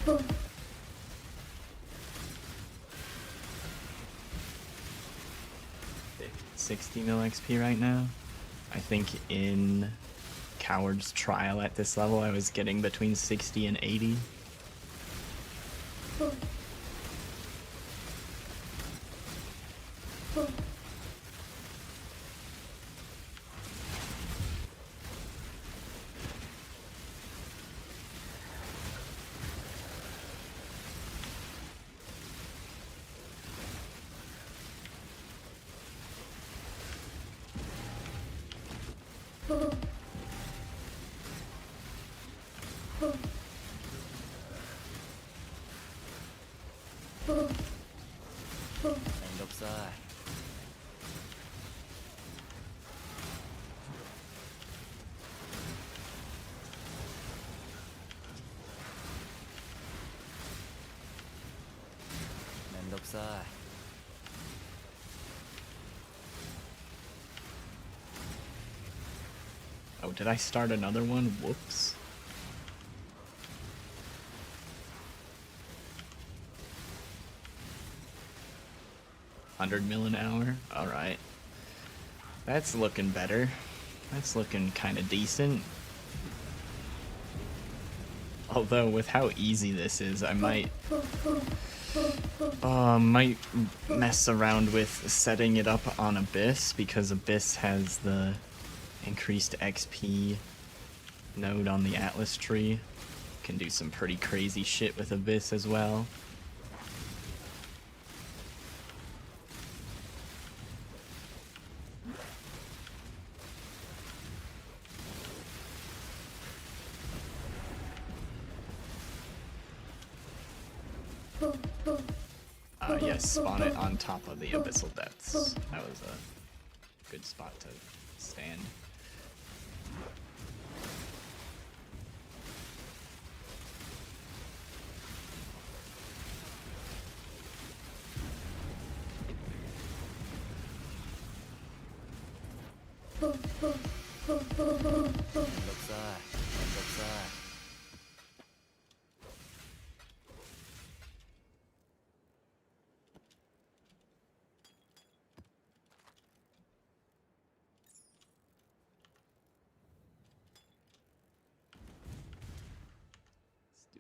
Boom. 60 mil XP right now. I think in Coward's Trial at this level I was getting between 60 and 80. Boom. Boom. めんどくさい。めんどくさい。Oh, did I start another one? Whoops. $100 an hour? Alright. That's looking better. That's looking kind of decent. Although, with how easy this is, I might mess around with setting it up on Abyss, because Abyss has the increased XP node on the Atlas tree. Can do some pretty crazy shit with Abyss as well. Yes, spawn it on top of the abyssal depths. That was a good spot to stand.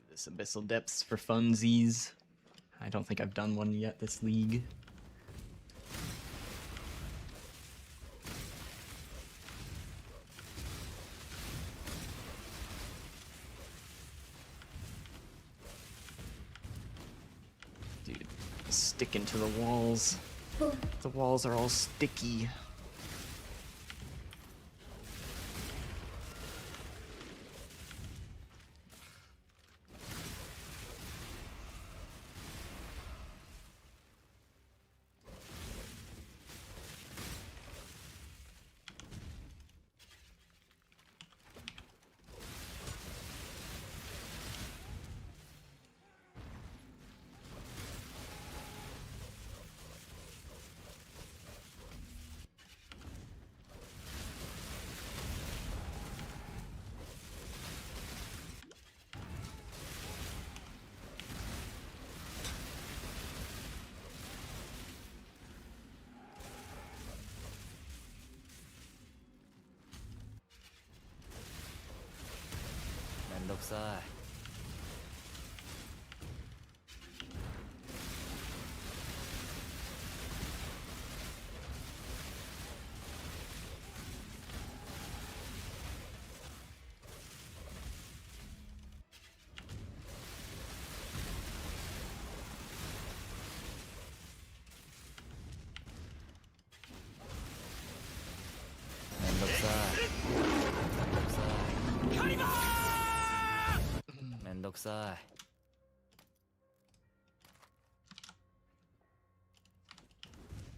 This abyssal depths for funsies. I don't think I've done one yet this league. Dude, sticking to the walls. The walls are all sticky.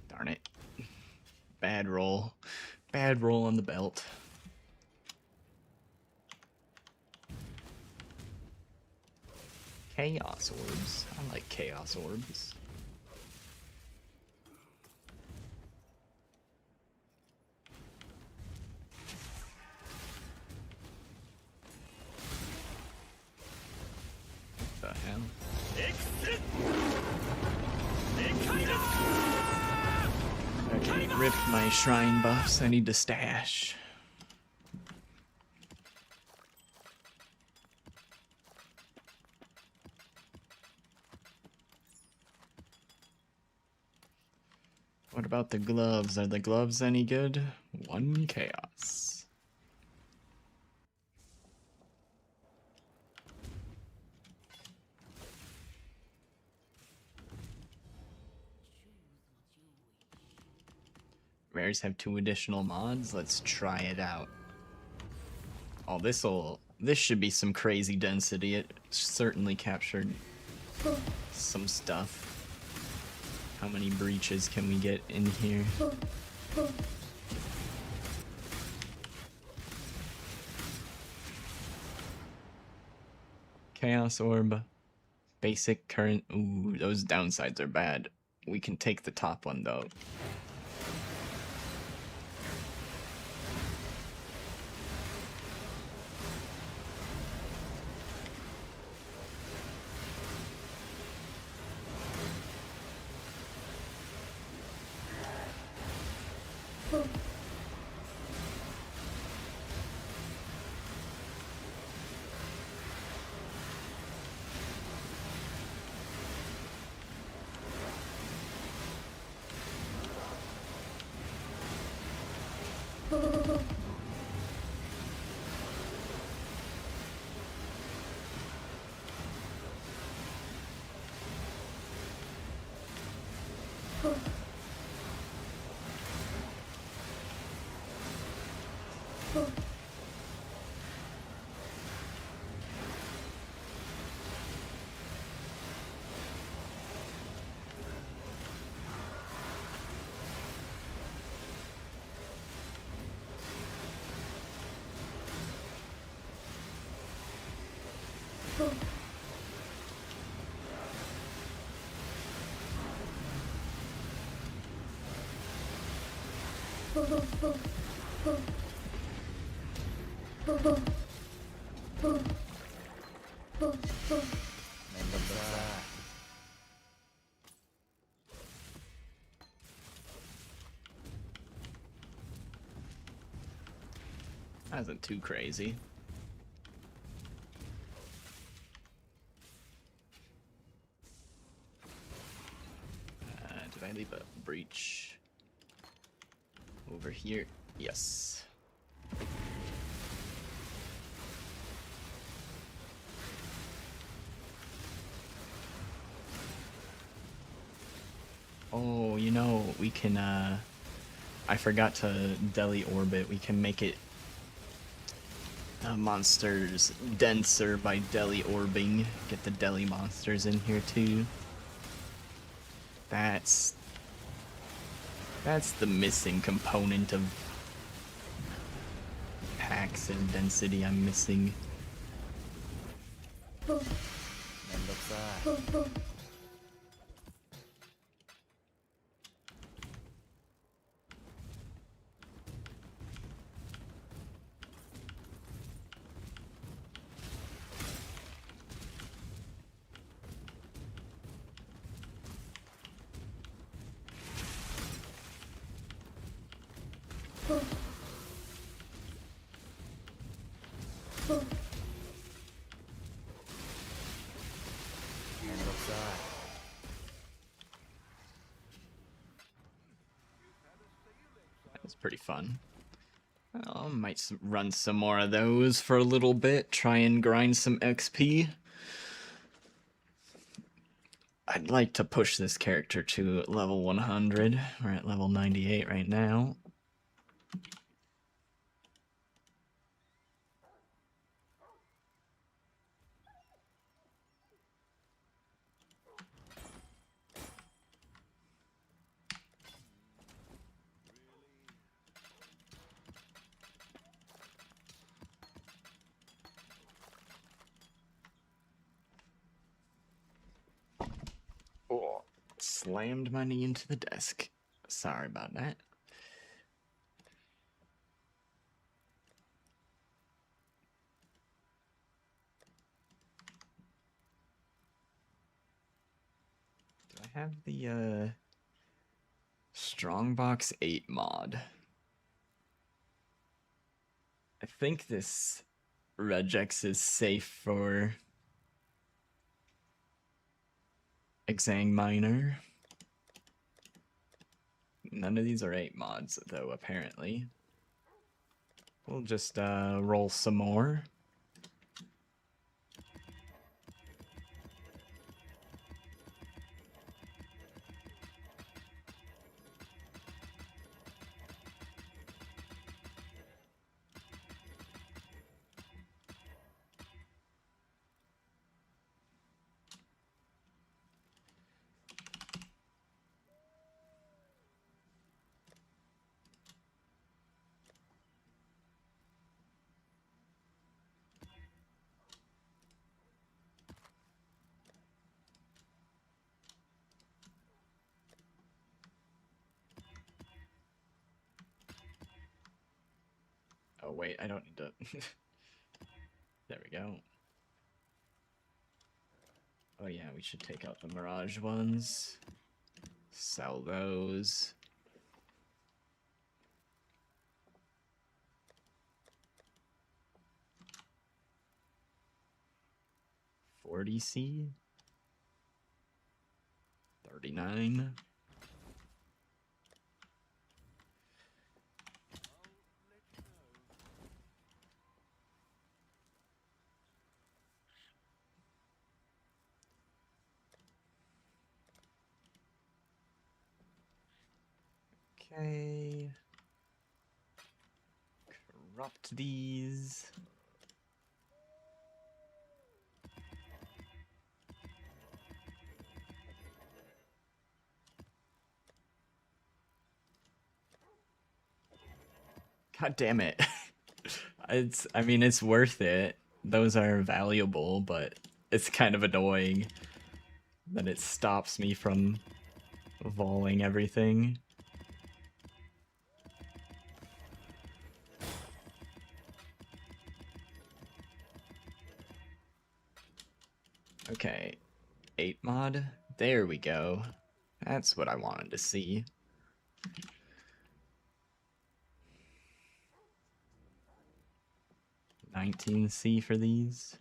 Darn it. Bad roll. Bad roll on the belt. Chaos orbs. I like chaos orbs. What the hell? Okay, rip my shrine buffs. I need to stash. What about the gloves? Are the gloves any good? 1 chaos. Rares have 2 additional mods. Let's try it out. Oh, this should be some crazy density. It certainly captured some stuff. How many breaches can we get in here? Chaos Orb. Basic current. Ooh, those downsides are bad. We can take the top one though. That isn't too crazy. Did I leave a breach over here? Yes. Oh, you know, we can, I forgot to deli orbit. We can make it monsters denser by deli orbing. Get the deli monsters in here too. That's the missing component of packs and density I'm missing. That's pretty fun. I might run some more of those for a little bit, try and grind some XP. I'd like to push this character to level 100. We're at level 98 right now. Oh, slammed my knee into the desk. Sorry about that. Do I have the Strongbox 8 mod? I think this regex is safe for Exsang Miner. None of these are 8 mods, though, apparently. We'll just roll some more. Oh wait, I don't need to. There we go. Oh yeah, we should take out the Mirage ones. Sell those. $40C? 39. Okay. Corrupt these. God damn it. I mean, it's worth it. Those are valuable, but it's kind of annoying that it stops me from voling everything. Okay, 8 mod. There we go. That's what I wanted to see. $19C for these.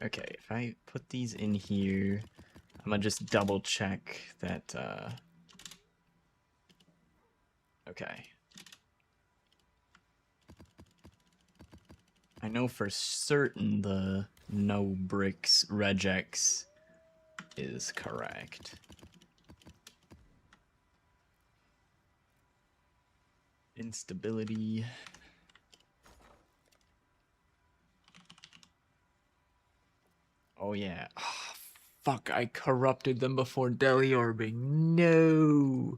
Okay, if I put these in here, I'm gonna just double check that, okay. I know for certain the no bricks regex is correct. Instability. Oh yeah. Oh, fuck, I corrupted them before Deli Orbing. No.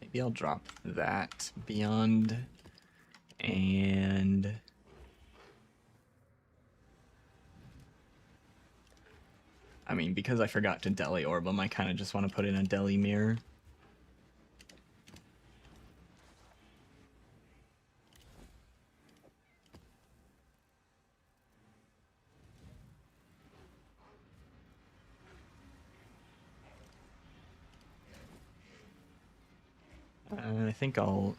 Maybe I'll drop that beyond and I mean, because I forgot to Deli Orb them, I kind of just want to put in a Deli Mirror. I think I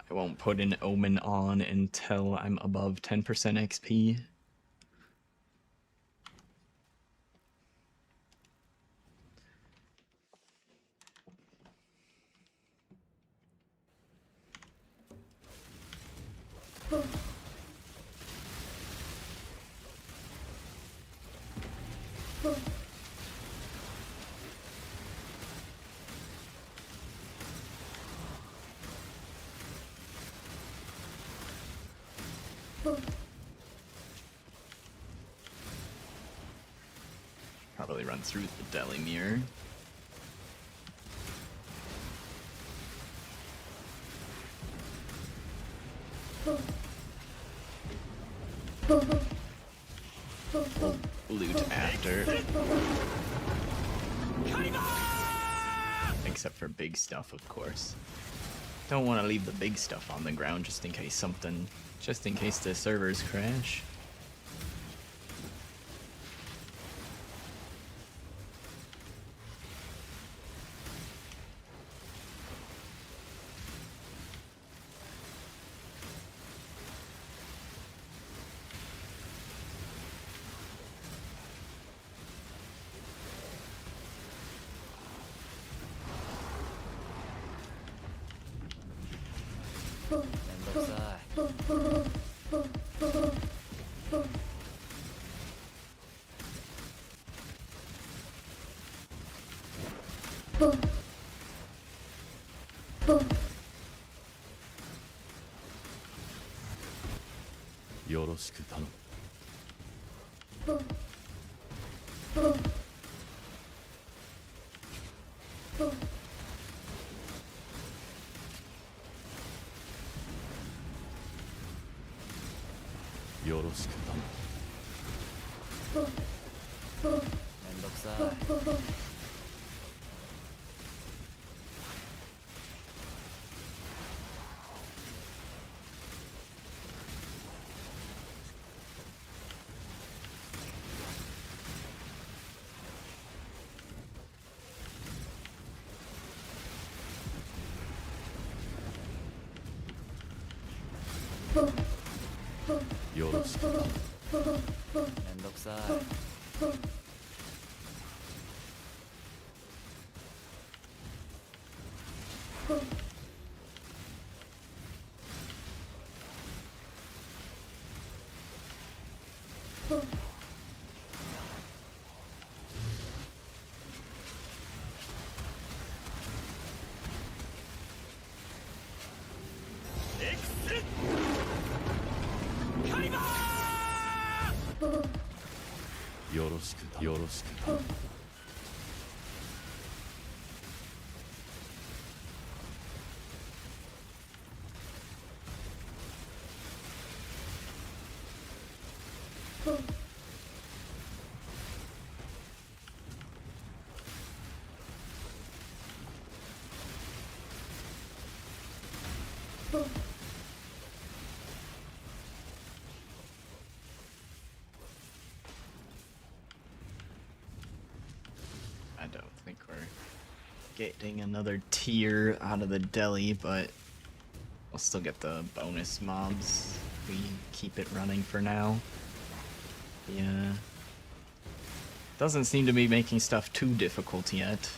won't put an Omen on until I'm above 10% XP. Probably run through the Deli Mirror. Loot after. except for big stuff, of course. Don't want to leave the big stuff on the ground just in case the servers crash. Yoroshiku tanomu. Yoroshiku tanomu. めんどくさい Yoroshiku tanomu. めんどくさい Yoroshiku tanomu. Yoroshiku tanomu. I don't think we're getting another tier out of the deli, but we'll still get the bonus mobs. We keep it running for now. Yeah. Doesn't seem to be making stuff too difficult yet.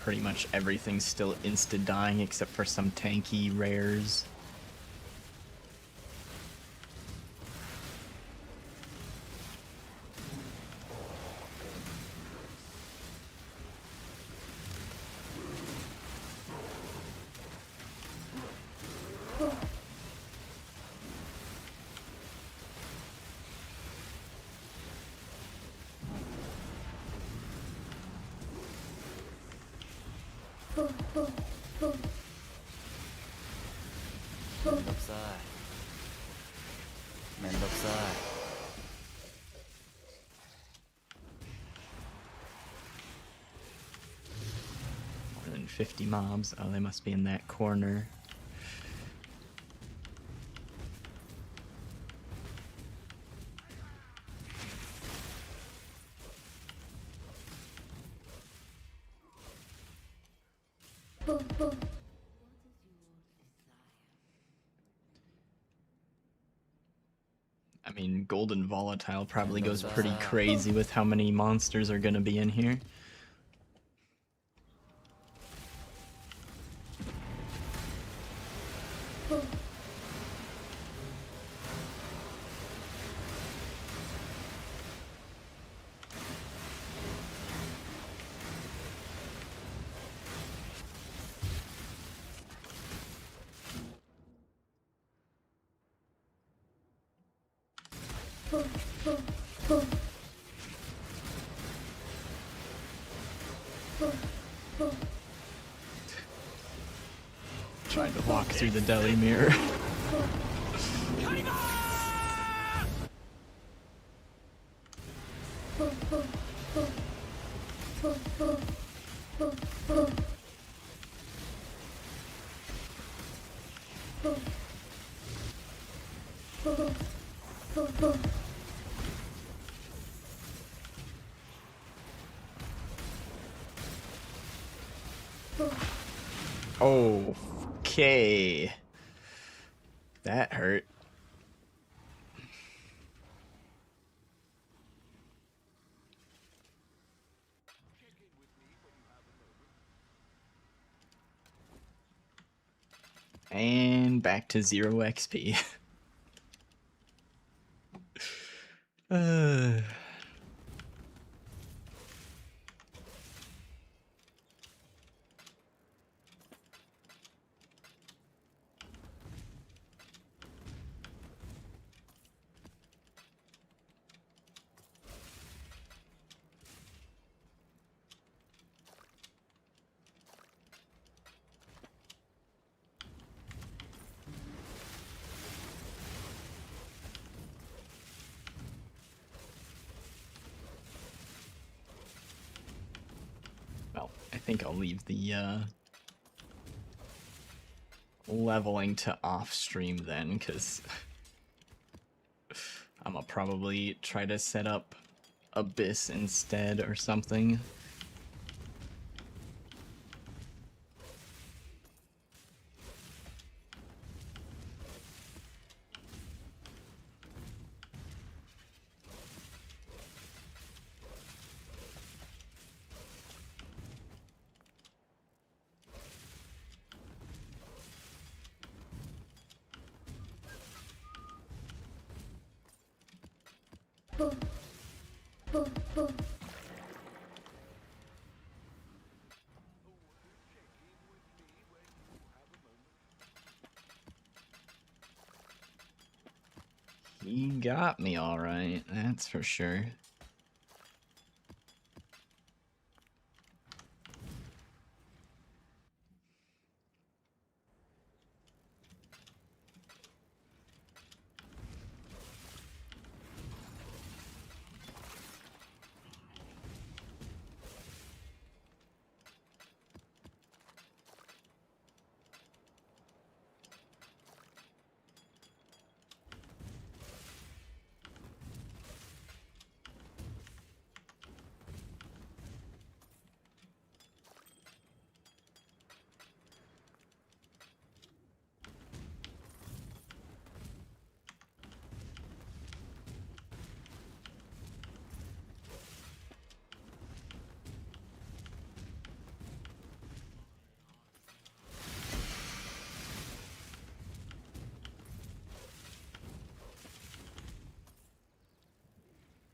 Pretty much everything's still insta-dying except for some tanky rares. More than 50 mobs. Oh, they must be in that corner. I mean, Golden Volatile probably goes pretty crazy with how many monsters are gonna be in here. Trying to walk through the deli mirror. Oh, okay. That hurt. And back to 0 XP. uh. Well, I think I'll leave the leveling to off stream then, because I'm gonna probably try to set up Abyss instead or something. He got me all right, that's for sure.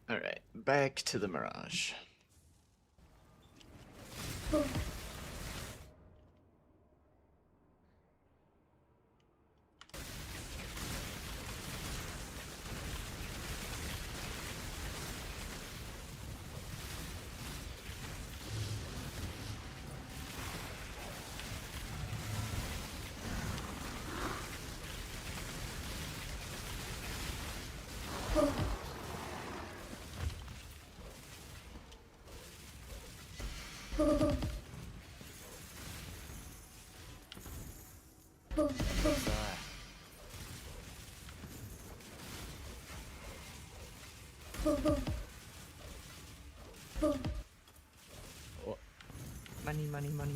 Alright, back to the Mirage. Oh, money, money, money.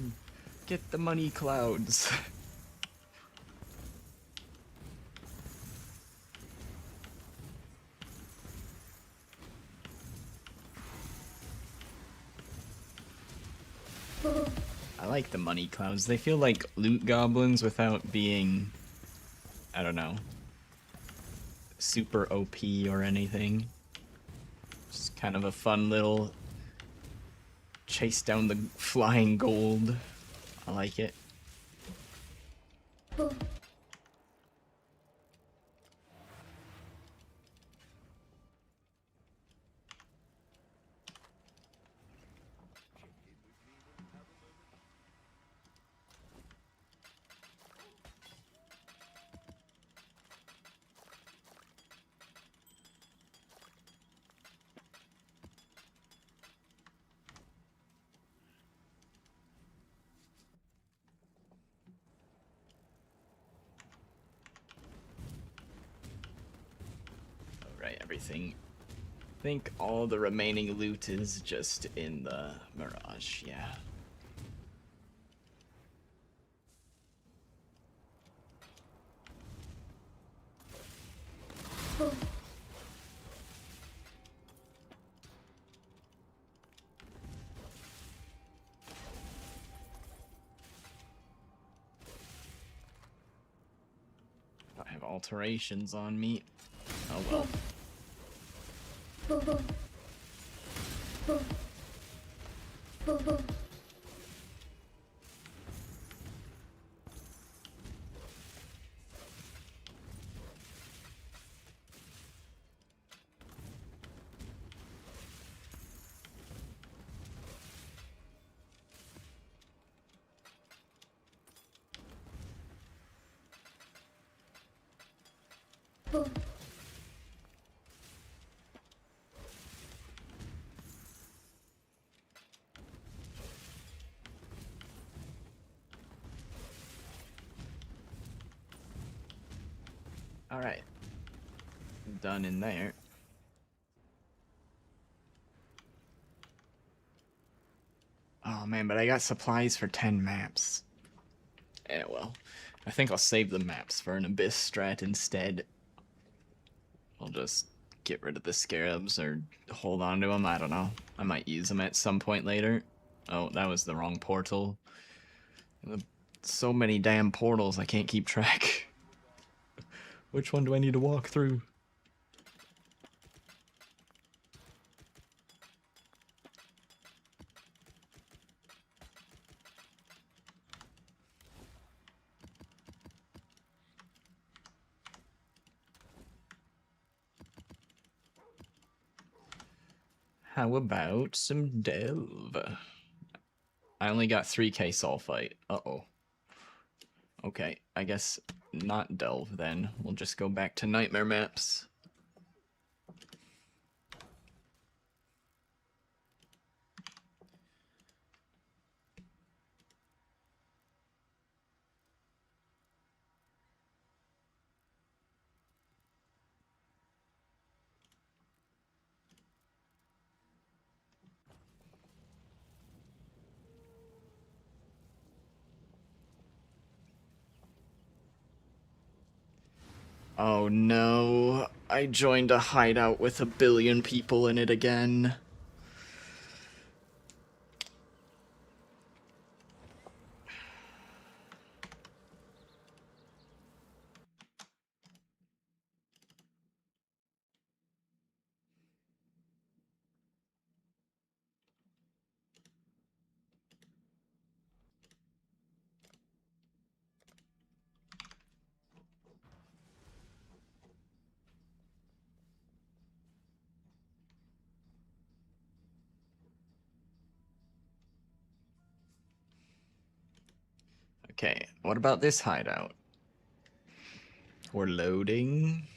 Get the money clouds. I like the money clouds. They feel like loot goblins without being, I don't know, super OP or anything. Just kind of a fun little chase down the flying gold. I like it. everything. I think all the remaining loot is just in the Mirage, yeah. I have alterations on me. Oh well. Alright. Done in there. Oh man, but I got supplies for 10 maps. Yeah, well. I think I'll save the maps for an Abyss strat instead. I'll just get rid of the scarabs or hold on to them. I don't know. I might use them at some point later. Oh, that was the wrong portal. So many damn portals, I can't keep track. Which one do I need to walk through? How about some delve? I only got 3k sulfite. Uh-oh. Okay, I guess not delve then. We'll just go back to nightmare maps. Oh no, I joined a hideout with 1 billion people in it again. Okay, what about this hideout? We're loading.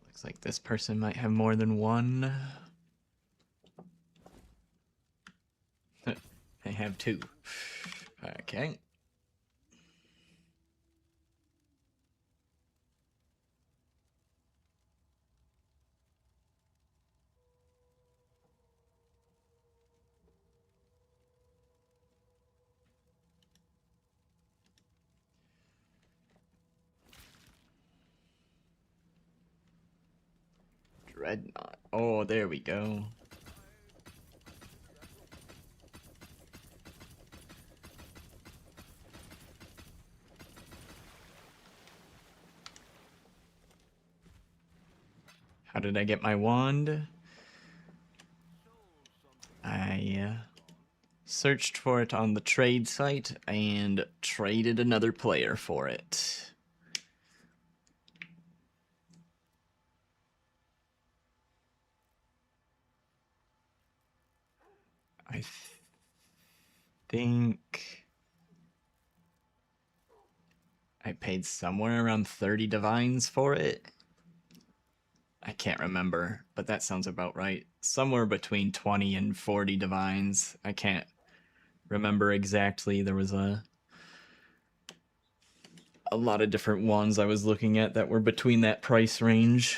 Looks like this person might have more than one. They have 2. Okay. Dreadnought. Oh, there we go. How did I get my wand? I searched for it on the trade site and traded another player for it. I think I paid somewhere around 30 divines for it. I can't remember, but that sounds about right. Somewhere between 20 and 40 divines. I can't remember exactly. There was a lot of different ones I was looking at that were between that price range.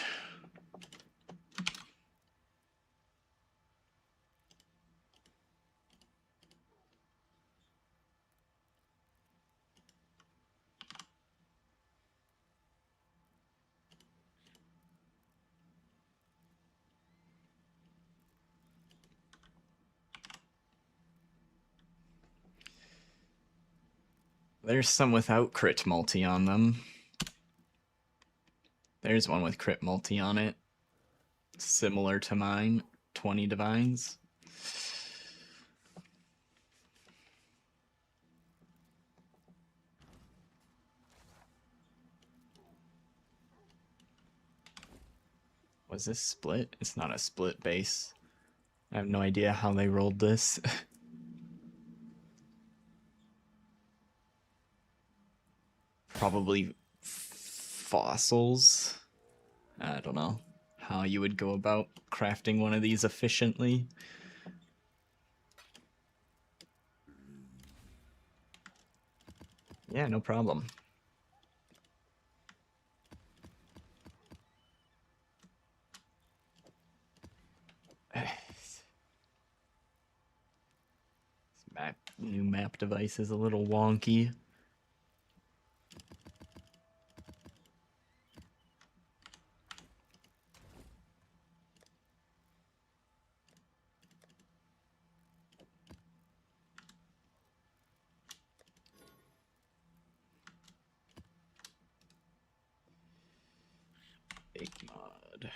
There's some without crit multi on them. There's one with crit multi on it. Similar to mine. 20 divines. Was this split? It's not a split base. I have no idea how they rolled this. Probably fossils. I don't know how you would go about crafting one of these efficiently. Yeah, no problem. This new map device is a little wonky. Big mod.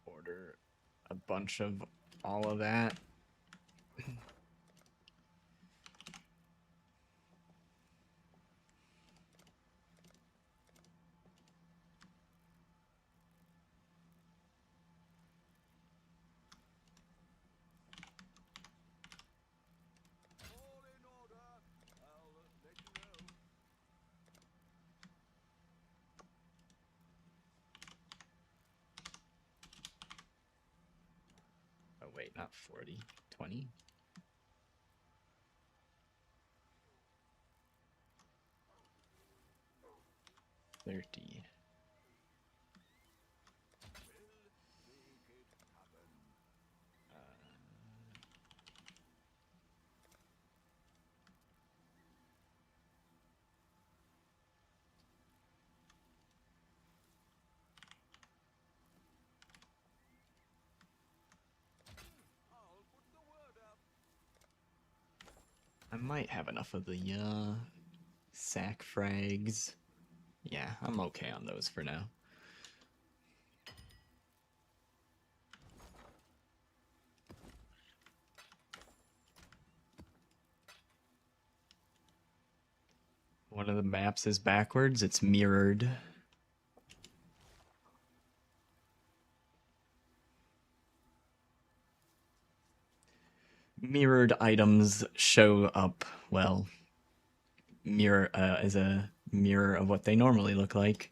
Order a bunch of all of that. Oh wait, not 40, 20. 30. I might have enough of the sack frags. Yeah, I'm okay on those for now. One of the maps is backwards. It's mirrored. Mirrored items show up, well, mirror as a mirror of what they normally look like.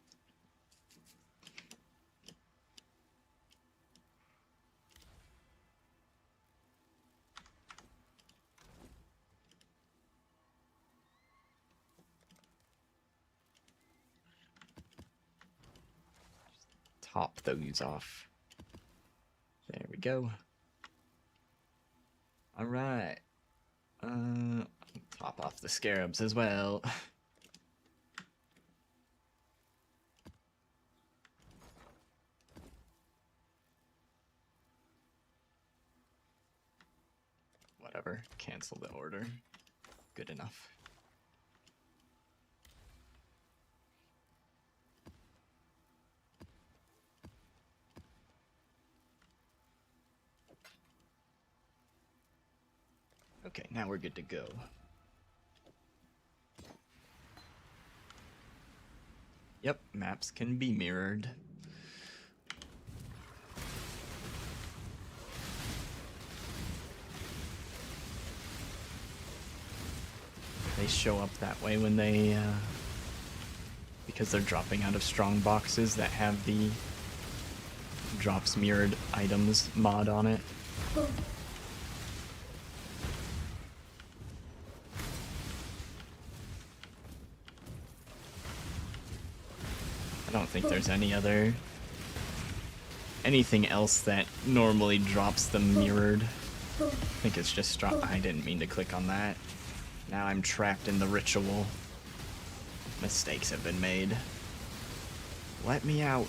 Top those off. There we go. All right. Top off the scarabs as well. Whatever. Cancel the order. Good enough. Okay, now we're good to go. Yep, maps can be mirrored. They show up that way when they, because they're dropping out of strong boxes that have the drops mirrored items mod on it. I don't think there's anything else that normally drops them mirrored. I think it's just I didn't mean to click on that. Now I'm trapped in the ritual. Mistakes have been made. Let me out.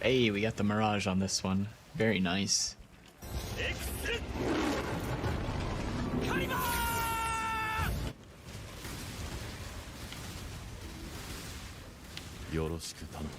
Hey, we got the Mirage on this one. Very nice. Yoroshiku tanomu.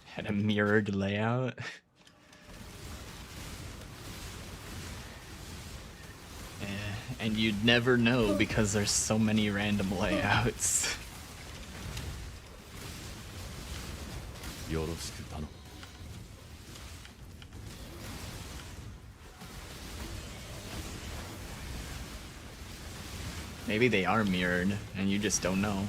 Had a mirrored layout. And you'd never know because there's so many random layouts. Yoroshiku tanomu. Maybe they are mirrored and you just don't know.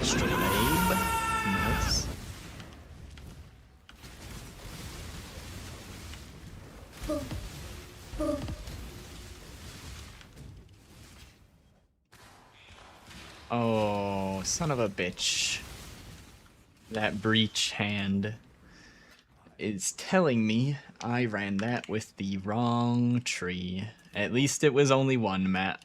Astrolabe. Nice. Oh, son of a bitch. That breach hand is telling me I ran that with the wrong tree. At least it was only one map.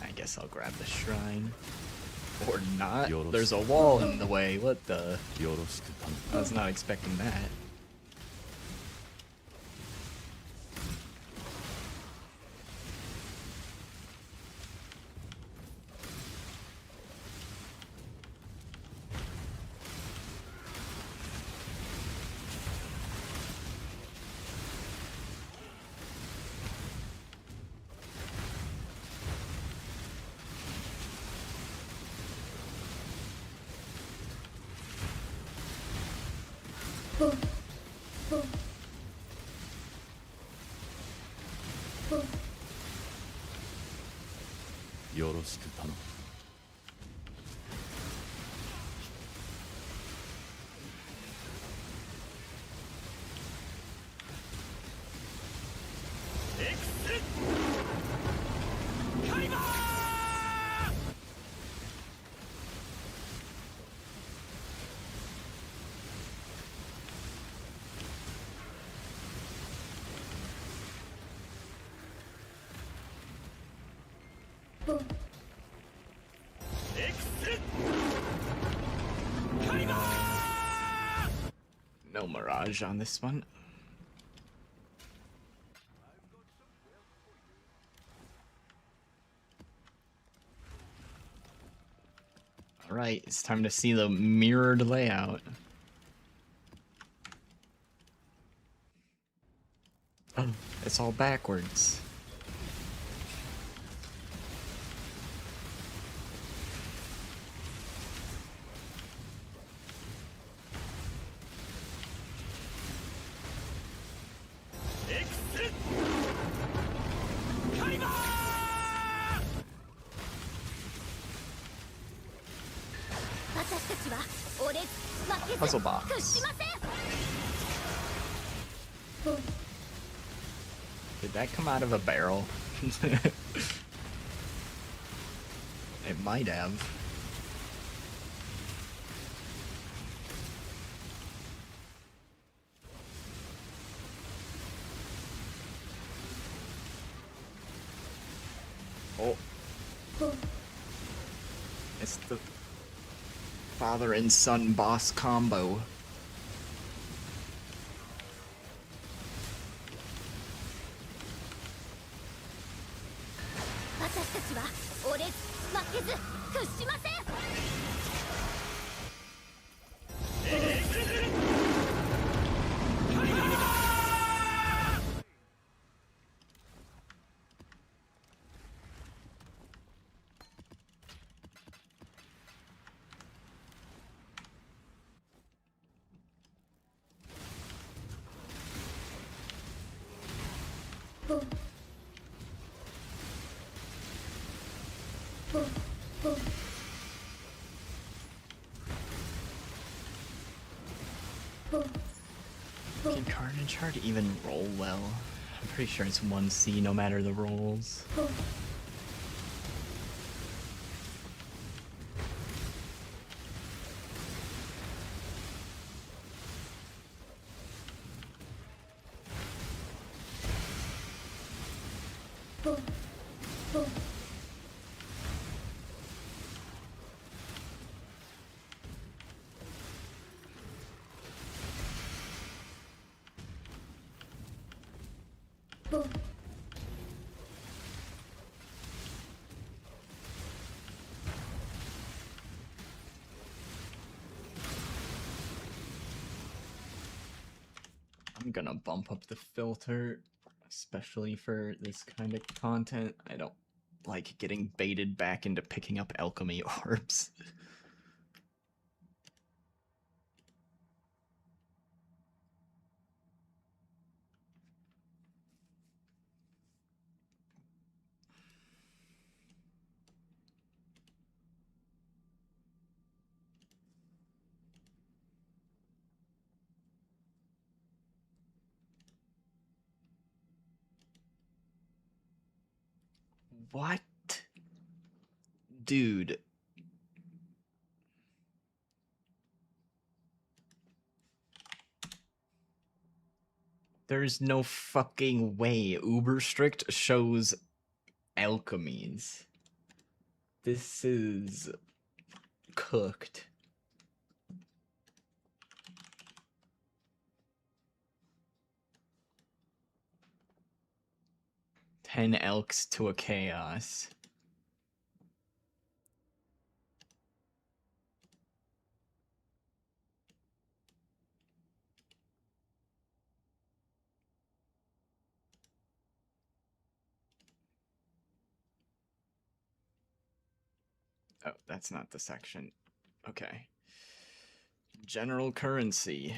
I guess I'll grab the shrine. Or not. There's a wall in the way. What the? Yoroshiku tanomu. I was not expecting that. Yoroshiku tanomu. No Mirage on this one. Alright, it's time to see the mirrored layout. Oh, it's all backwards. Puzzle box. Did that come out of a barrel? It might have. Oh. It's the father and son boss combo. Can Carnage Heart even roll well? I'm pretty sure it's 1C no matter the rolls. I'm gonna bump up the filter, especially for this kind of content. I don't like getting baited back into picking up alchemy orbs. What? Dude. There's no fucking way Uber Strict shows alchemies. This is cooked. Ten elks to a chaos. Oh, that's not the section. Okay. General currency.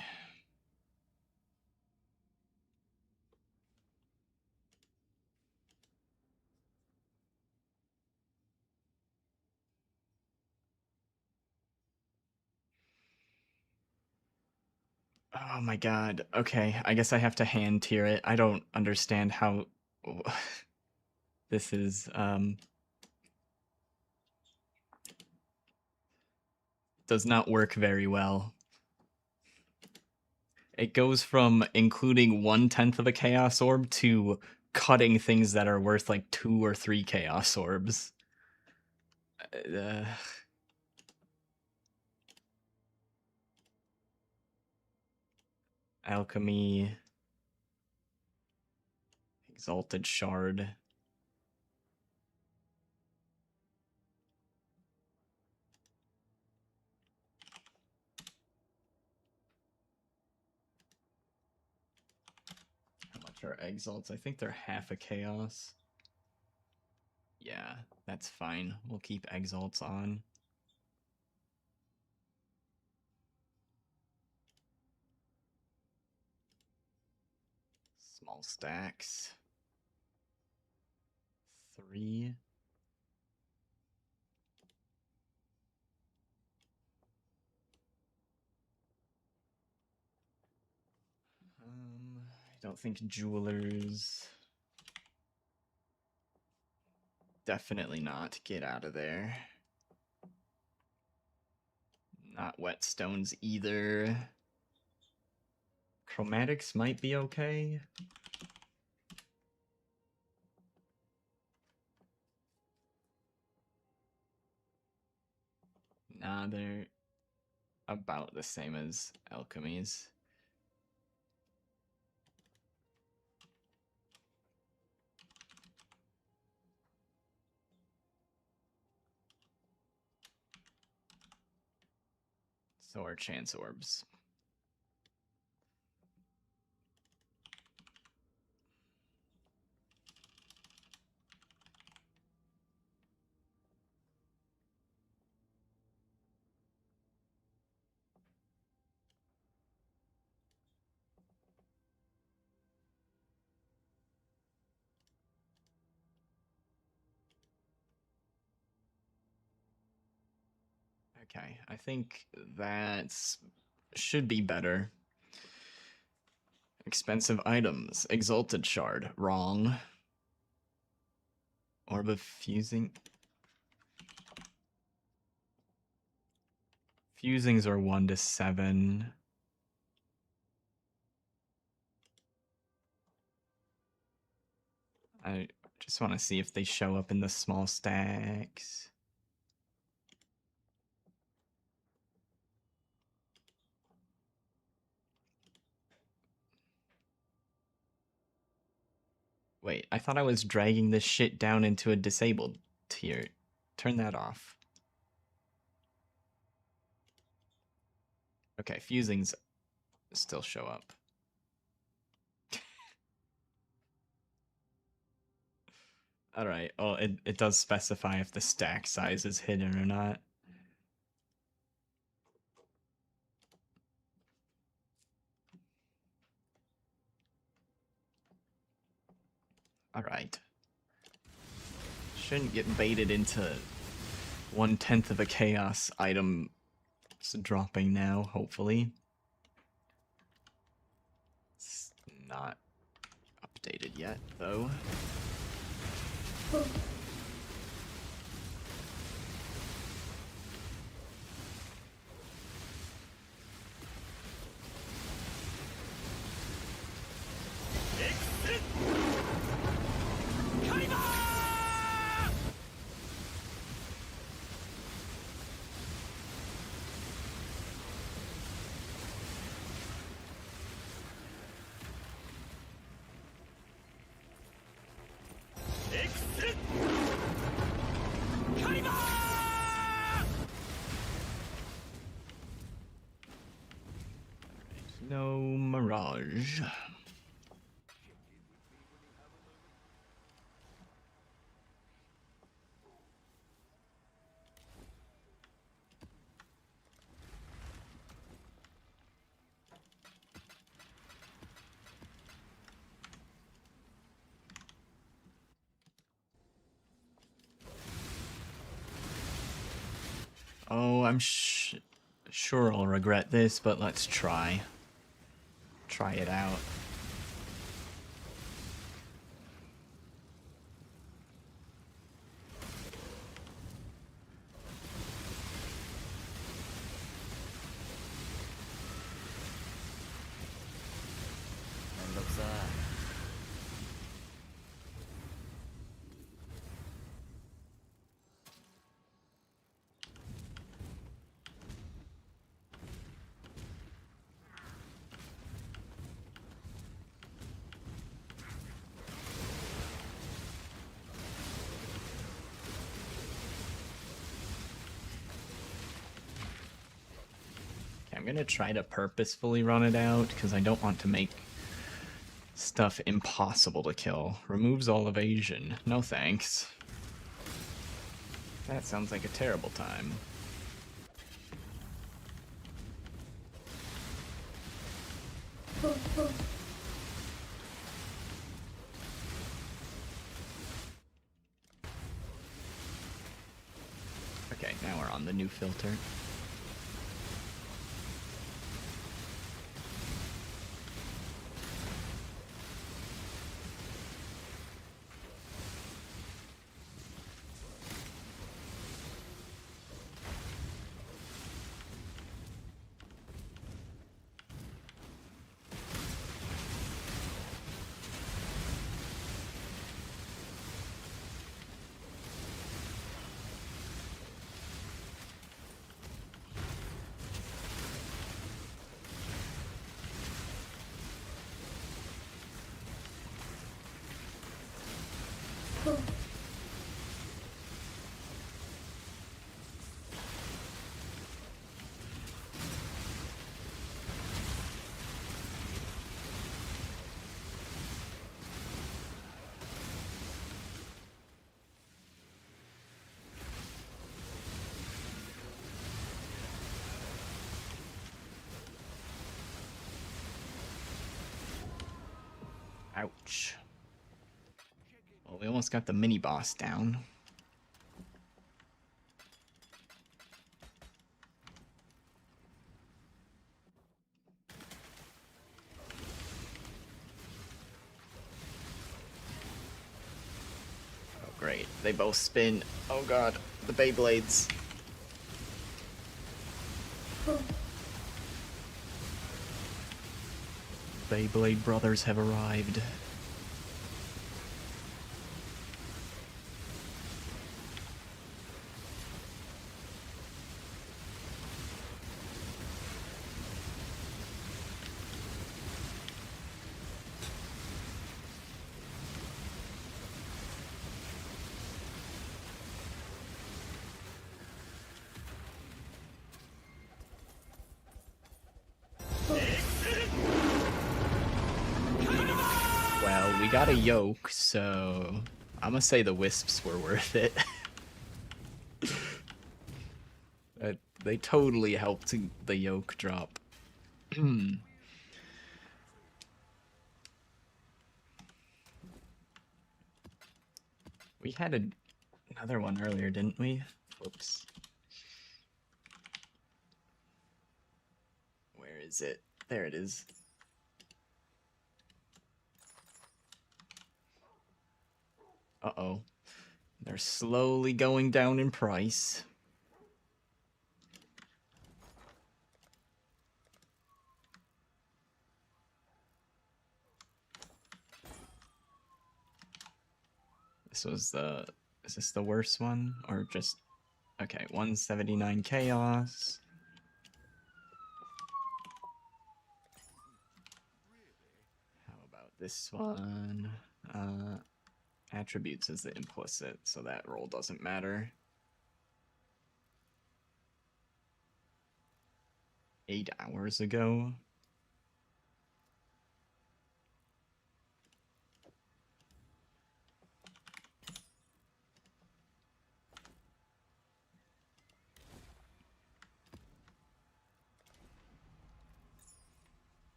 Oh my god. Okay, I guess I have to hand tier it. I don't understand how this is does not work very well. It goes from including 1/10 of a chaos orb to cutting things that are worth like 2 or 3 chaos orbs. Alchemy, Exalted Shard. How much are Exalts? I think they're half a Chaos. Yeah, that's fine. We'll keep Exalts on. Small stacks. 3. I don't think Jewelers. Definitely not. Get out of there. Not Whetstones either. Chromatics might be okay. Nah, they're about the same as alchemies. So are chance orbs. Okay, I think that's should be better. Expensive items. Exalted Shard. Wrong. Orb of Fusing. Fusings are 1 to 7. I just want to see if they show up in the small stacks. Wait, I thought I was dragging this shit down into a disabled tier. Turn that off. Okay, fusings still show up. Alright, well, it does specify if the stack size is hidden or not. Alright. Shouldn't get baited into 1/10 of a chaos item dropping now, hopefully. It's not updated yet, though. No Mirage. Oh, I'm sure I'll regret this, but let's try. Try it out. I'm gonna try to purposefully run it out because I don't want to make stuff impossible to kill. Removes all evasion. No thanks. That sounds like a terrible time. Okay, now we're on the new filter. Ouch. Well, we almost got the mini boss down. Oh, great. They both spin. Oh god, the Beyblades. Beyblade brothers have arrived. Well, we got a yoke, so I'm gonna say the wisps were worth it. They totally helped the yoke drop. We had another one earlier, didn't we? Whoops. Where is it? There it is. Uh-oh. They're slowly going down in price. This was the... Is this the worst one? Or just... Okay, 179 chaos. How about this one? Attributes is the implicit, so that roll doesn't matter. 8 hours ago.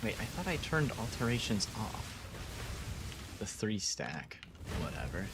Wait, I thought I turned alterations off. The 3 stack. Whatever.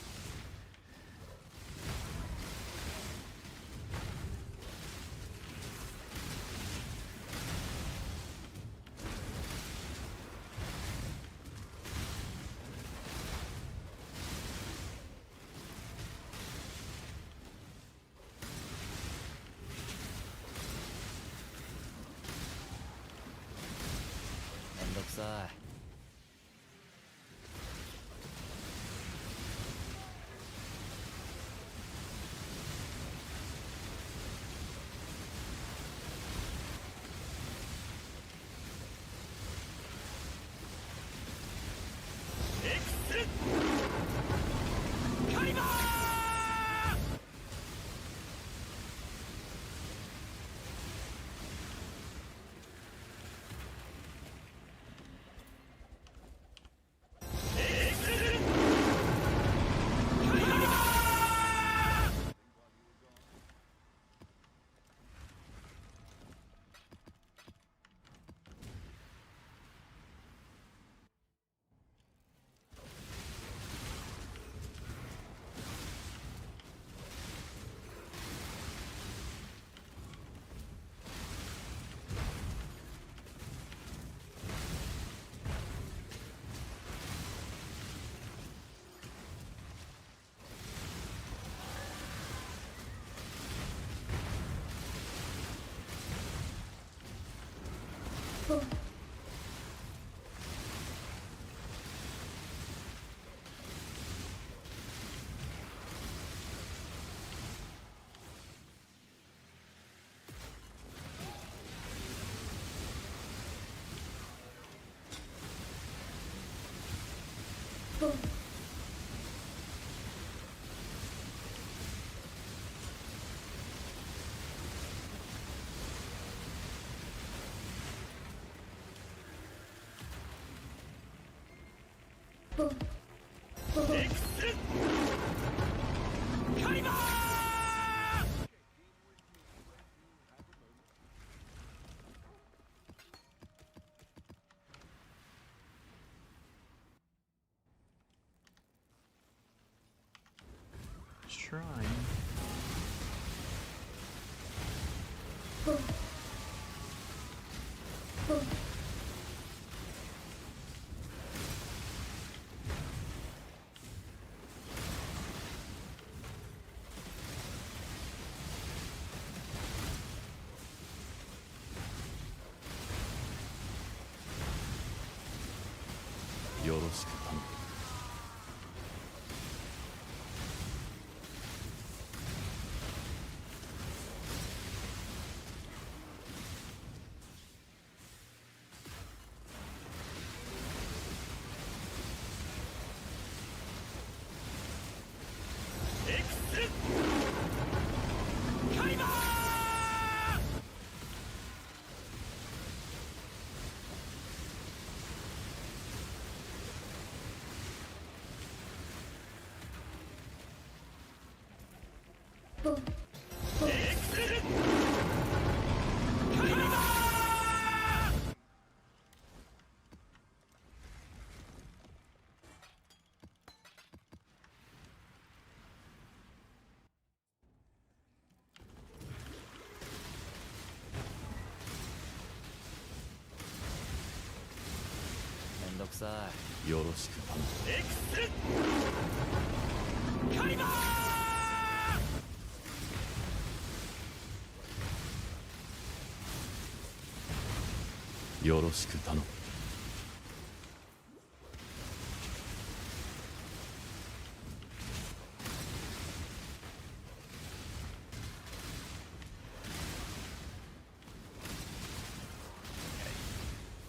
Shrine.よろしく頼む。めんどくさい。よろしく頼む。よろしく頼む。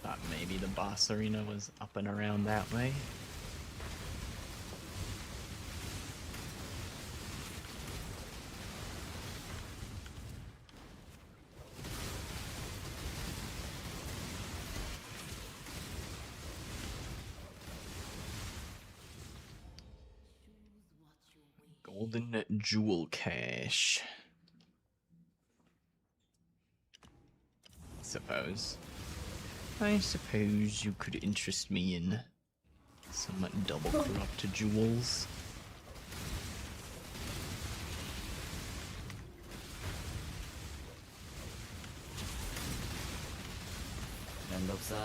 Thought maybe the boss arena was up and around that way. Golden Jewel Cache. I suppose you could interest me in some double corrupt jewels. めんどくさ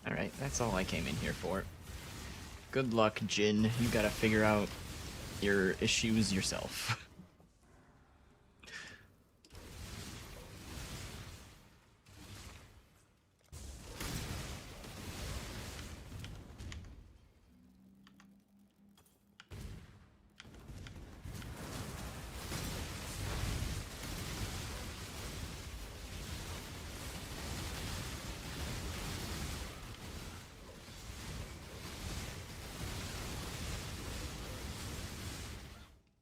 い。 Alright, that's all I came in here for. Good luck, Jin. You gotta figure out your issues yourself.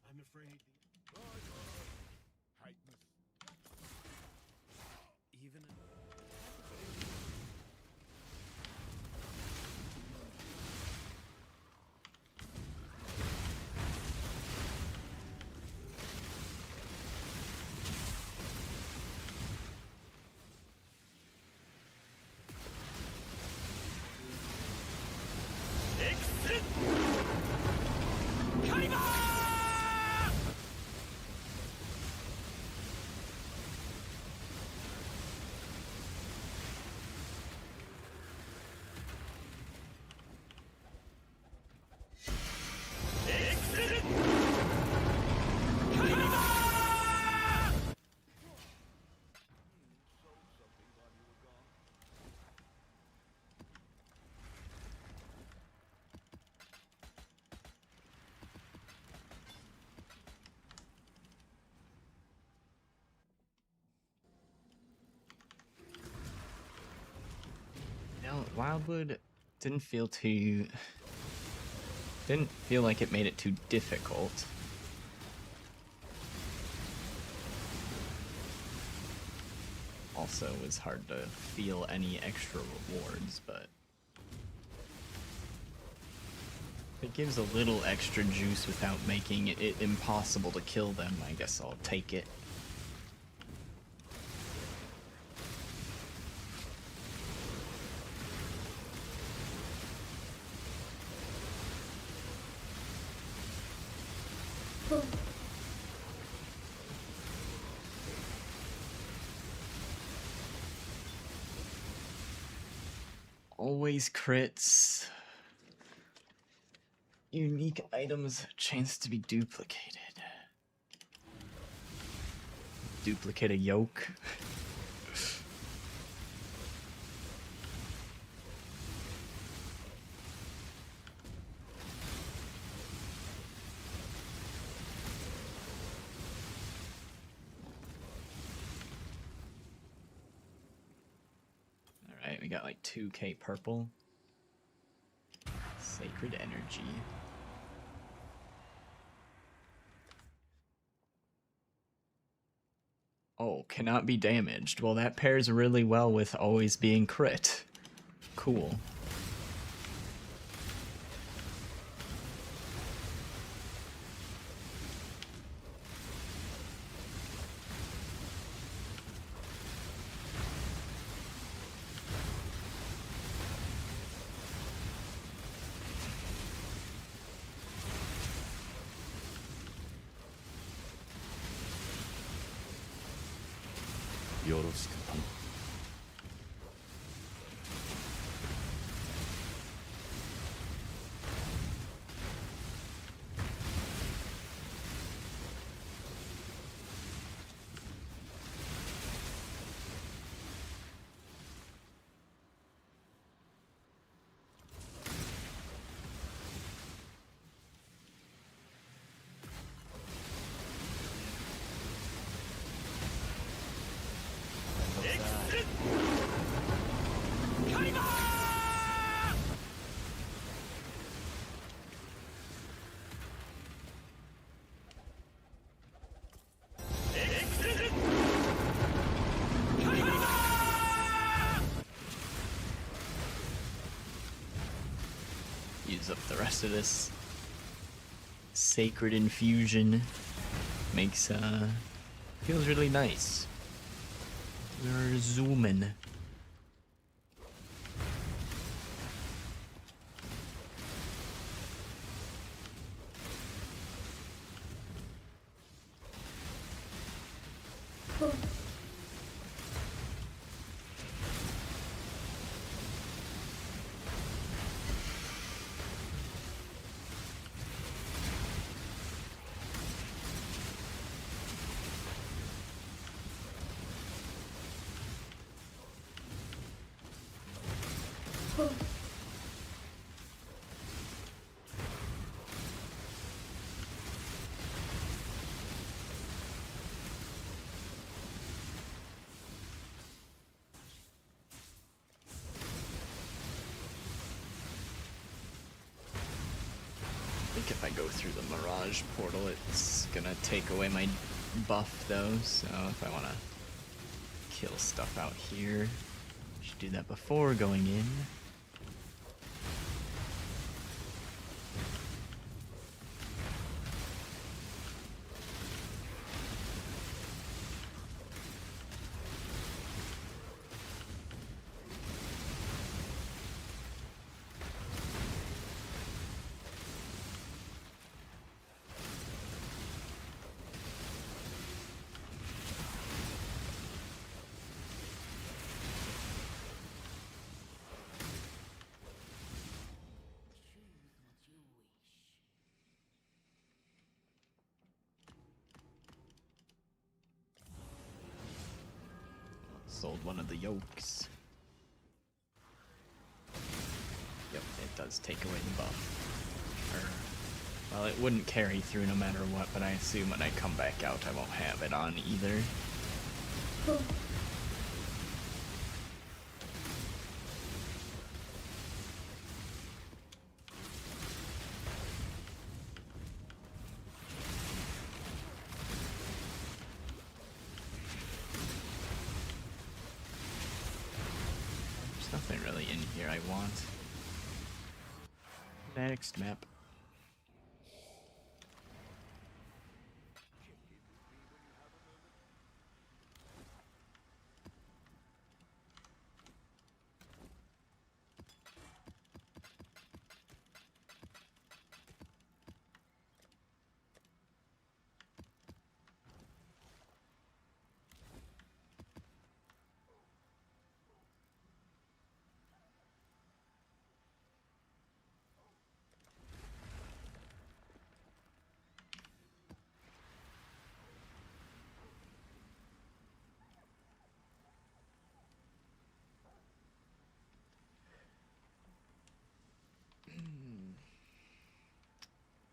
I'm afraid the heightness. Even Wildwood didn't feel like it made it too difficult. Also, it was hard to feel any extra rewards, but It gives a little extra juice without making it impossible to kill them. I guess I'll take it. Always crits. Unique items, chance to be duplicated. Duplicate a yoke. Alright, we got like 2k purple. Sacred energy. Oh, cannot be damaged. Well, that pairs really well with always being crit. Cool. Yoroshiku tano. Use up the rest of this sacred infusion. Makes feels really nice. We're zooming. I think if I go through the Mirage portal, it's gonna take away my buff though, so if I wanna kill stuff out here, I should do that before going in. Sold one of the yolks. Yep, it does take away the buff. Well, it wouldn't carry through no matter what, but I assume when I come back out I won't have it on either. There's nothing really in here I want. Next map.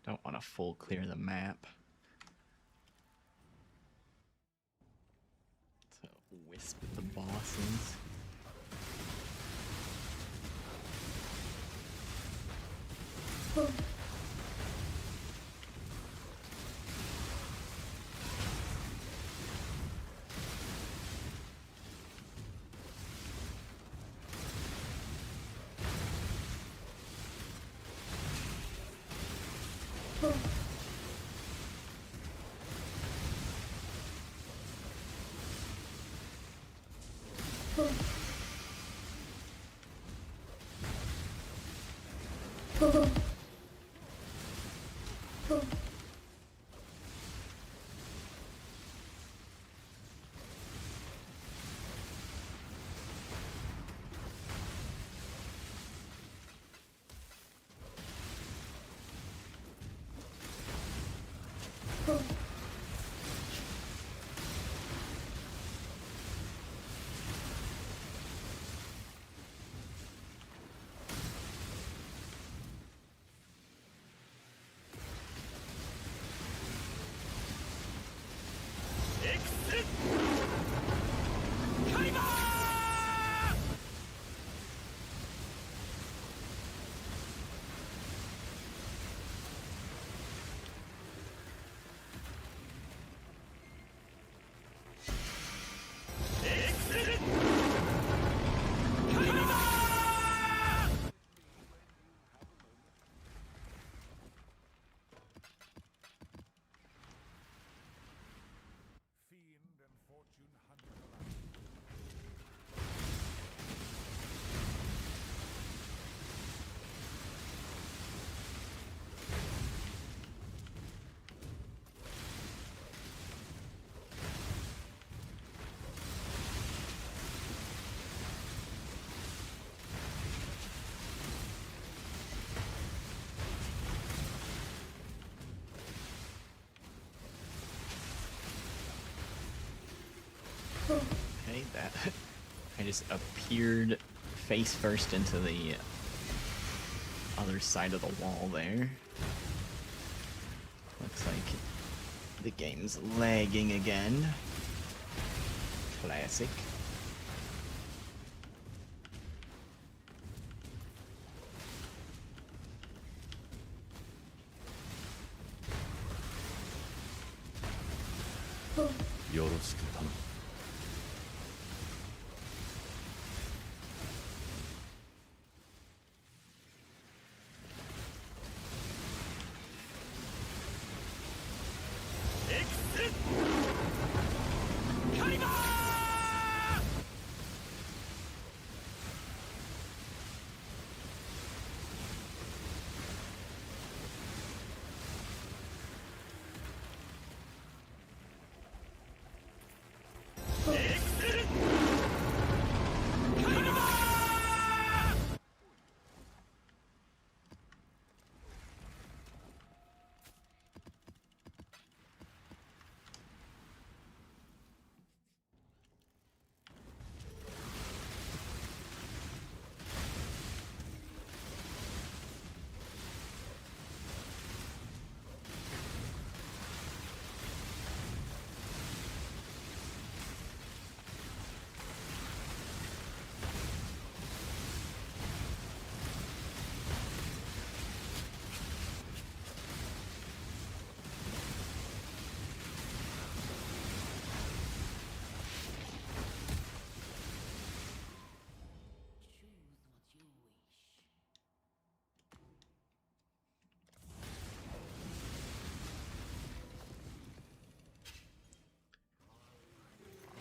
Don't want to full clear the map. To wisp the bosses. Fiend and fortune hunter alike. Okay, that I just appeared face first into the other side of the wall there. Looks like the game's lagging again. Classic. Yoroshiku tanomu.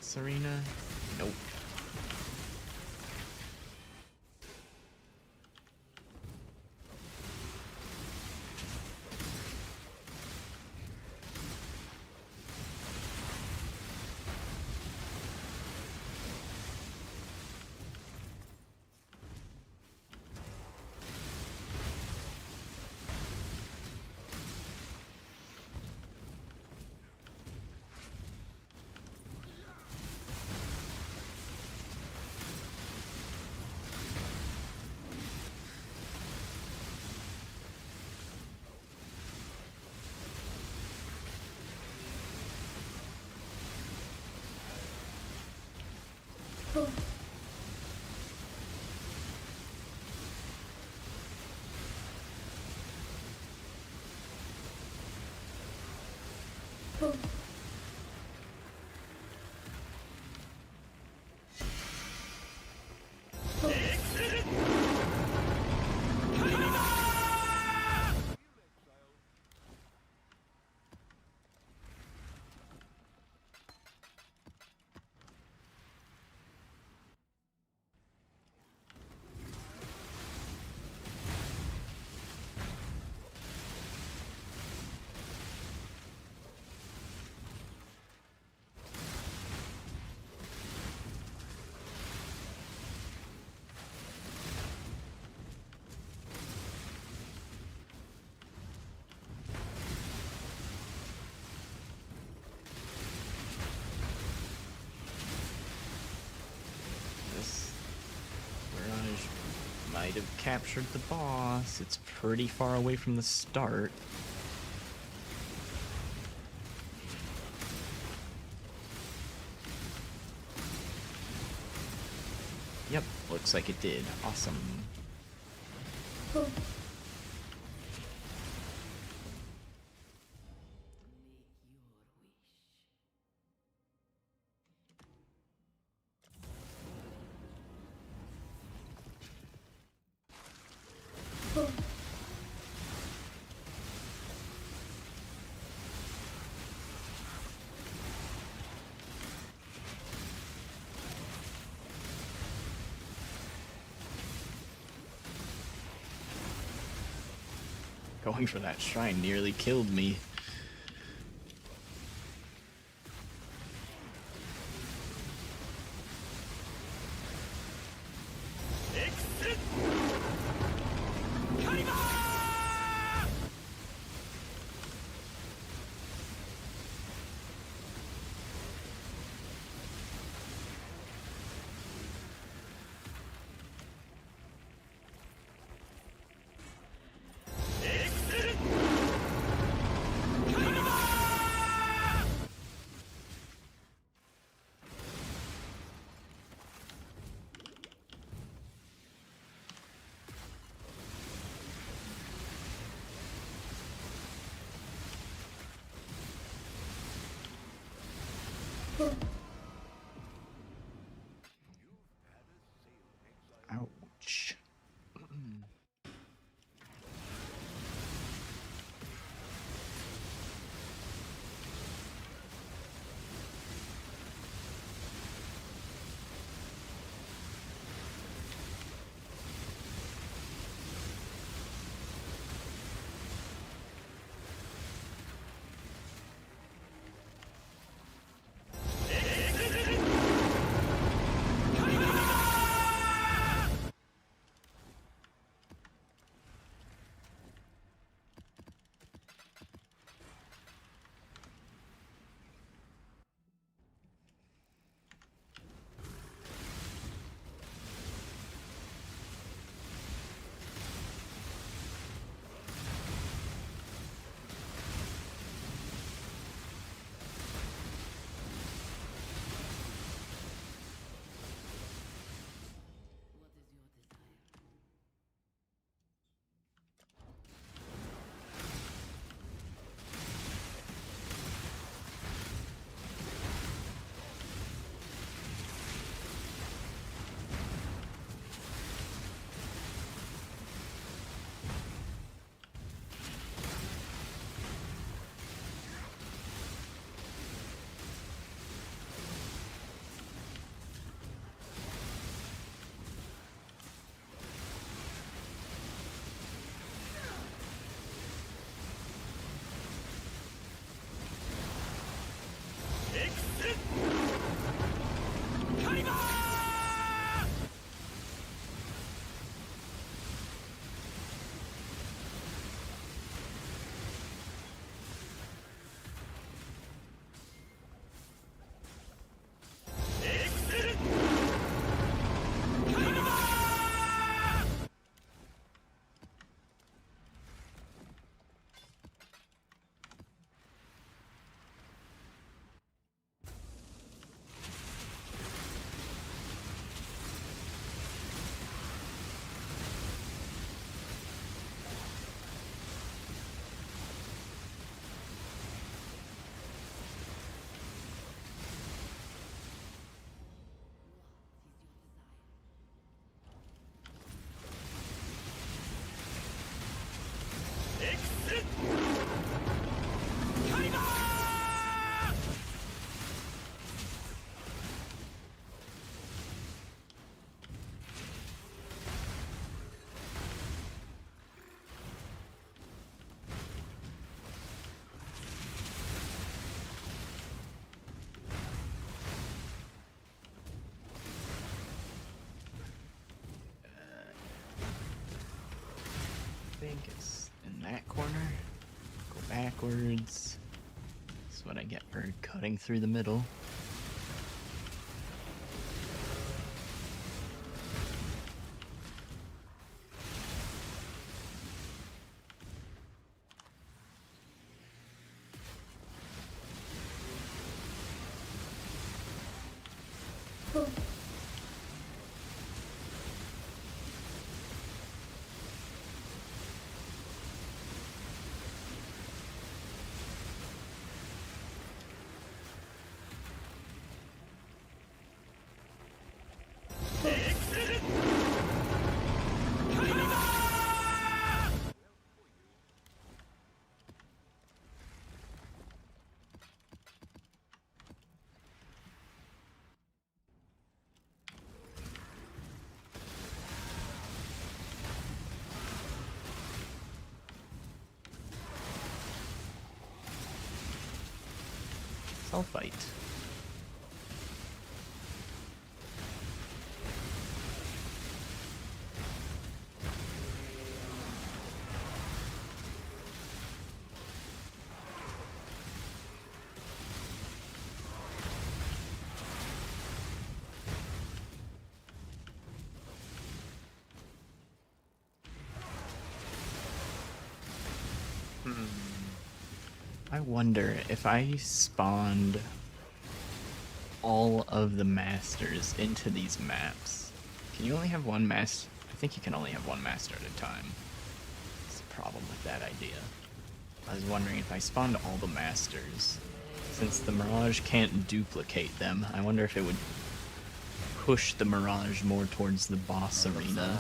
Serena? Nope. This Mirage might have captured the boss. It's pretty far away from the start. Yep, looks like it did. Awesome. Going for that shrine nearly killed me. I think it's in that corner. Go backwards. That's what I get for cutting through the middle. I'll fight. I wonder if I spawned all of the masters into these maps. Can you only have one master? I think you can only have one master at a time. That's the problem with that idea. I was wondering if I spawned all the masters. Since the Mirage can't duplicate them, I wonder if it would push the Mirage more towards the boss arena.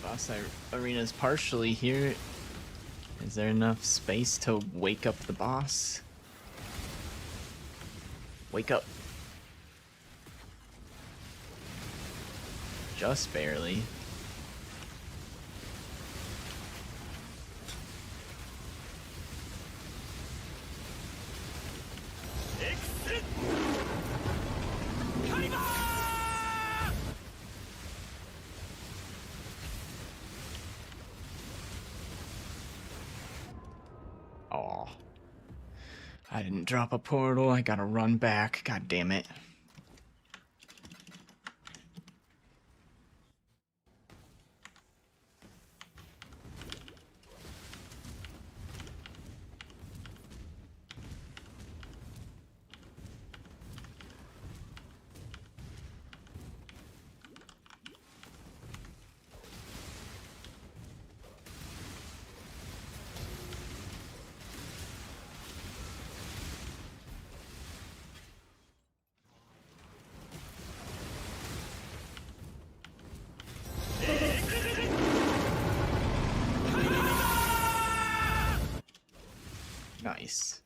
Boss arena's partially here. Is there enough space to wake up the boss? Wake up. Just barely. Oh, I didn't drop a portal. I gotta run back. God damn it. Nice.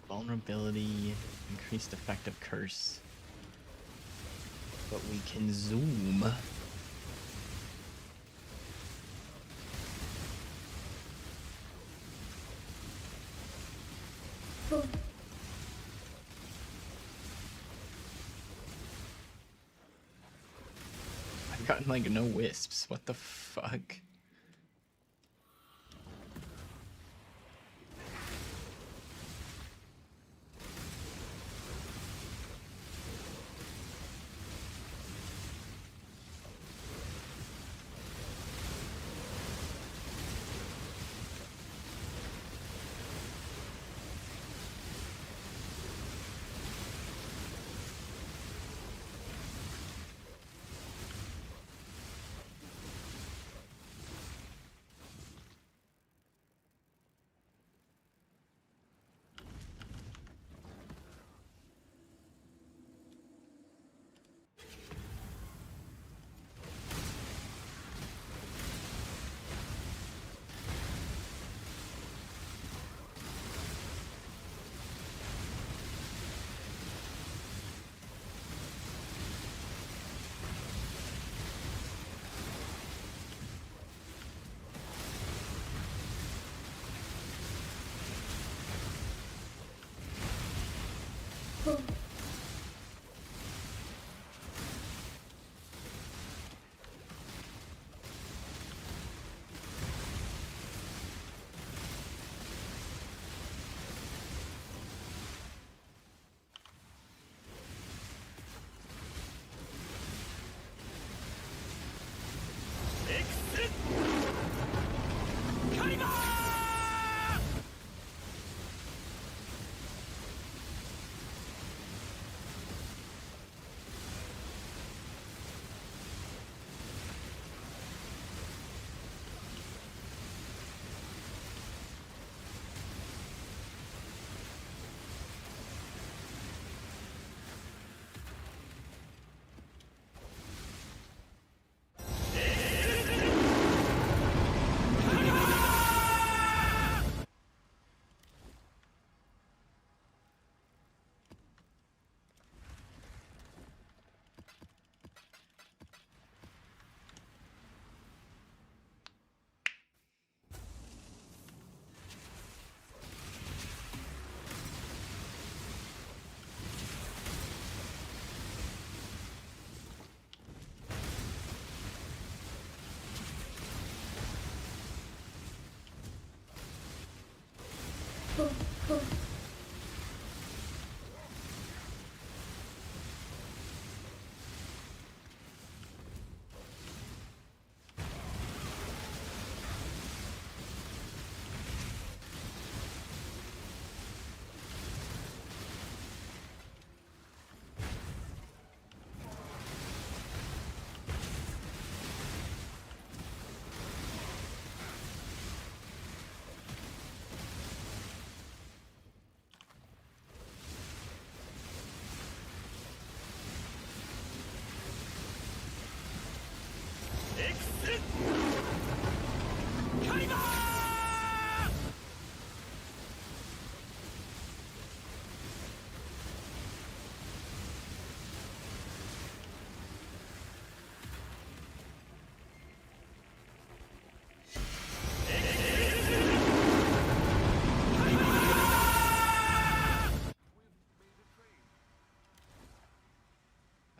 Vulnerability, increased effective curse. But we can zoom. I've gotten like no wisps. What the fuck?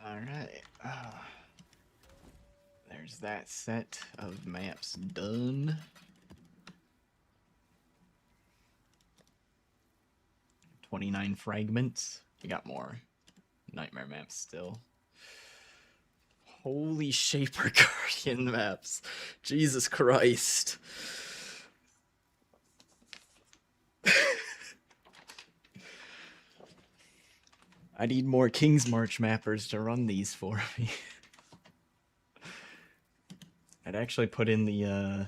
Alright. There's that set of maps done. 29 fragments. We got more nightmare maps still. Holy Shaper Guardian maps. Jesus Christ. I need more King's March mappers to run these for me. I'd actually put in the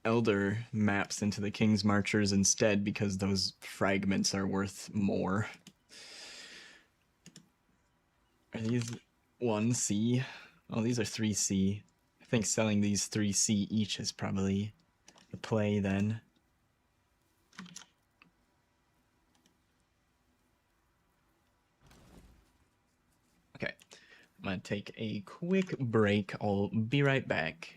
Elder maps into the King's Marchers instead because those fragments are worth more. Are these 1C? Oh, these are 3C. I think selling these 3C each is probably the play then. Okay, I'm gonna take a quick break. I'll be right back.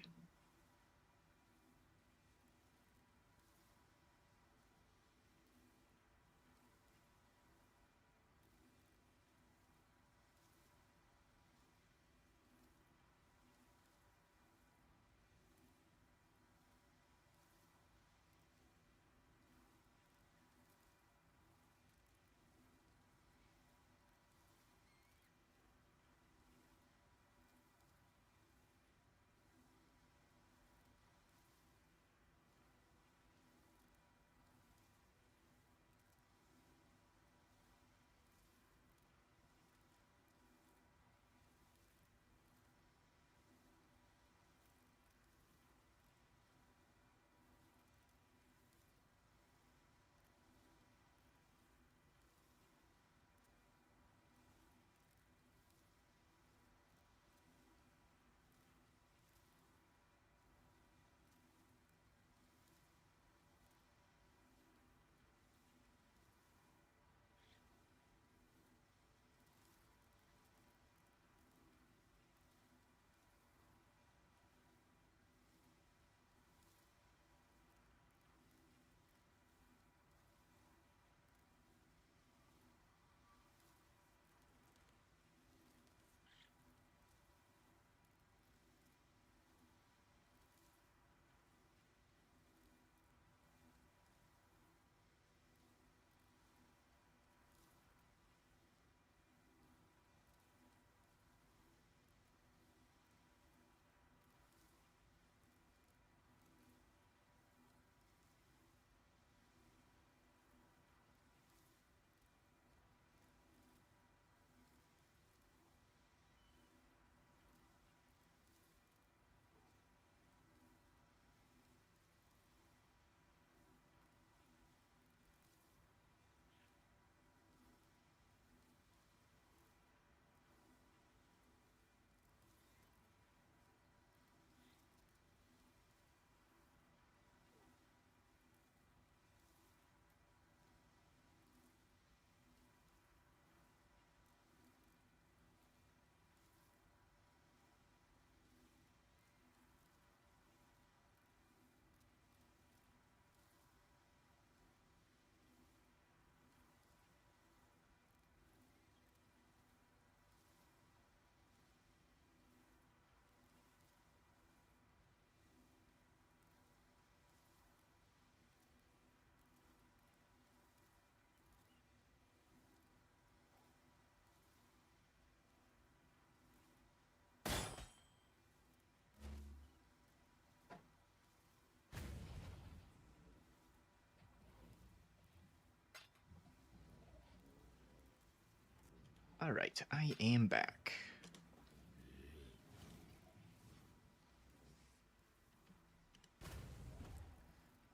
All right, I am back.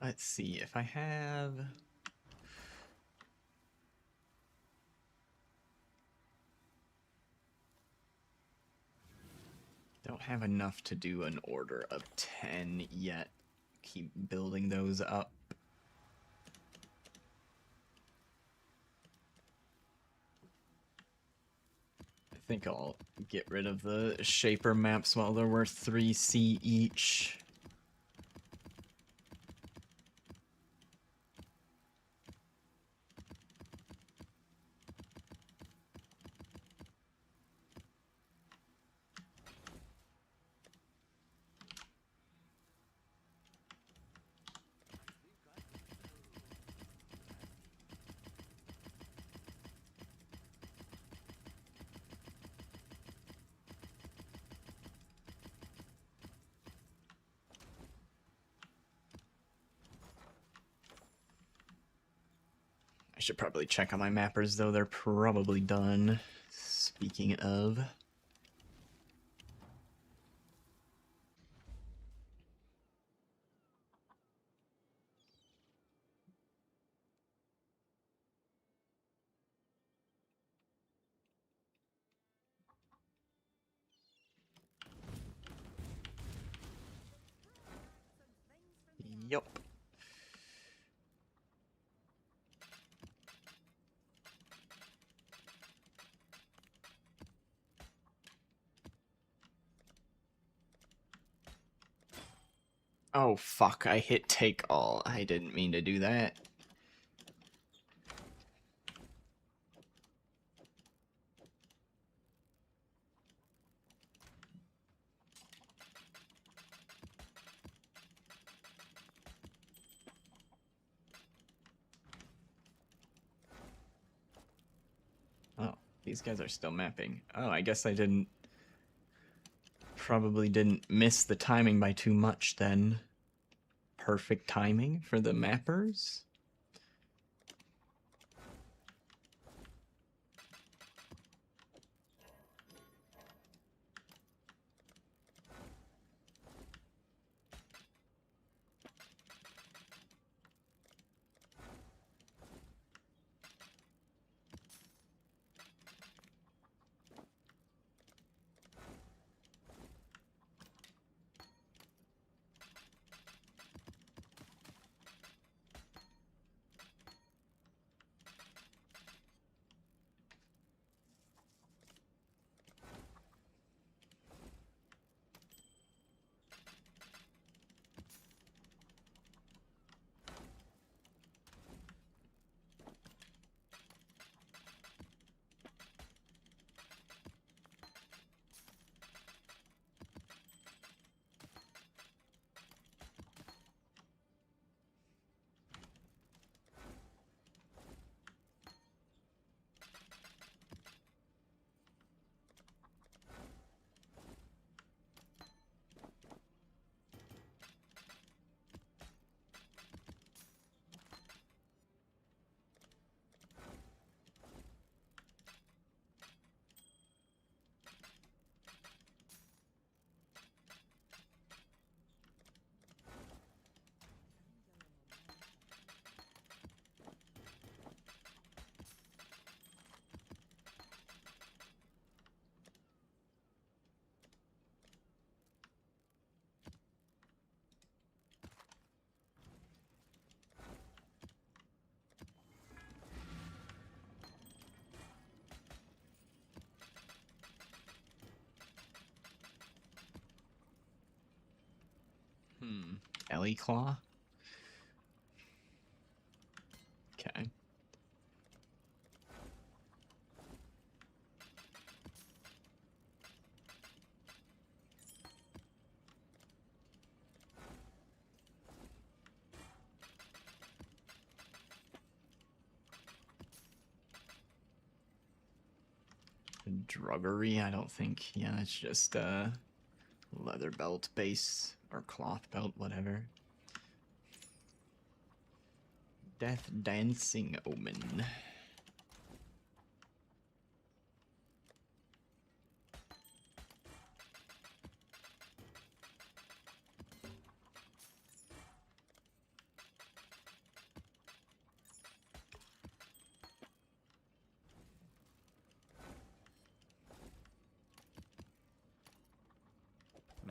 Let's see if I have... Don't have enough to do an order of 10 yet. Keep building those up. I think I'll get rid of the shaper maps while they're worth 3C each. I should probably check on my mappers, though. They're probably done. Speaking of. Yup. Oh, fuck. I hit take all. I didn't mean to do that. Oh, these guys are still mapping. Oh, I guess I didn't... Probably didn't miss the timing by too much then. Perfect timing for the mappers? Ellie Claw? Okay. Druggery, I don't think. Yeah, it's just leather belt base or cloth belt, whatever. Death Dancing Omen.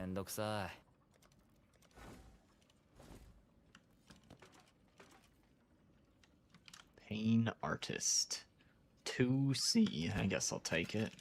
めんどくさい。 Pain Artist. 2C. I guess I'll take it.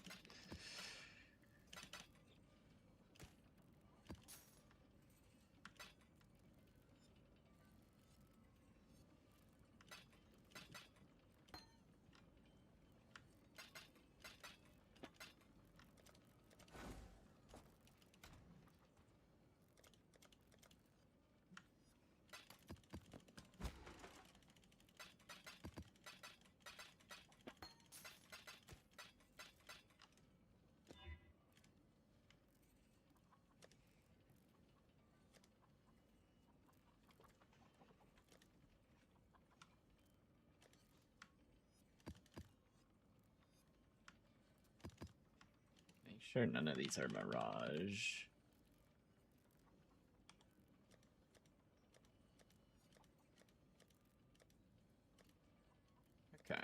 Make sure none of these are Mirage. Okay.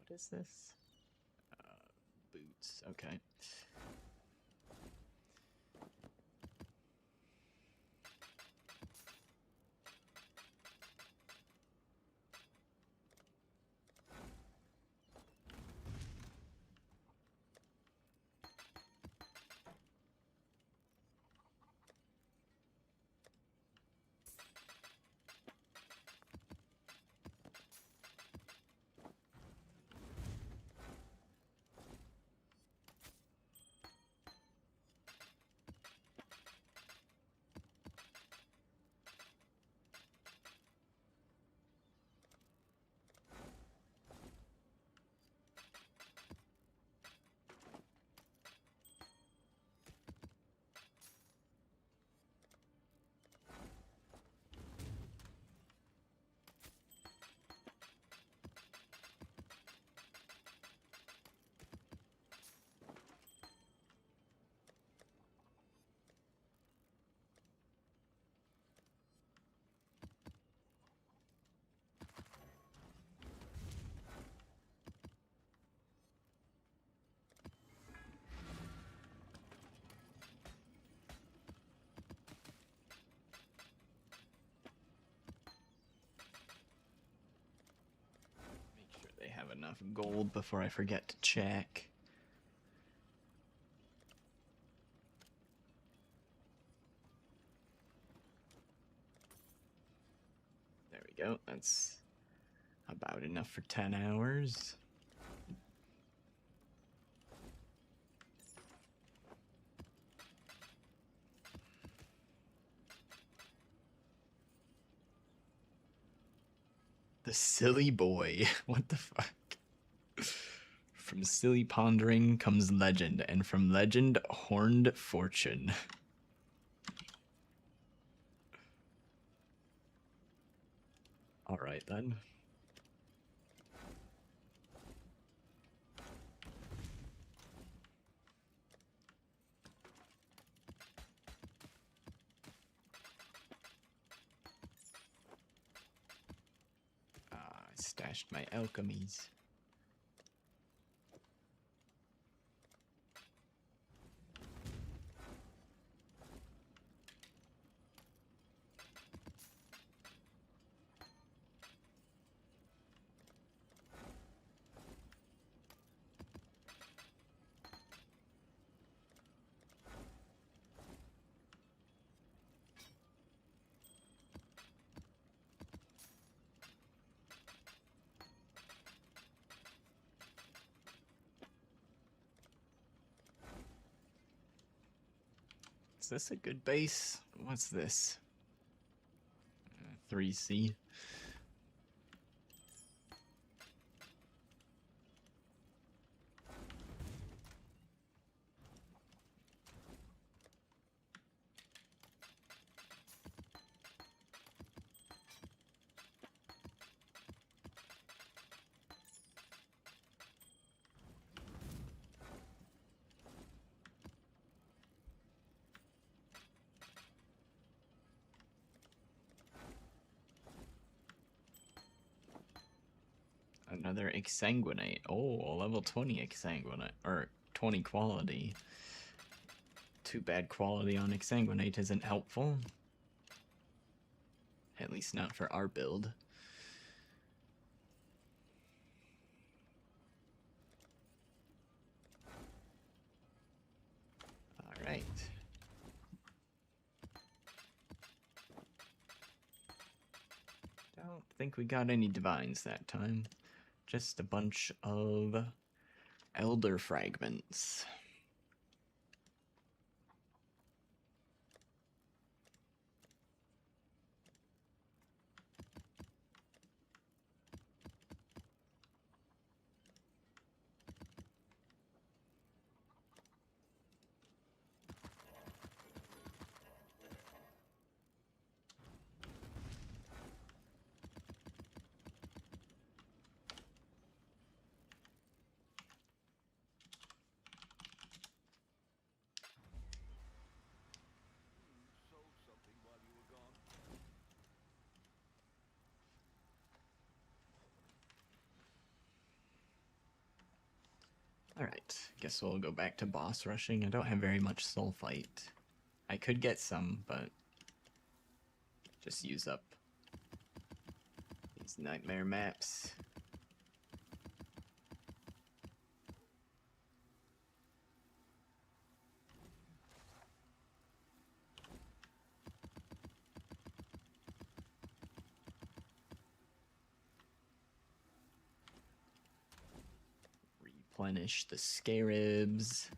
What is this? Boots. Okay. They have enough gold before I forget to check. There we go. That's about enough for 10 hours. The silly boy. What the fuck? From silly pondering comes legend, and from legend, horned fortune. Alright then. I stashed my alchemies. Is this a good base? What's this? 3C. Another Exsanguinate. Oh, a level 20 Exsanguinate. Or 20 quality. Too bad quality on Exsanguinate isn't helpful. At least not for our build. Alright. Don't think we got any divines that time. Just a bunch of elder fragments. Alright, guess we'll go back to boss rushing. I don't have very much sulfite. I could get some, but just use up these nightmare maps. Replenish the scarabs.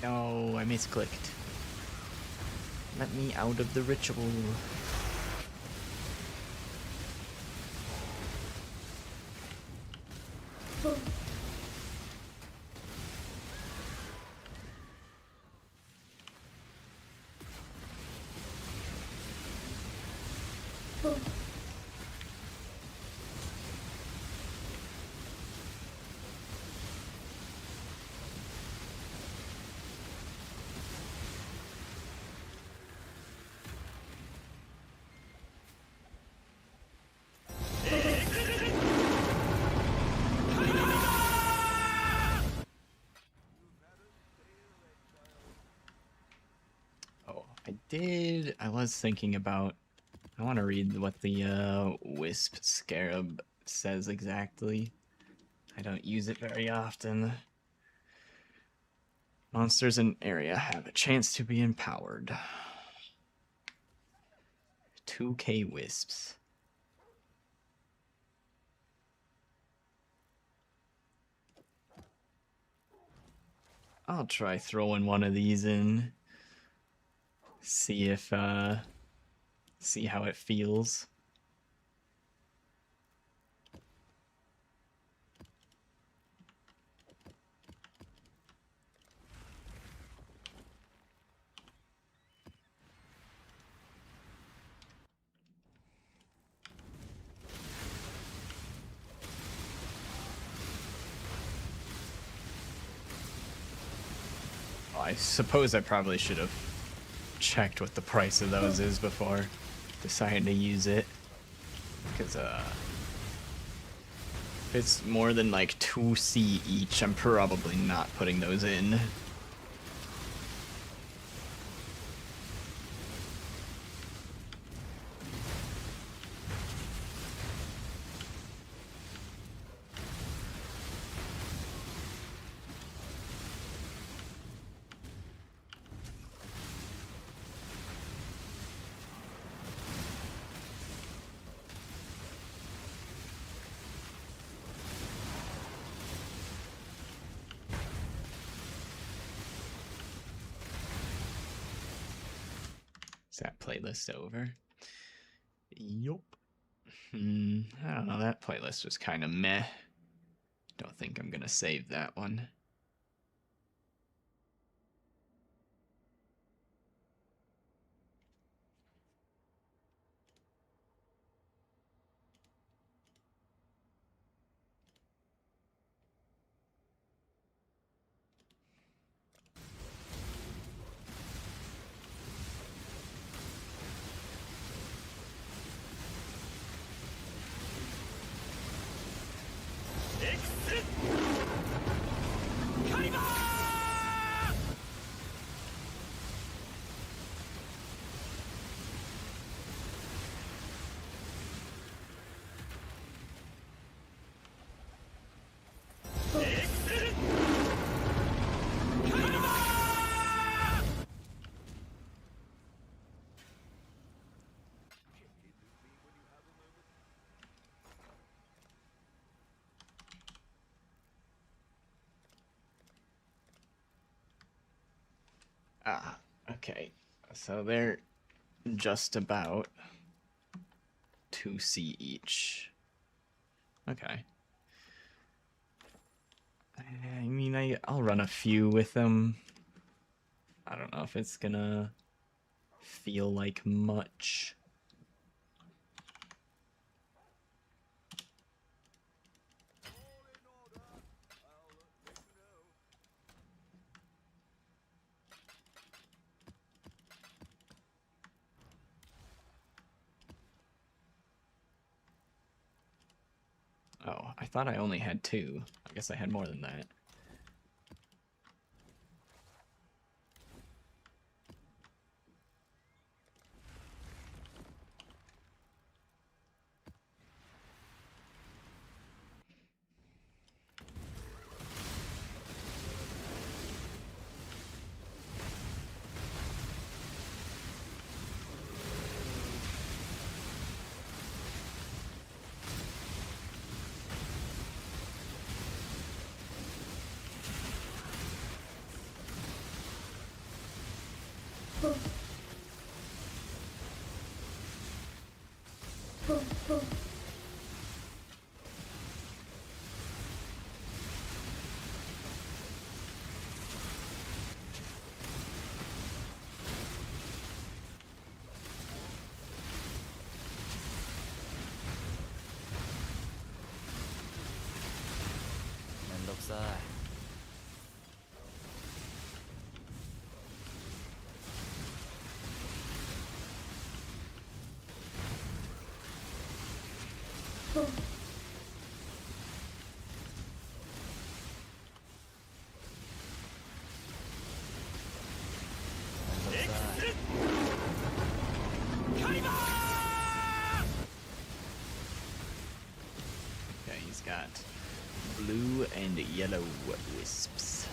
No, I misclicked. Let me out of the ritual. I was thinking about, I want to read what the Wisp Scarab says exactly. I don't use it very often. Monsters in area have a chance to be empowered. 2k wisps. I'll try throwing one of these in. See if, see how it feels. I suppose I probably should have checked what the price of those is before deciding to use it. Because, if it's more than like 2C each, I'm probably not putting those in. Is that playlist over? Yup. I don't know, that playlist was kind of meh. Don't think I'm gonna save that one. Ah, okay. So they're just about 2C each. Okay. I mean, I'll run a few with them. I don't know if it's gonna feel like much. Oh, I thought I only had 2. I guess I had more than that. Okay, he's got blue and yellow wisps.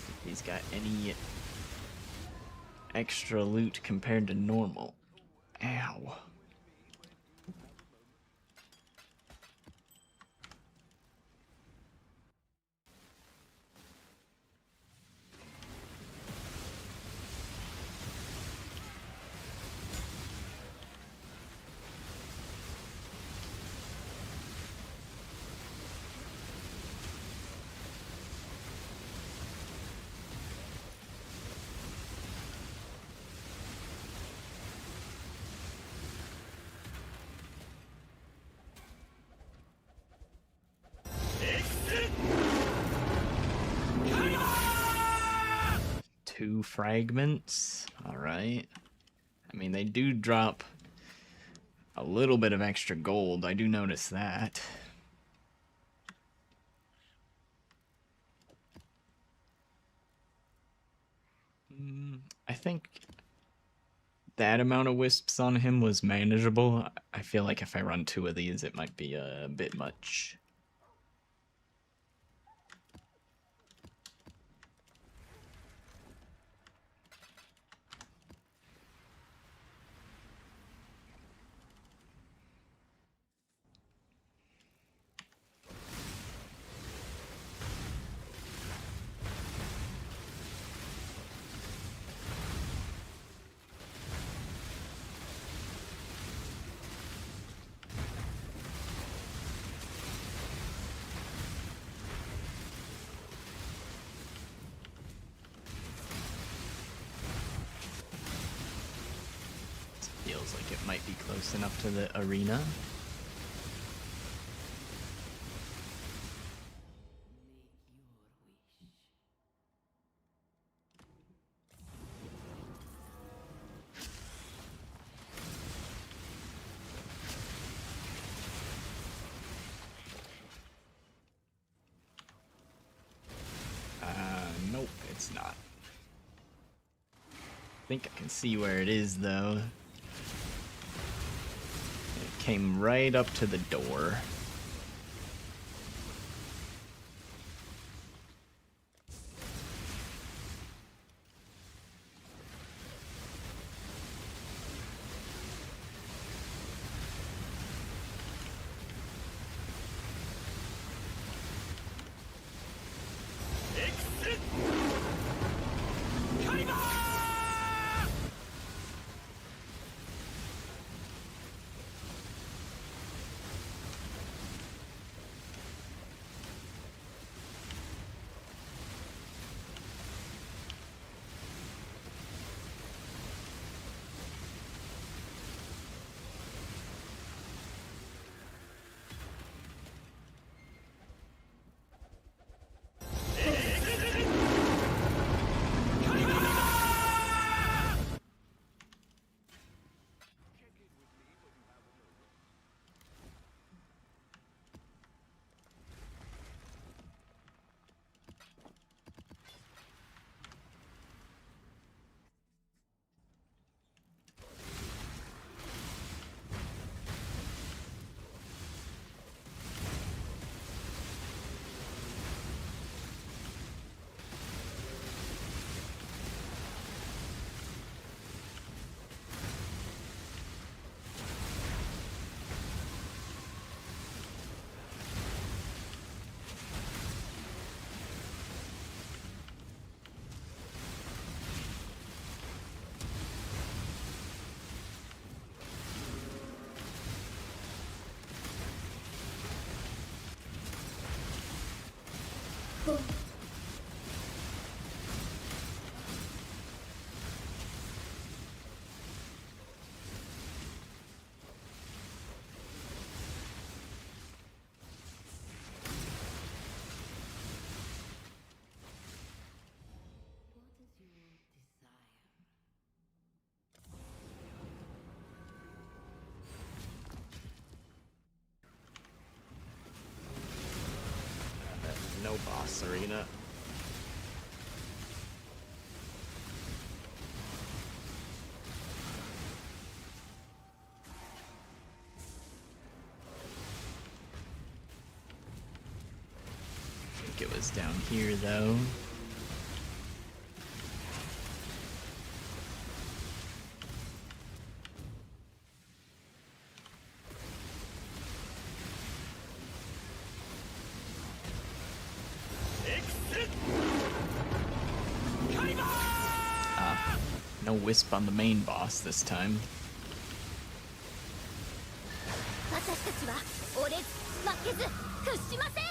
If he's got any extra loot compared to normal. Ow. 2 fragments. Alright. I mean, they do drop a little bit of extra gold. I do notice that. I think that amount of wisps on him was manageable. I feel like if I run 2 of these, it might be a bit much. Feels like it might be close enough to the arena. Nope, it's not. I think I can see where it is, though. It came right up to the door. No boss arena. I think it was down here, though. No wisp on the main boss this time. 私たちは折れず負けず屈しません。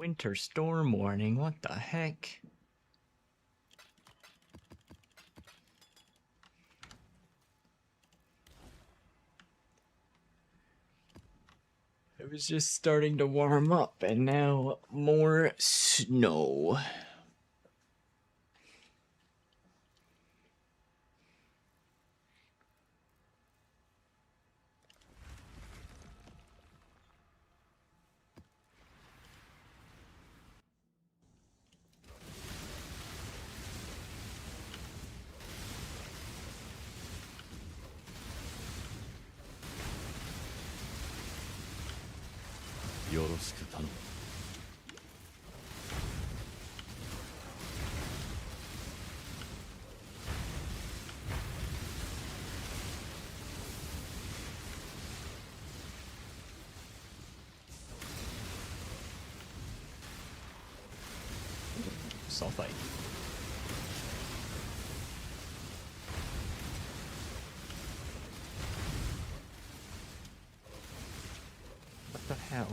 Winter storm warning, what the heck? It was just starting to warm up, and now more snow.よろしく頼む。Sulfite. What the hell?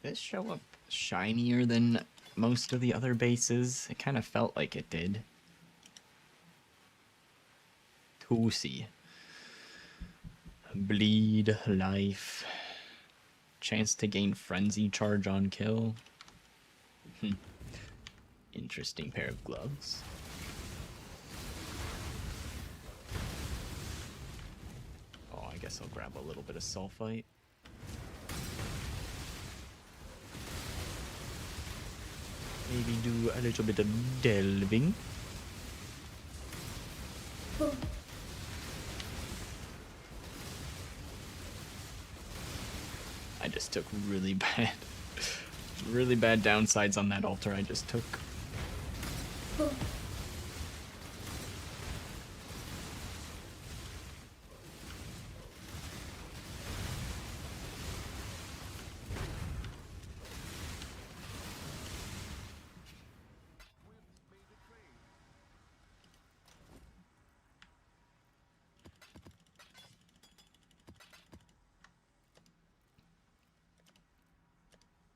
Did this show up shinier than most of the other bases? It kind of felt like it did. Tootsie. Bleed, life. Chance to gain frenzy charge on kill. Interesting pair of gloves. Oh, I guess I'll grab a little bit of sulfite. Maybe do a little bit of delving. I just took really bad downsides on that altar I just took.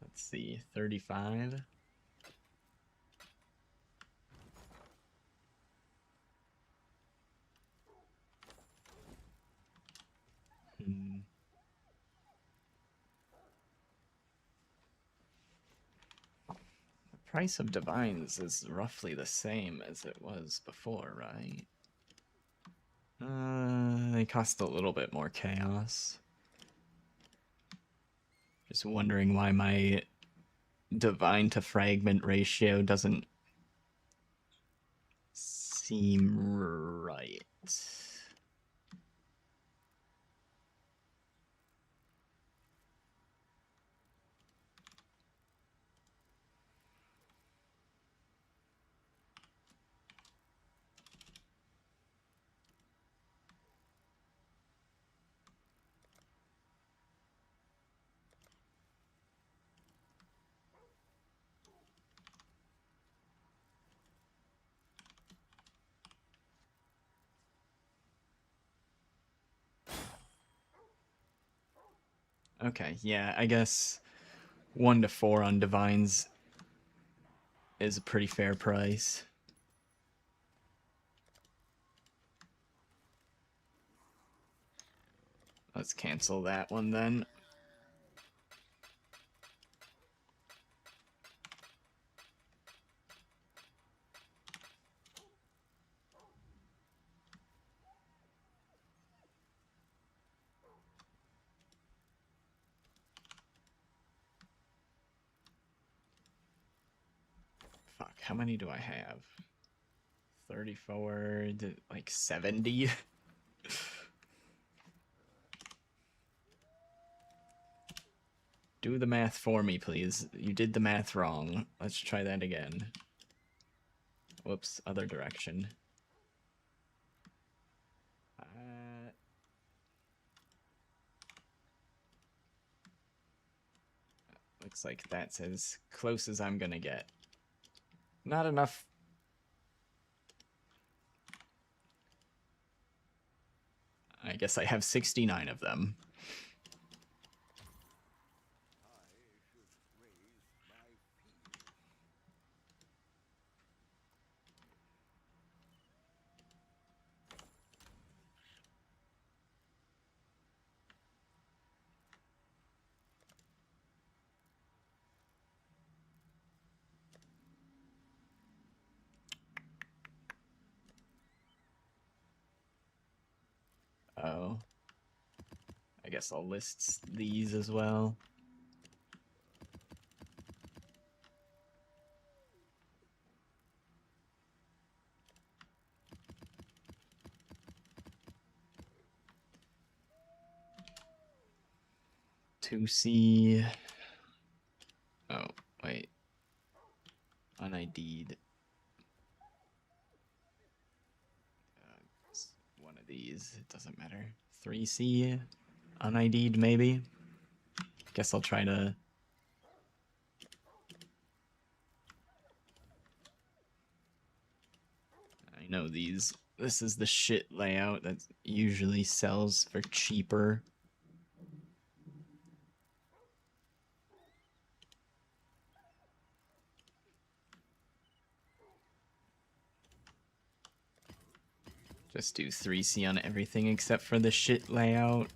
Let's see, 35. The price of divines is roughly the same as it was before, right? They cost a little bit more chaos. Just wondering why my divine to fragment ratio doesn't seem right. Okay, yeah, I guess 1 to 4 on divines is a pretty fair price. Let's cancel that one then. Fuck, how many do I have? 34 to like 70? Do the math for me, please. You did the math wrong. Let's try that again. Whoops, other direction. Looks like that's as close as I'm gonna get. Not enough. I guess I have 69 of them. Oh. I guess I'll list these as well. To see. Oh, wait. UnID'd. It's one of these. It doesn't matter. 3C. UnID'd, maybe. Guess I'll try to. I know these. This is the shit layout that usually sells for cheaper. Just do 3C on everything except for the shit layout.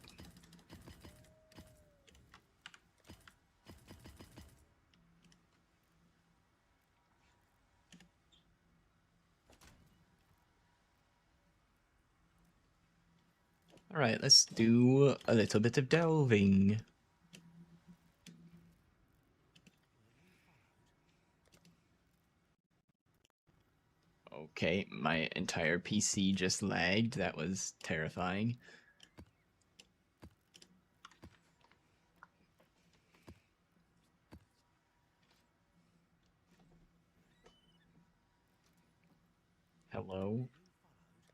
Alright, let's do a little bit of delving. Okay, my entire PC just lagged. That was terrifying. Hello?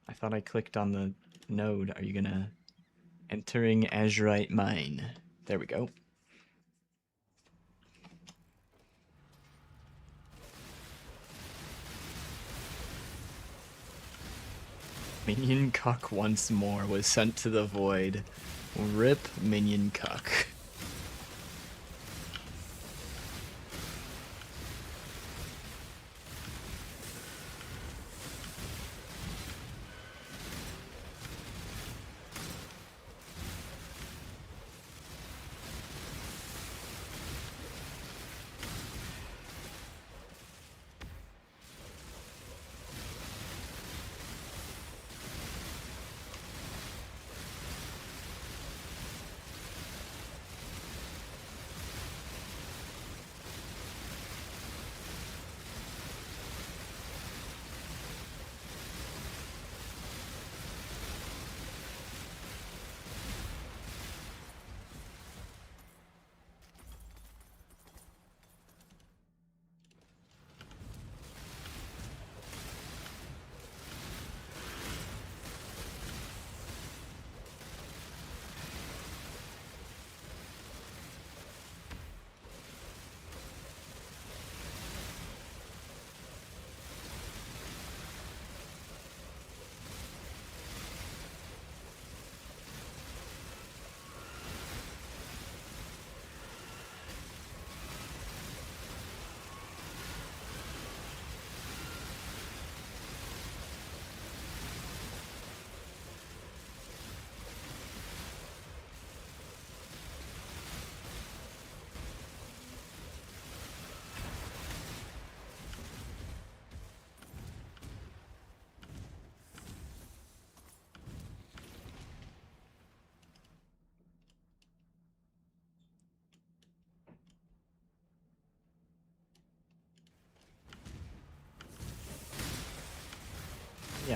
I thought I clicked on the node. Are you gonna... Entering Azurite Mine. There we go. Minion Cuck once more was sent to the void. RIP Minion Cuck.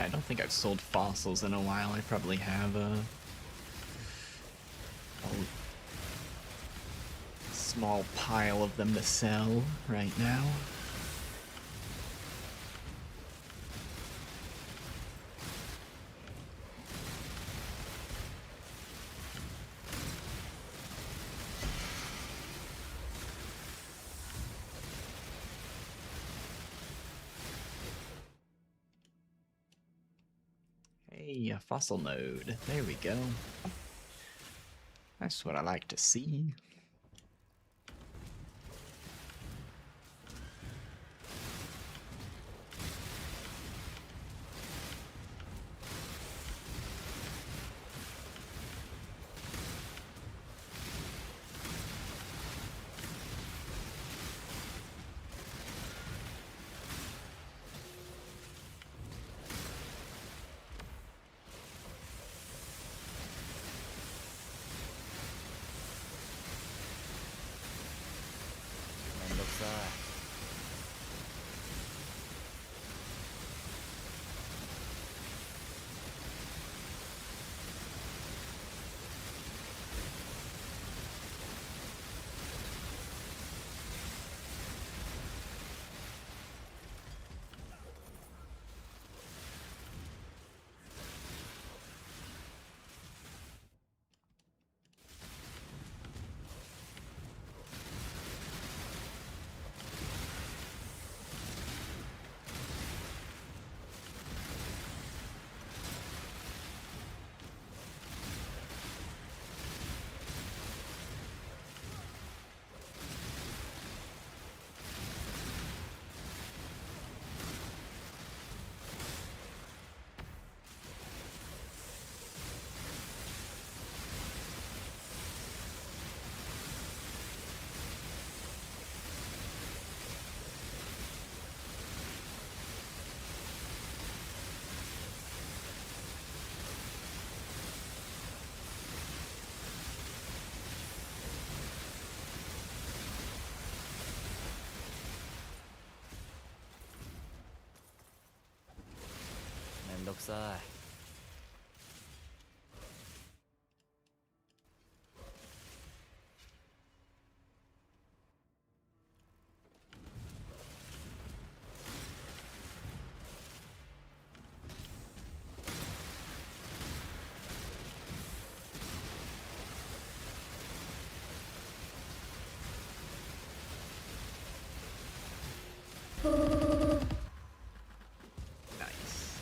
Yeah, I don't think I've sold fossils in a while. I probably have a small pile of them to sell right now. Hey, a fossil node. There we go. That's what I like to see. Nice.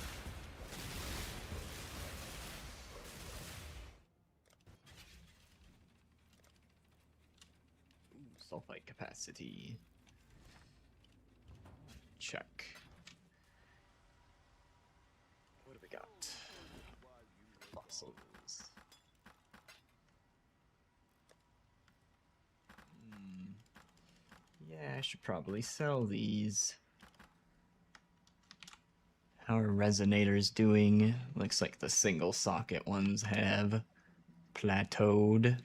Ooh, sulfite capacity. Check. What do we got? Fossils. Yeah, I should probably sell these. How are resonators doing? Looks like the single socket ones have plateaued.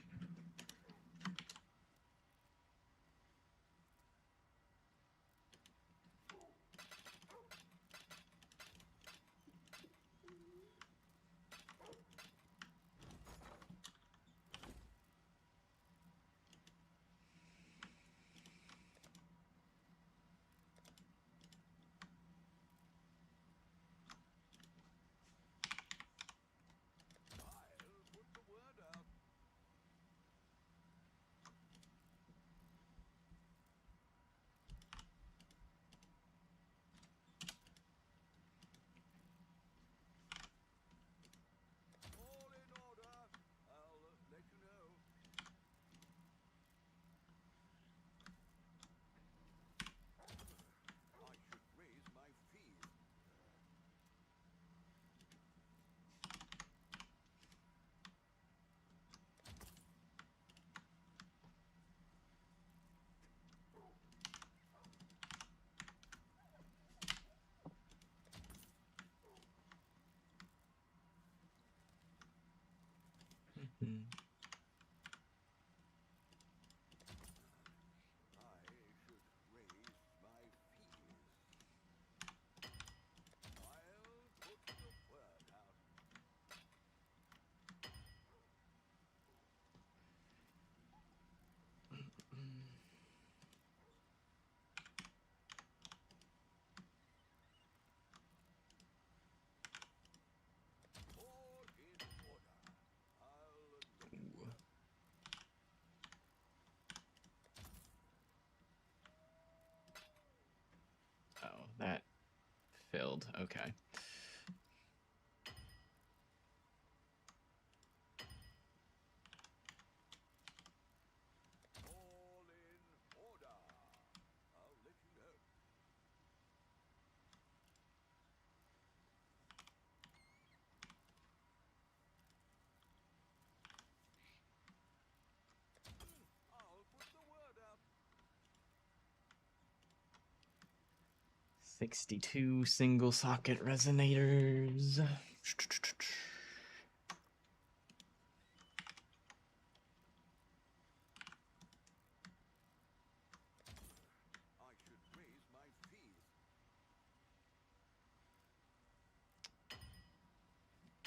Hmm. That filled. Okay. All in order. I'll let you know. I'll put the word out. 62 single socket resonators. I should raise my fees.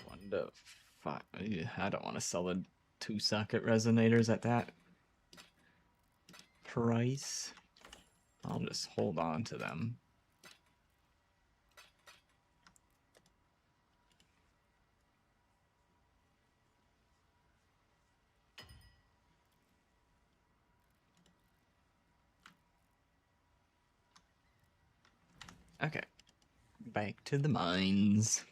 1 to 5. I don't want to sell the 2 socket resonators at that price. I'll just hold on to them. Okay, back to the mines.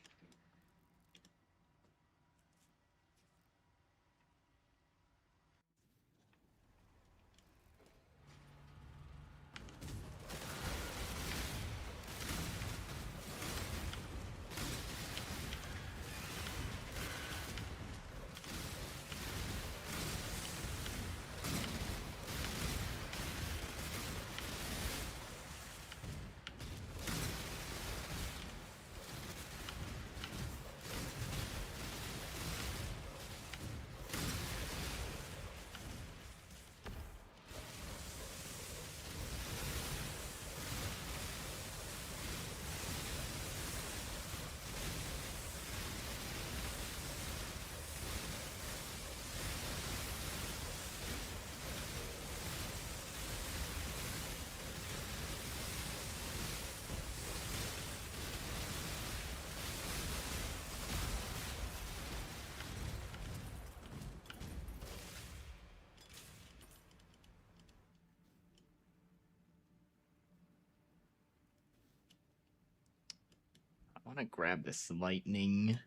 I want to grab this lightning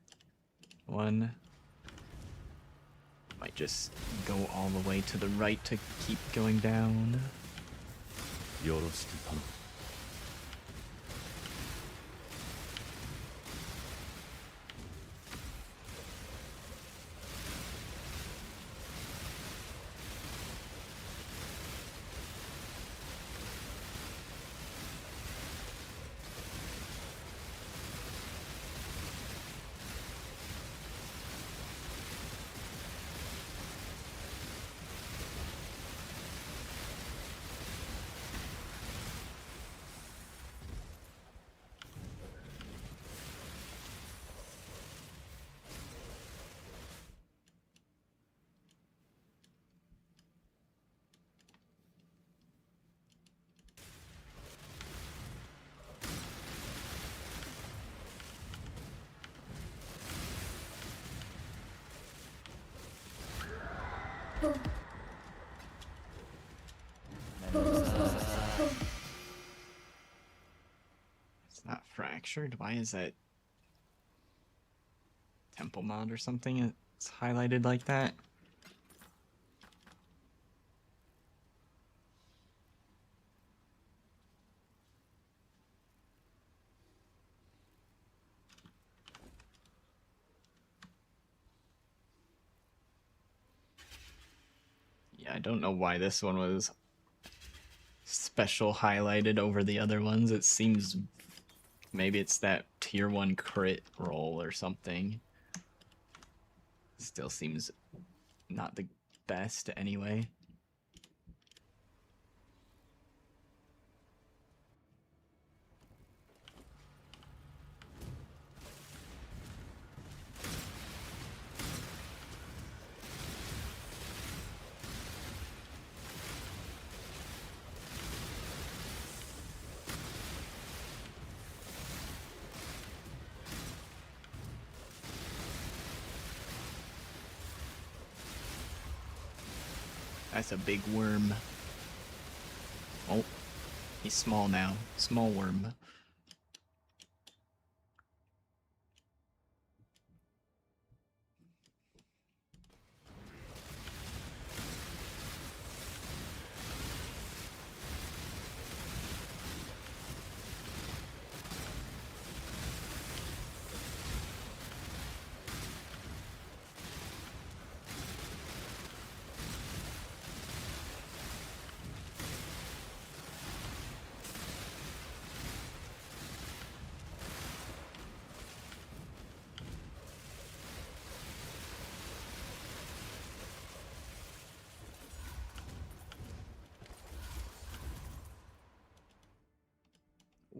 one. Might just go all the way to the right to keep going down. よろしく頼む。It's not fractured. Why is that temple mod or something? It's highlighted like that. Yeah, I don't know why this one was special highlighted over the other ones. It seems maybe it's that tier 1 crit roll or something. Still seems not the best anyway. That's a big worm. Oh, he's small now. Small worm.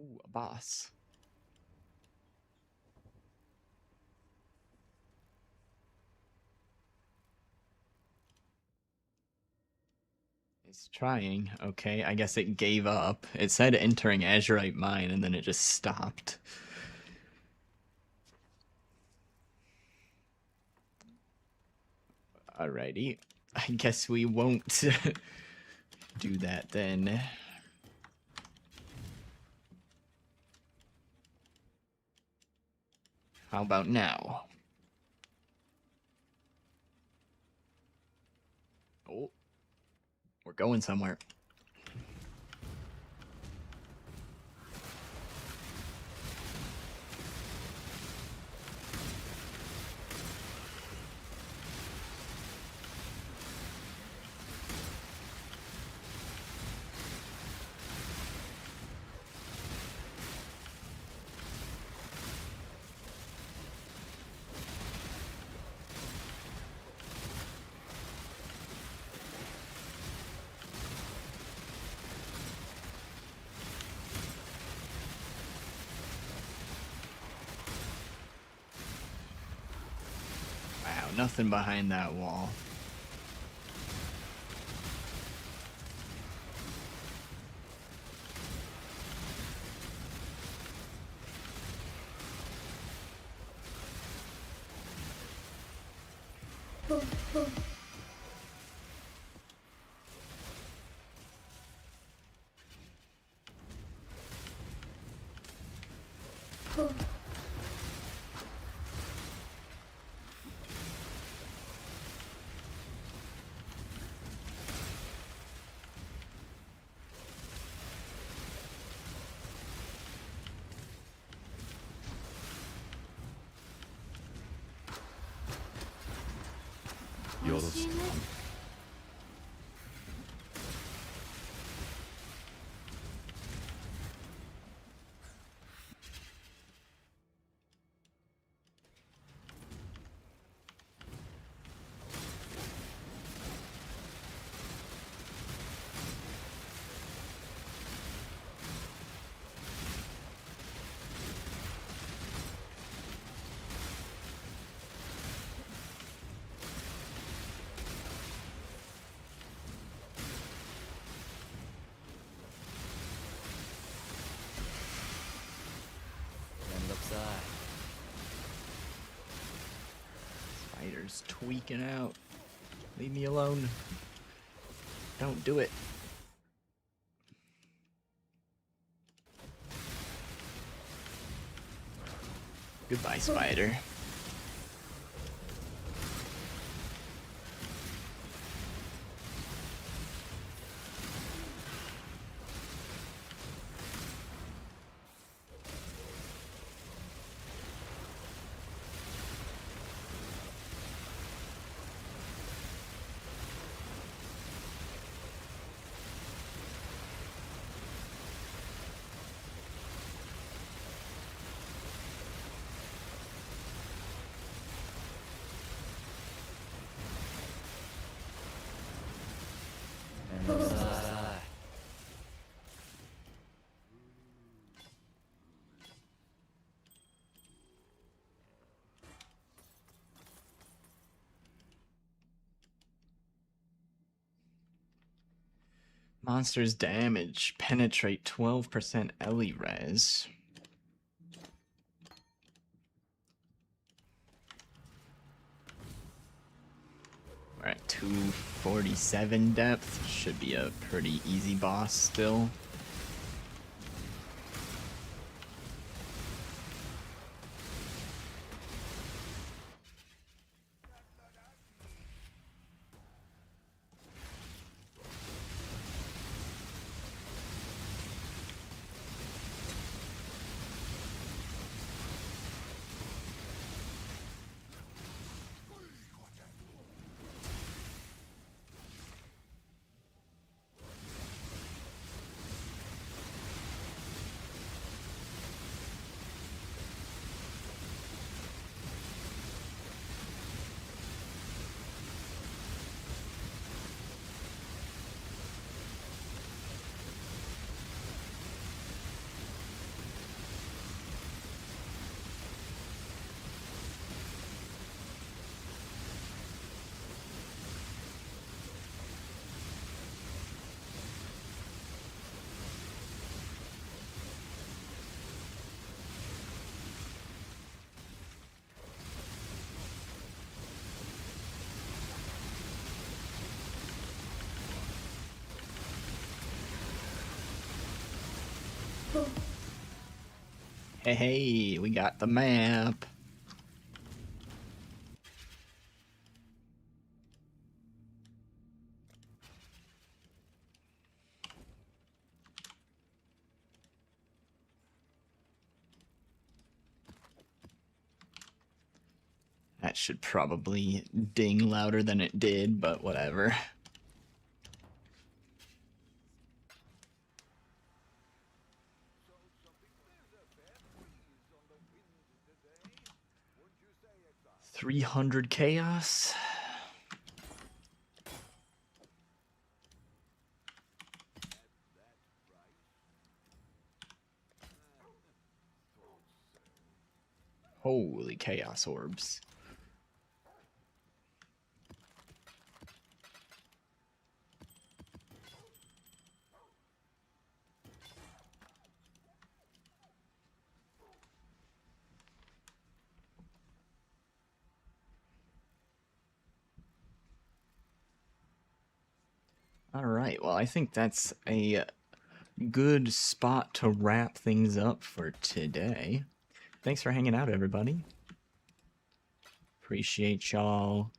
Ooh, a boss. It's trying. Okay, I guess it gave up. It said entering Azurite Mine and then it just stopped. Alrighty. I guess we won't do that then. How about now? Oh, we're going somewhere. Wow, nothing behind that wall. Spider's tweaking out. Leave me alone. Don't do it. Goodbye, spider. Monster's damage. Penetrate 12% Ellie res. We're at 247 depth. Should be a pretty easy boss still. Hey, hey, we got the map. That should probably ding louder than it did, but whatever. So something there's a fair breeze on the wind today. Wouldn't you say, Exile? 300 chaos. Holy chaos orbs. All right, well, I think that's a good spot to wrap things up for today. Thanks for hanging out, everybody. Appreciate y'all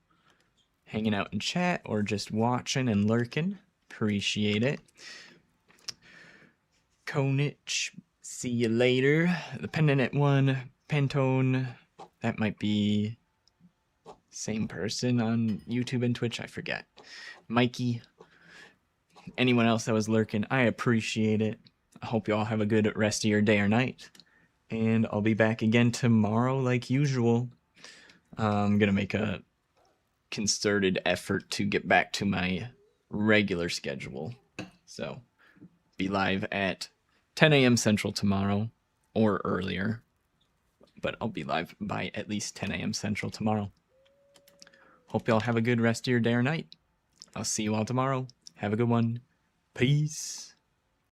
hanging out in chat or just watching and lurking. Appreciate it. Konich, see you later. The Pendant one, Pantone, that might be same person on YouTube and Twitch, I forget. Mikey, anyone else that was lurking, I appreciate it. I hope you all have a good rest of your day or night. And I'll be back again tomorrow like usual. I'm going to make a concerted effort to get back to my regular schedule. So, be live at 10 a.m. Central tomorrow or earlier. But I'll be live by at least 10 a.m. Central tomorrow. Hope y'all have a good rest of your day or night. I'll see you all tomorrow. Have a good one. Peace.